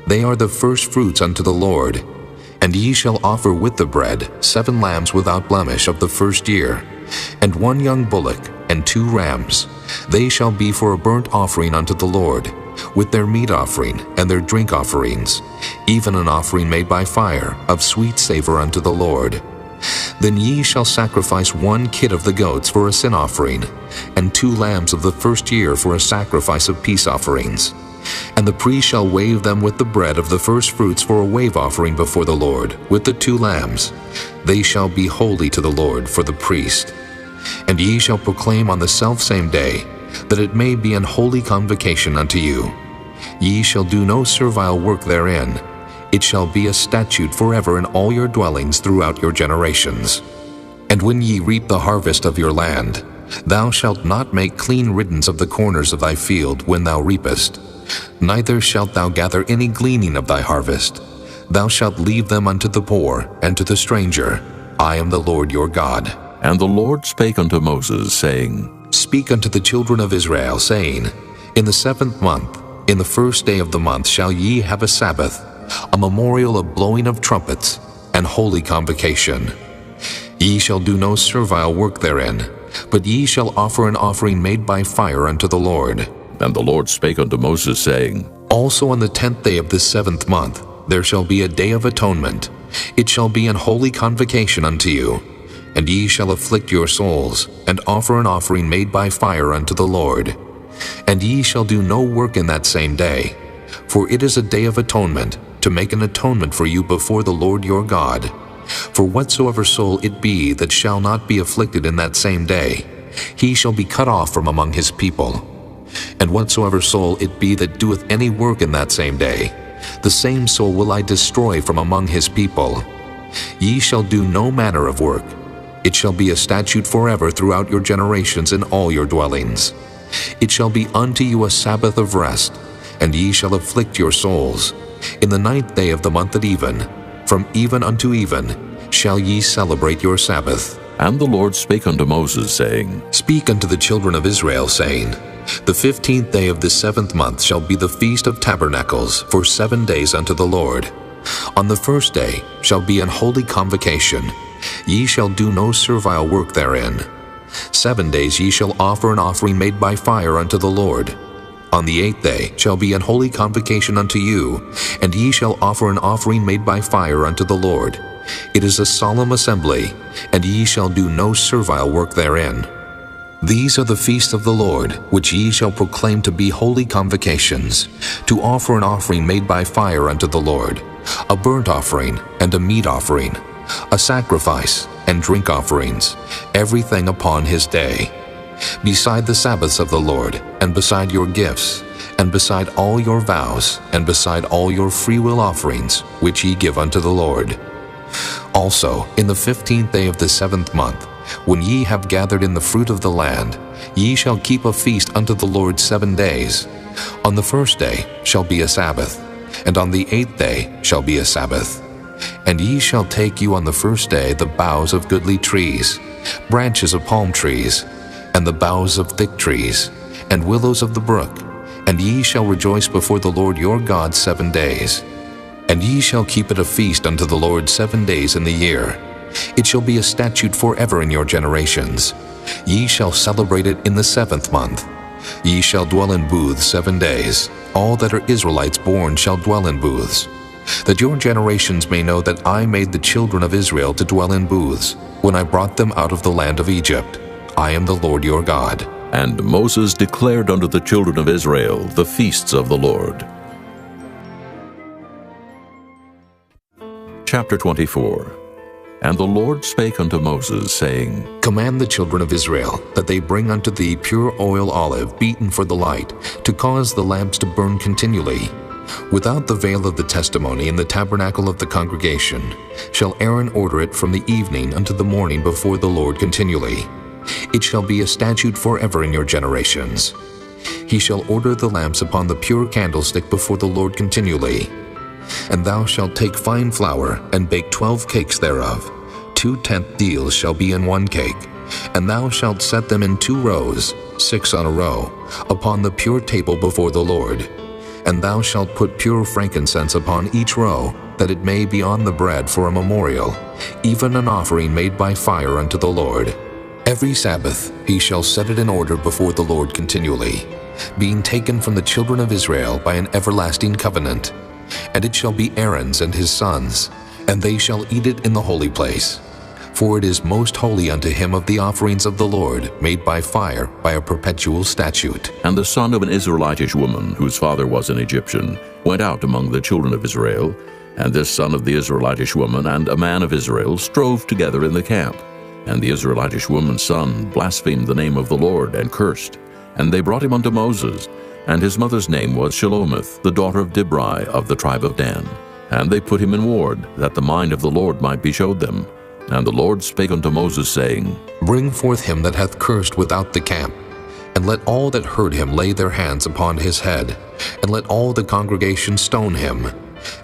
They are the first fruits unto the Lord. And ye shall offer with the bread 7 lambs without blemish of the first year, and 1 young bullock, and 2 rams. They shall be for a burnt offering unto the Lord, with their meat offering and their drink offerings, even an offering made by fire of sweet savor unto the Lord. Then ye shall sacrifice 1 kid of the goats for a sin offering, and 2 lambs of the first year for a sacrifice of peace offerings. And the priest shall wave them with the bread of the first fruits for a wave offering before the Lord, with the 2 lambs. They shall be holy to the Lord for the priest. And ye shall proclaim on the selfsame day, that it may be an holy convocation unto you. Ye shall do no servile work therein. It shall be a statute forever in all your dwellings throughout your generations. And when ye reap the harvest of your land, thou shalt not make clean riddance of the corners of thy field when thou reapest. Neither shalt thou gather any gleaning of thy harvest. Thou shalt leave them unto the poor and to the stranger. I am the Lord your God. And the Lord spake unto Moses, saying, Speak unto the children of Israel, saying, In the 7th month, in the first day of the month shall ye have a Sabbath, a memorial of blowing of trumpets, and holy convocation. Ye shall do no servile work therein, but ye shall offer an offering made by fire unto the Lord. And the Lord spake unto Moses, saying, Also on the 10th day of this 7th month there shall be a day of atonement. It shall be an holy convocation unto you. And ye shall afflict your souls, and offer an offering made by fire unto the Lord. And ye shall do no work in that same day, for it is a day of atonement, to make an atonement for you before the Lord your God. For whatsoever soul it be that shall not be afflicted in that same day, he shall be cut off from among his people. And whatsoever soul it be that doeth any work in that same day, the same soul will I destroy from among his people. Ye shall do no manner of work. It shall be a statute forever throughout your generations in all your dwellings. It shall be unto you a Sabbath of rest, and ye shall afflict your souls. In the 9th day of the month at even, from even unto even, shall ye celebrate your Sabbath. And the Lord spake unto Moses, saying, Speak unto the children of Israel, saying, The 15th day of the 7th month shall be the feast of tabernacles for 7 days unto the Lord. On the first day shall be an holy convocation. Ye shall do no servile work therein. 7 days ye shall offer an offering made by fire unto the Lord. On the 8th day shall be an holy convocation unto you, and ye shall offer an offering made by fire unto the Lord. It is a solemn assembly, and ye shall do no servile work therein. These are the feasts of the Lord, which ye shall proclaim to be holy convocations, to offer an offering made by fire unto the Lord, a burnt offering and a meat offering, a sacrifice and drink offerings, everything upon his day. Beside the Sabbaths of the Lord, and beside your gifts, and beside all your vows, and beside all your freewill offerings, which ye give unto the Lord. Also, in the 15th day of the 7th month, when ye have gathered in the fruit of the land, ye shall keep a feast unto the Lord 7 days. On the first day shall be a Sabbath, and on the 8th day shall be a Sabbath. And ye shall take you on the first day the boughs of goodly trees, branches of palm trees, and the boughs of thick trees, and willows of the brook, and ye shall rejoice before the Lord your God 7 days. And ye shall keep it a feast unto the Lord 7 days in the year. It shall be a statute forever in your generations. Ye shall celebrate it in the 7th month. Ye shall dwell in booths 7 days. All that are Israelites born shall dwell in booths, that your generations may know that I made the children of Israel to dwell in booths, when I brought them out of the land of Egypt. I am the Lord your God. And Moses declared unto the children of Israel the feasts of the Lord. Chapter 24. And the Lord spake unto Moses, saying, Command the children of Israel that they bring unto thee pure oil olive beaten for the light, to cause the lamps to burn continually. Without the veil of the testimony in the tabernacle of the congregation shall Aaron order it from the evening unto the morning before the Lord continually. It shall be a statute forever in your generations. He shall order the lamps upon the pure candlestick before the Lord continually. And thou shalt take fine flour, and bake 12 cakes thereof. 2/10 deals shall be in one cake. And thou shalt set them in 2 rows, 6 on a row, upon the pure table before the Lord. And thou shalt put pure frankincense upon each row, that it may be on the bread for a memorial, even an offering made by fire unto the Lord. Every Sabbath he shall set it in order before the Lord continually, being taken from the children of Israel by an everlasting covenant. And it shall be Aaron's and his sons, and they shall eat it in the holy place. For it is most holy unto him of the offerings of the Lord, made by fire, by a perpetual statute. And the son of an Israelitish woman, whose father was an Egyptian, went out among the children of Israel, and this son of the Israelitish woman and a man of Israel strove together in the camp. And the Israelitish woman's son blasphemed the name of the Lord, and cursed. And they brought him unto Moses, and his mother's name was Shelomith, the daughter of Dibri of the tribe of Dan. And they put him in ward, that the mind of the Lord might be showed them. And the Lord spake unto Moses, saying, Bring forth him that hath cursed without the camp, and let all that heard him lay their hands upon his head, and let all the congregation stone him.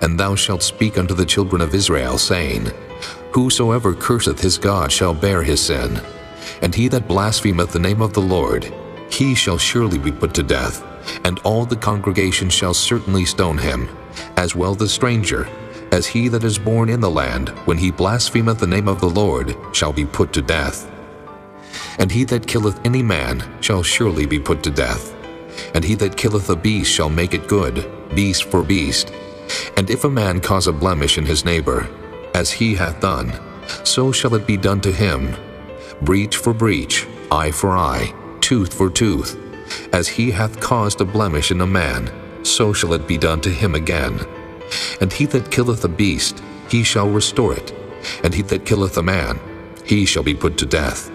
And thou shalt speak unto the children of Israel, saying, Whosoever curseth his God shall bear his sin. And he that blasphemeth the name of the Lord, he shall surely be put to death, and all the congregation shall certainly stone him, as well the stranger, as he that is born in the land, when he blasphemeth the name of the Lord, shall be put to death. And he that killeth any man shall surely be put to death. And he that killeth a beast shall make it good, beast for beast. And if a man cause a blemish in his neighbor, as he hath done, so shall it be done to him. Breach for breach, eye for eye, tooth for tooth. As he hath caused a blemish in a man, so shall it be done to him again. And he that killeth a beast, he shall restore it. And he that killeth a man, he shall be put to death.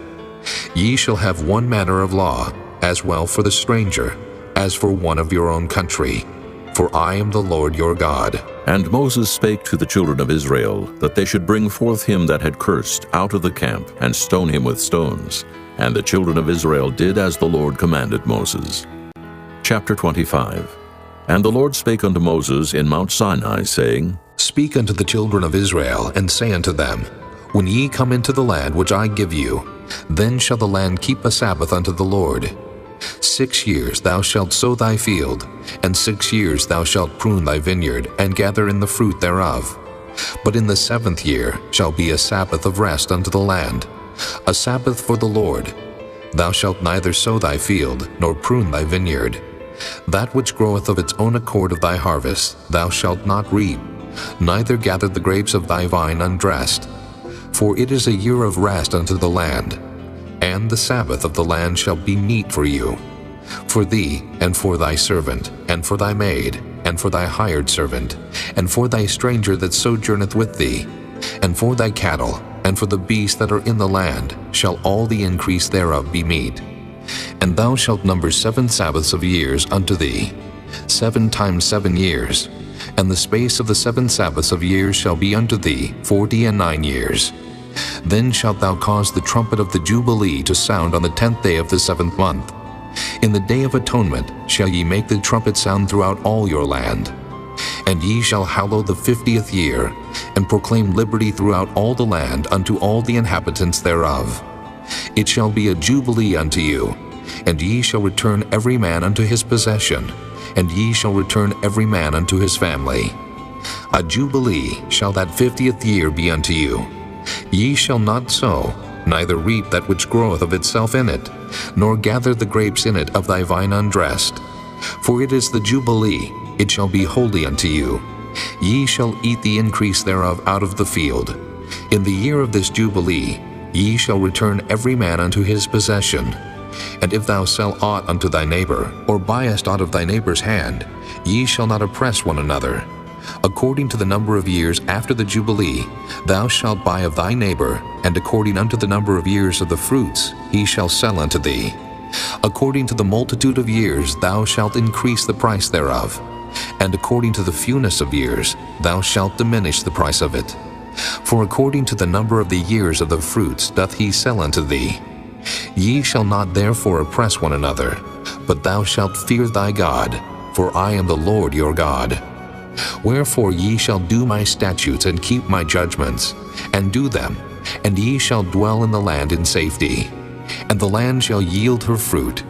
Ye shall have one manner of law, as well for the stranger, as for one of your own country. For I am the Lord your God. And Moses spake to the children of Israel, that they should bring forth him that had cursed out of the camp, and stone him with stones. And the children of Israel did as the Lord commanded Moses. Chapter 25. And the Lord spake unto Moses in Mount Sinai, saying, Speak unto the children of Israel, and say unto them, When ye come into the land which I give you, then shall the land keep a Sabbath unto the Lord. 6 years thou shalt sow thy field, and 6 years thou shalt prune thy vineyard, and gather in the fruit thereof. But in the 7th year shall be a Sabbath of rest unto the land, a Sabbath for the Lord. Thou shalt neither sow thy field, nor prune thy vineyard. That which groweth of its own accord of thy harvest thou shalt not reap, neither gather the grapes of thy vine undressed. For it is a year of rest unto the land, and the Sabbath of the land shall be meat for you, for thee, and for thy servant, and for thy maid, and for thy hired servant, and for thy stranger that sojourneth with thee, and for thy cattle, and for the beasts that are in the land, shall all the increase thereof be meat. And thou shalt number 7 Sabbaths of years unto thee, 7 times 7 years, and the space of the 7 Sabbaths of years shall be unto thee 49 years. Then shalt thou cause the trumpet of the Jubilee to sound on the 10th day of the 7th month. In the day of atonement shall ye make the trumpet sound throughout all your land. And ye shall hallow the 50th year, and proclaim liberty throughout all the land unto all the inhabitants thereof. It shall be a jubilee unto you, and ye shall return every man unto his possession, and ye shall return every man unto his family. A jubilee shall that 50th year be unto you. Ye shall not sow, neither reap that which groweth of itself in it, nor gather the grapes in it of thy vine undressed. For it is the jubilee, it shall be holy unto you. Ye shall eat the increase thereof out of the field. In the year of this jubilee ye shall return every man unto his possession. And if thou sell aught unto thy neighbor, or buyest aught of thy neighbor's hand, ye shall not oppress one another. According to the number of years after the Jubilee, thou shalt buy of thy neighbor, and according unto the number of years of the fruits, he shall sell unto thee. According to the multitude of years thou shalt increase the price thereof, and according to the fewness of years thou shalt diminish the price of it. For according to the number of the years of the fruits doth he sell unto thee. Ye shall not therefore oppress one another, but thou shalt fear thy God, for I am the Lord your God. Wherefore ye shall do my statutes and keep my judgments, and do them, and ye shall dwell in the land in safety. And the land shall yield her fruit,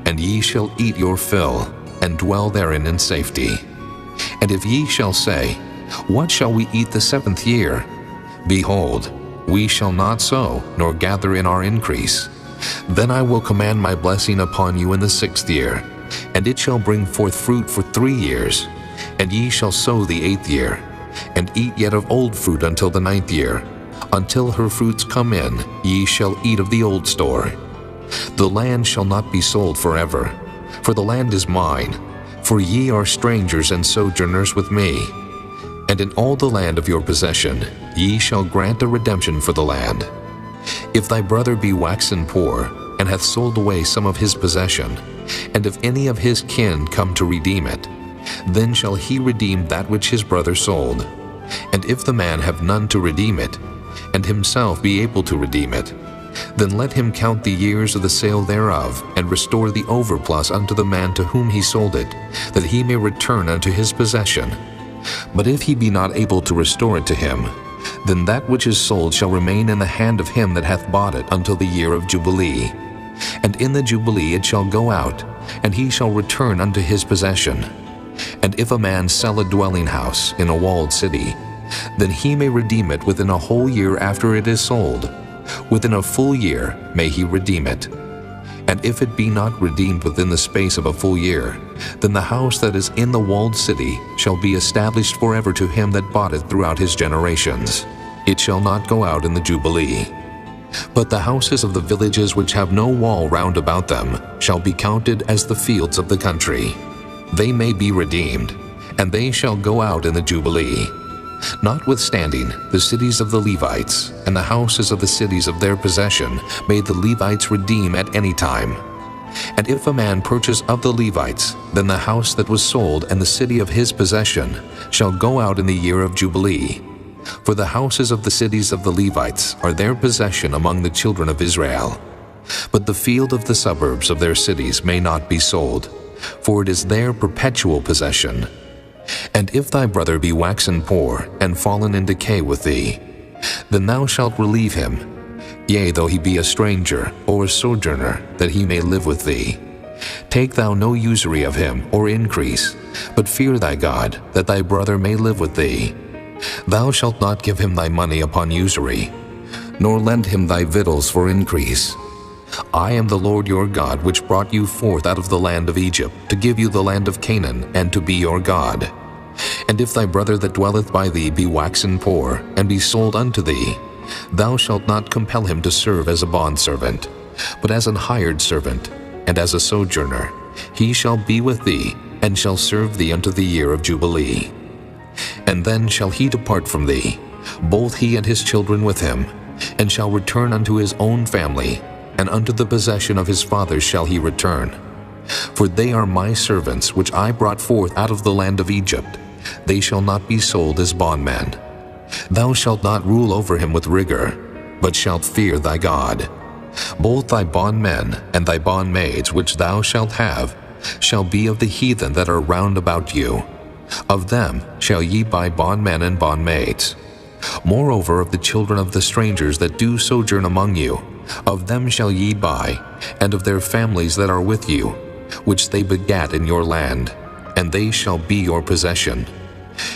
and ye shall eat your fill, and dwell therein in safety. And if ye shall say, What shall we eat the 7th year? Behold, we shall not sow, nor gather in our increase. Then I will command my blessing upon you in the 6th year, and it shall bring forth fruit for 3 years. And ye shall sow the 8th year, and eat yet of old fruit until the 9th year. Until her fruits come in, ye shall eat of the old store. The land shall not be sold forever, for the land is mine, for ye are strangers and sojourners with me. And in all the land of your possession ye shall grant a redemption for the land. If thy brother be waxen poor, and hath sold away some of his possession, and if any of his kin come to redeem it, then shall he redeem that which his brother sold. And if the man have none to redeem it, and himself be able to redeem it, then let him count the years of the sale thereof, and restore the overplus unto the man to whom he sold it, that he may return unto his possession. But if he be not able to restore it to him, then that which is sold shall remain in the hand of him that hath bought it until the year of Jubilee. And in the Jubilee it shall go out, and he shall return unto his possession. And if a man sell a dwelling house in a walled city, then he may redeem it within a whole year after it is sold. Within a full year may he redeem it. And if it be not redeemed within the space of a full year, then the house that is in the walled city shall be established forever to him that bought it throughout his generations. It shall not go out in the Jubilee. But the houses of the villages which have no wall round about them shall be counted as the fields of the country. They may be redeemed, and they shall go out in the Jubilee. Notwithstanding, the cities of the Levites and the houses of the cities of their possession may the Levites redeem at any time. And if a man purchase of the Levites, then the house that was sold and the city of his possession shall go out in the year of Jubilee. For the houses of the cities of the Levites are their possession among the children of Israel. But the field of the suburbs of their cities may not be sold, for it is their perpetual possession. And if thy brother be waxen poor, and fallen in decay with thee, then thou shalt relieve him, yea, though he be a stranger or a sojourner, that he may live with thee. Take thou no usury of him, or increase, but fear thy God, that thy brother may live with thee. Thou shalt not give him thy money upon usury, nor lend him thy victuals for increase. I am the Lord your God, which brought you forth out of the land of Egypt, to give you the land of Canaan, and to be your God. And if thy brother that dwelleth by thee be waxen poor, and be sold unto thee, thou shalt not compel him to serve as a bondservant, but as an hired servant, and as a sojourner. He shall be with thee, and shall serve thee unto the year of Jubilee. And then shall he depart from thee, both he and his children with him, and shall return unto his own family, and unto the possession of his fathers shall he return. For they are my servants, which I brought forth out of the land of Egypt. They shall not be sold as bondmen. Thou shalt not rule over him with rigor, but shalt fear thy God. Both thy bondmen and thy bondmaids which thou shalt have shall be of the heathen that are round about you. Of them shall ye buy bondmen and bondmaids. Moreover, of the children of the strangers that do sojourn among you, of them shall ye buy, and of their families that are with you, which they begat in your land, and they shall be your possession.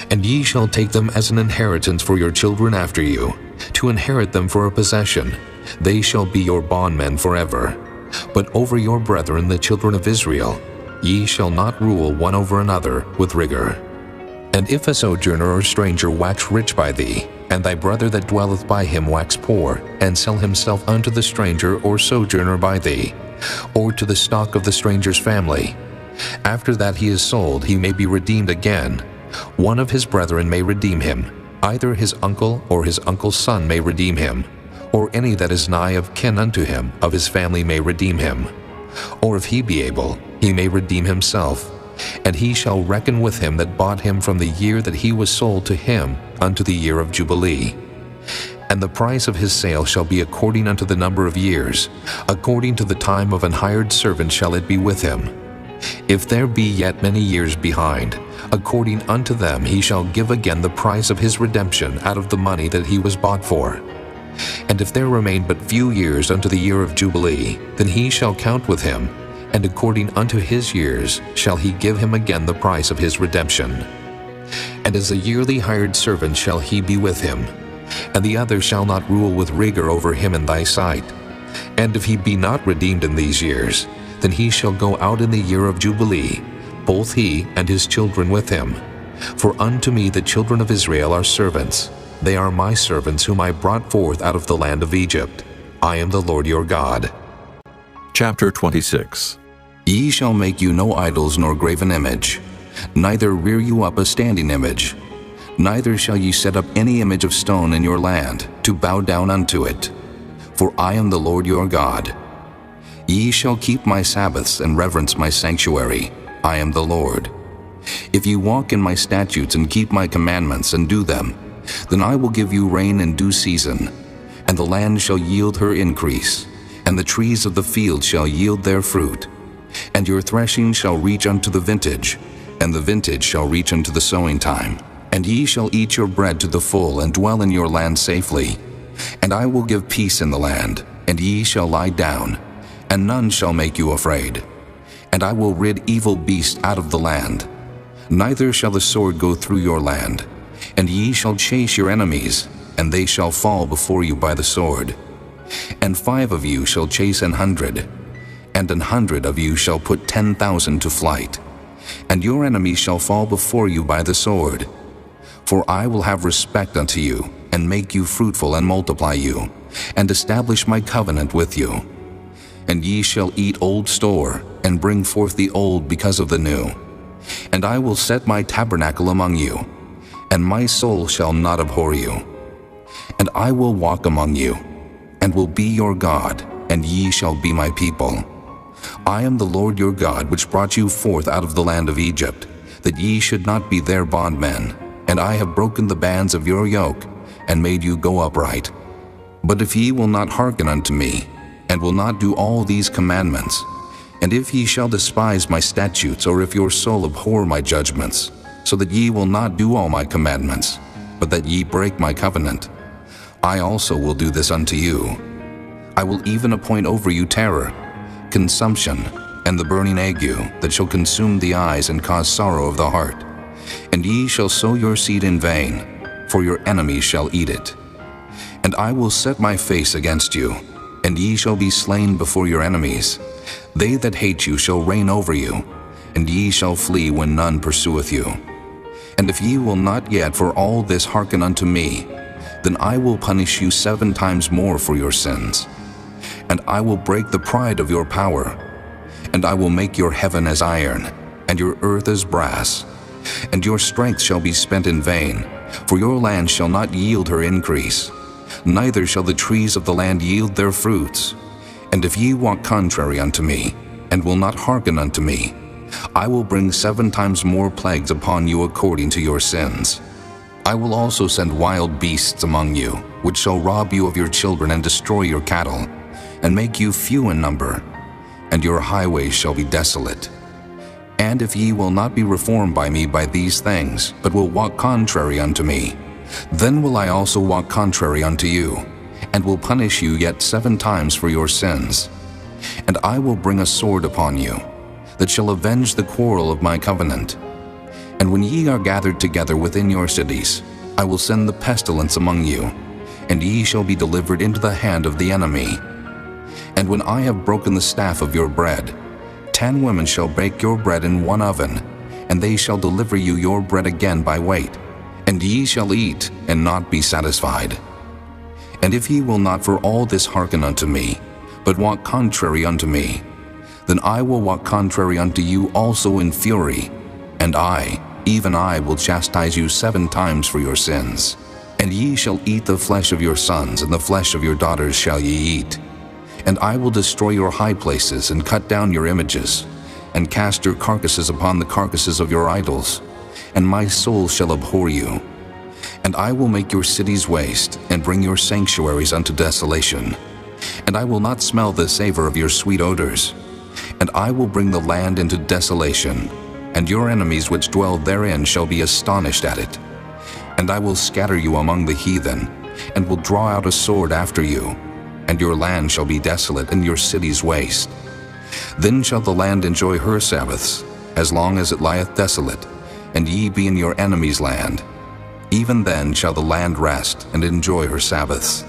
And ye shall take them as an inheritance for your children after you, to inherit them for a possession. They shall be your bondmen forever. But over your brethren the children of Israel, ye shall not rule one over another with rigor. And if a sojourner or stranger wax rich by thee, and thy brother that dwelleth by him wax poor, and sell himself unto the stranger or sojourner by thee, or to the stock of the stranger's family, after that he is sold, he may be redeemed again. One of his brethren may redeem him, either his uncle or his uncle's son may redeem him, or any that is nigh of kin unto him of his family may redeem him. Or if he be able, he may redeem himself, and he shall reckon with him that bought him from the year that he was sold to him unto the year of Jubilee. And the price of his sale shall be according unto the number of years, according to the time of an hired servant shall it be with him. If there be yet many years behind, according unto them he shall give again the price of his redemption out of the money that he was bought for. And if there remain but few years unto the year of Jubilee, then he shall count with him, and according unto his years shall he give him again the price of his redemption. And as a yearly hired servant shall he be with him, and the other shall not rule with rigor over him in thy sight. And if he be not redeemed in these years, then he shall go out in the year of Jubilee, both he and his children with him. For unto me the children of Israel are servants. They are my servants whom I brought forth out of the land of Egypt. I am the Lord your God. Chapter 26. Ye shall make you no idols nor graven image, neither rear you up a standing image. Neither shall ye set up any image of stone in your land, to bow down unto it. For I am the Lord your God. Ye shall keep my Sabbaths and reverence my sanctuary. I am the Lord. If ye walk in my statutes and keep my commandments and do them, then I will give you rain in due season, and the land shall yield her increase, and the trees of the field shall yield their fruit. And your threshing shall reach unto the vintage, and the vintage shall reach unto the sowing time. And ye shall eat your bread to the full, and dwell in your land safely. And I will give peace in the land, and ye shall lie down, and none shall make you afraid. And I will rid evil beasts out of the land. Neither shall the sword go through your land. And ye shall chase your enemies, and they shall fall before you by the sword. And 5 of you shall chase 100, and 100 of you shall put 10,000 to flight. And your enemies shall fall before you by the sword. For I will have respect unto you, and make you fruitful, and multiply you, and establish my covenant with you. And ye shall eat old store, and bring forth the old because of the new. And I will set my tabernacle among you, and my soul shall not abhor you. And I will walk among you, and will be your God, and ye shall be my people. I am the Lord your God, which brought you forth out of the land of Egypt, that ye should not be their bondmen. And I have broken the bands of your yoke, and made you go upright. But if ye will not hearken unto me, and will not do all these commandments, and if ye shall despise my statutes, or if your soul abhor my judgments, so that ye will not do all my commandments, but that ye break my covenant, I also will do this unto you. I will even appoint over you terror, consumption, and the burning ague, that shall consume the eyes and cause sorrow of the heart. And ye shall sow your seed in vain, for your enemies shall eat it. And I will set my face against you, and ye shall be slain before your enemies. They that hate you shall reign over you, and ye shall flee when none pursueth you. And if ye will not yet for all this hearken unto me, then I will punish you 7 times more for your sins. And I will break the pride of your power, and I will make your heaven as iron, and your earth as brass. And your strength shall be spent in vain, for your land shall not yield her increase, neither shall the trees of the land yield their fruits. And if ye walk contrary unto me, and will not hearken unto me, I will bring 7 times more plagues upon you according to your sins. I will also send wild beasts among you, which shall rob you of your children and destroy your cattle, and make you few in number, and your highways shall be desolate. And if ye will not be reformed by me by these things, but will walk contrary unto me, then will I also walk contrary unto you, and will punish you yet 7 times for your sins. And I will bring a sword upon you, that shall avenge the quarrel of my covenant. And when ye are gathered together within your cities, I will send the pestilence among you, and ye shall be delivered into the hand of the enemy. And when I have broken the staff of your bread, 10 women shall bake your bread in one oven, and they shall deliver you your bread again by weight, and ye shall eat and not be satisfied. And if ye will not for all this hearken unto me, but walk contrary unto me, then I will walk contrary unto you also in fury, and I, even I, will chastise you 7 times for your sins. And ye shall eat the flesh of your sons, and the flesh of your daughters shall ye eat. And I will destroy your high places, and cut down your images, and cast your carcasses upon the carcasses of your idols, and my soul shall abhor you. And I will make your cities waste, and bring your sanctuaries unto desolation. And I will not smell the savor of your sweet odors. And I will bring the land into desolation, and your enemies which dwell therein shall be astonished at it. And I will scatter you among the heathen, and will draw out a sword after you, and your land shall be desolate, and your cities waste. Then shall the land enjoy her Sabbaths, as long as it lieth desolate, and ye be in your enemy's land. Even then shall the land rest, and enjoy her Sabbaths.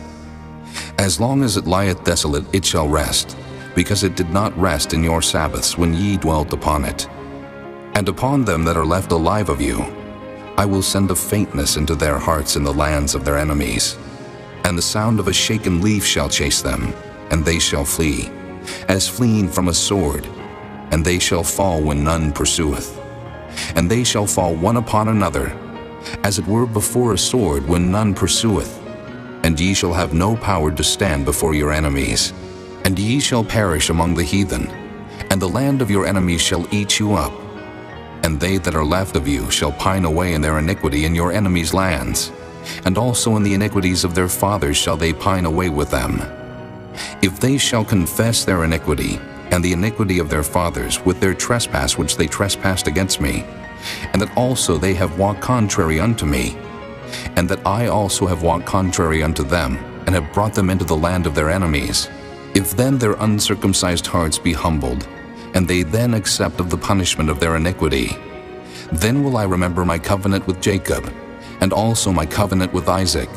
As long as it lieth desolate, it shall rest, because it did not rest in your Sabbaths when ye dwelt upon it. And upon them that are left alive of you, I will send a faintness into their hearts in the lands of their enemies. And the sound of a shaken leaf shall chase them, and they shall flee, as fleeing from a sword, and they shall fall when none pursueth. And they shall fall one upon another, as it were before a sword when none pursueth. And ye shall have no power to stand before your enemies. And ye shall perish among the heathen, and the land of your enemies shall eat you up. And they that are left of you shall pine away in their iniquity in your enemies' lands, and also in the iniquities of their fathers shall they pine away with them. If they shall confess their iniquity, and the iniquity of their fathers, with their trespass which they trespassed against me, and that also they have walked contrary unto me, and that I also have walked contrary unto them, and have brought them into the land of their enemies, if then their uncircumcised hearts be humbled, and they then accept of the punishment of their iniquity, then will I remember my covenant with Jacob, and also my covenant with Isaac,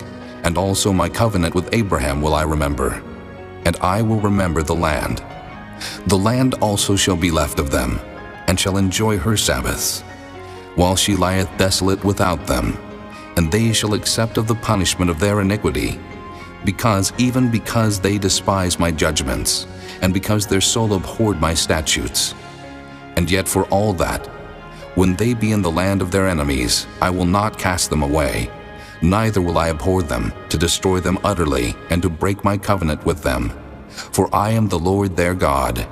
and also my covenant with Abraham will I remember, and I will remember the land. The land also shall be left of them, and shall enjoy her Sabbaths, while she lieth desolate without them, and they shall accept of the punishment of their iniquity, because they despise my judgments, and because their soul abhorred my statutes. And yet for all that, when they be in the land of their enemies, I will not cast them away, neither will I abhor them, to destroy them utterly, and to break my covenant with them. For I am the Lord their God.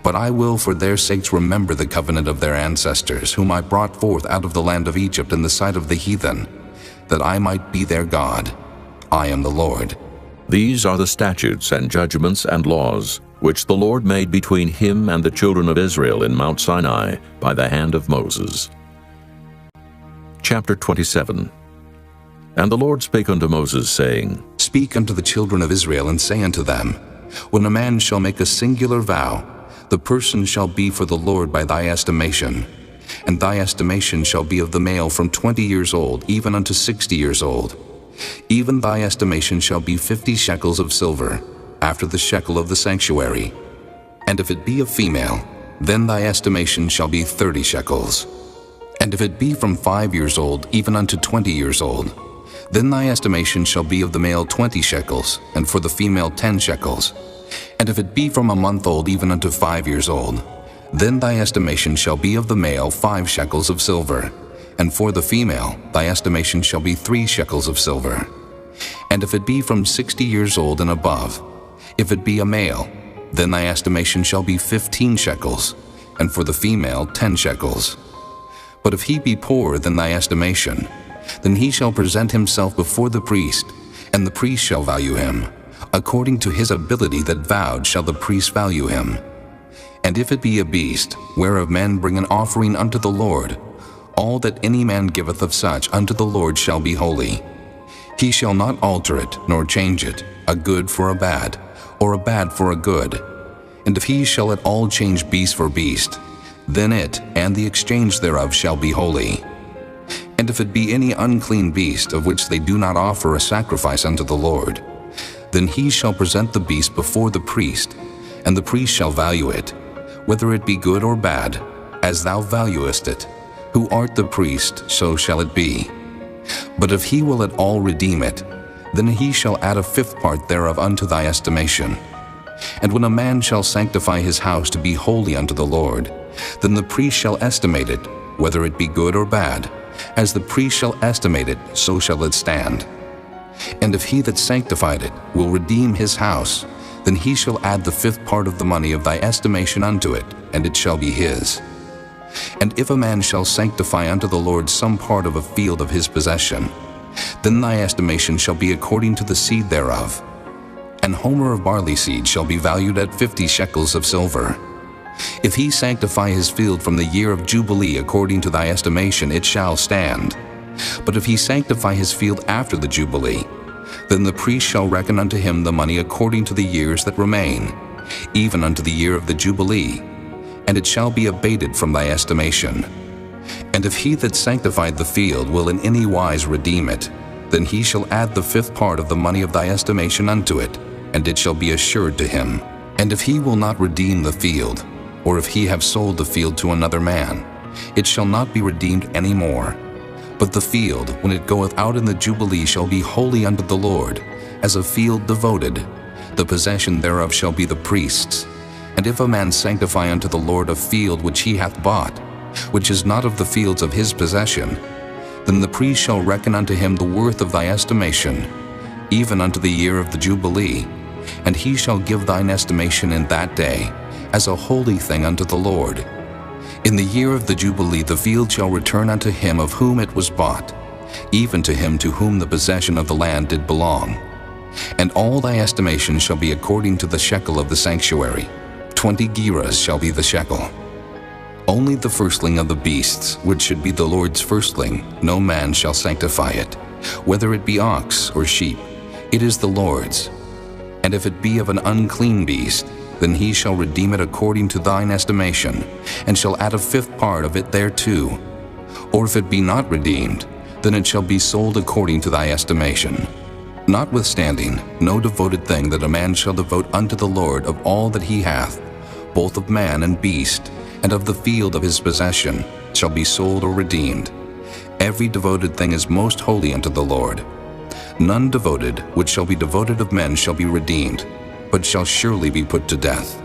But I will for their sakes remember the covenant of their ancestors, whom I brought forth out of the land of Egypt in the sight of the heathen, that I might be their God. I am the Lord. These are the statutes and judgments and laws, which the Lord made between him and the children of Israel in Mount Sinai by the hand of Moses. Chapter 27. And the Lord spake unto Moses, saying, Speak unto the children of Israel, and say unto them, When a man shall make a singular vow, the person shall be for the Lord by thy estimation. And thy estimation shall be of the male from 20 years old, even unto 60 years old. Even thy estimation shall be 50 shekels of silver, after the shekel of the sanctuary. And if it be a female, then thy estimation shall be 30 shekels. And if it be from 5 years old, even unto 20 years old, then thy estimation shall be of the male 20 shekels, and for the female 10 shekels. And if it be from a month old, even unto 5 years old, then thy estimation shall be of the male 5 shekels of silver, and for the female thy estimation shall be 3 shekels of silver. And if it be from 60 years old and above, if it be a male, then thy estimation shall be 15 shekels, and for the female 10 shekels. But if he be poorer than thy estimation, then he shall present himself before the priest, and the priest shall value him. According to his ability that vowed shall the priest value him. And if it be a beast, whereof men bring an offering unto the Lord, all that any man giveth of such unto the Lord shall be holy. He shall not alter it, nor change it, a good for a bad, or a bad for a good. And if he shall at all change beast for beast, then it and the exchange thereof shall be holy. And if it be any unclean beast, of which they do not offer a sacrifice unto the Lord, then he shall present the beast before the priest, and the priest shall value it, whether it be good or bad, as thou valuest it. Who art the priest, so shall it be. But if he will at all redeem it, then he shall add a 5th part thereof unto thy estimation. And when a man shall sanctify his house to be holy unto the Lord, then the priest shall estimate it, whether it be good or bad. As the priest shall estimate it, so shall it stand. And if he that sanctified it will redeem his house, then he shall add the 5th part of the money of thy estimation unto it, and it shall be his. And if a man shall sanctify unto the Lord some part of a field of his possession, Then thy estimation shall be according to the seed thereof. An homer of barley seed shall be valued at 50 shekels of silver. If he sanctify his field from the year of Jubilee according to thy estimation, it shall stand. But if he sanctify his field after the Jubilee, then the priest shall reckon unto him the money according to the years that remain, even unto the year of the Jubilee, and it shall be abated from thy estimation. And if he that sanctified the field will in any wise redeem it, then he shall add the 5th part of the money of thy estimation unto it, and it shall be assured to him. And if he will not redeem the field, or if he have sold the field to another man, it shall not be redeemed any more. But the field, when it goeth out in the Jubilee, shall be holy unto the Lord, as a field devoted. The possession thereof shall be the priest's. And if a man sanctify unto the Lord a field which he hath bought, which is not of the fields of his possession, then the priest shall reckon unto him the worth of thy estimation, even unto the year of the Jubilee, and he shall give thine estimation in that day, as a holy thing unto the Lord. In the year of the Jubilee the field shall return unto him of whom it was bought, even to him to whom the possession of the land did belong. And all thy estimation shall be according to the shekel of the sanctuary. 20 gerahs shall be the shekel. Only the firstling of the beasts, which should be the Lord's firstling, no man shall sanctify it, whether it be ox or sheep, it is the Lord's. And if it be of an unclean beast, then he shall redeem it according to thine estimation, and shall add a 5th part of it thereto. Or if it be not redeemed, then it shall be sold according to thy estimation. Notwithstanding, no devoted thing that a man shall devote unto the Lord of all that he hath, both of man and beast, and of the field of his possession, shall be sold or redeemed. Every devoted thing is most holy unto the Lord. None devoted, which shall be devoted of men, shall be redeemed, but shall surely be put to death.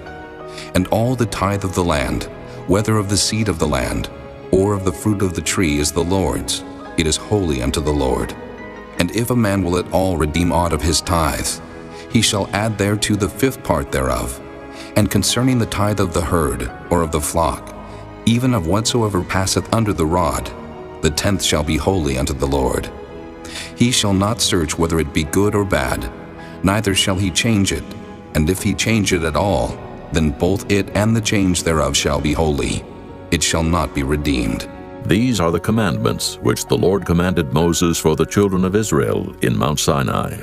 And all the tithe of the land, whether of the seed of the land, or of the fruit of the tree, is the Lord's. It is holy unto the Lord. And if a man will at all redeem aught of his tithes, he shall add thereto the 5th part thereof. And concerning the tithe of the herd, or of the flock, even of whatsoever passeth under the rod, the 10th shall be holy unto the Lord. He shall not search whether it be good or bad, neither shall he change it. And if he change it at all, then both it and the change thereof shall be holy. It shall not be redeemed. These are the commandments which the Lord commanded Moses for the children of Israel in Mount Sinai.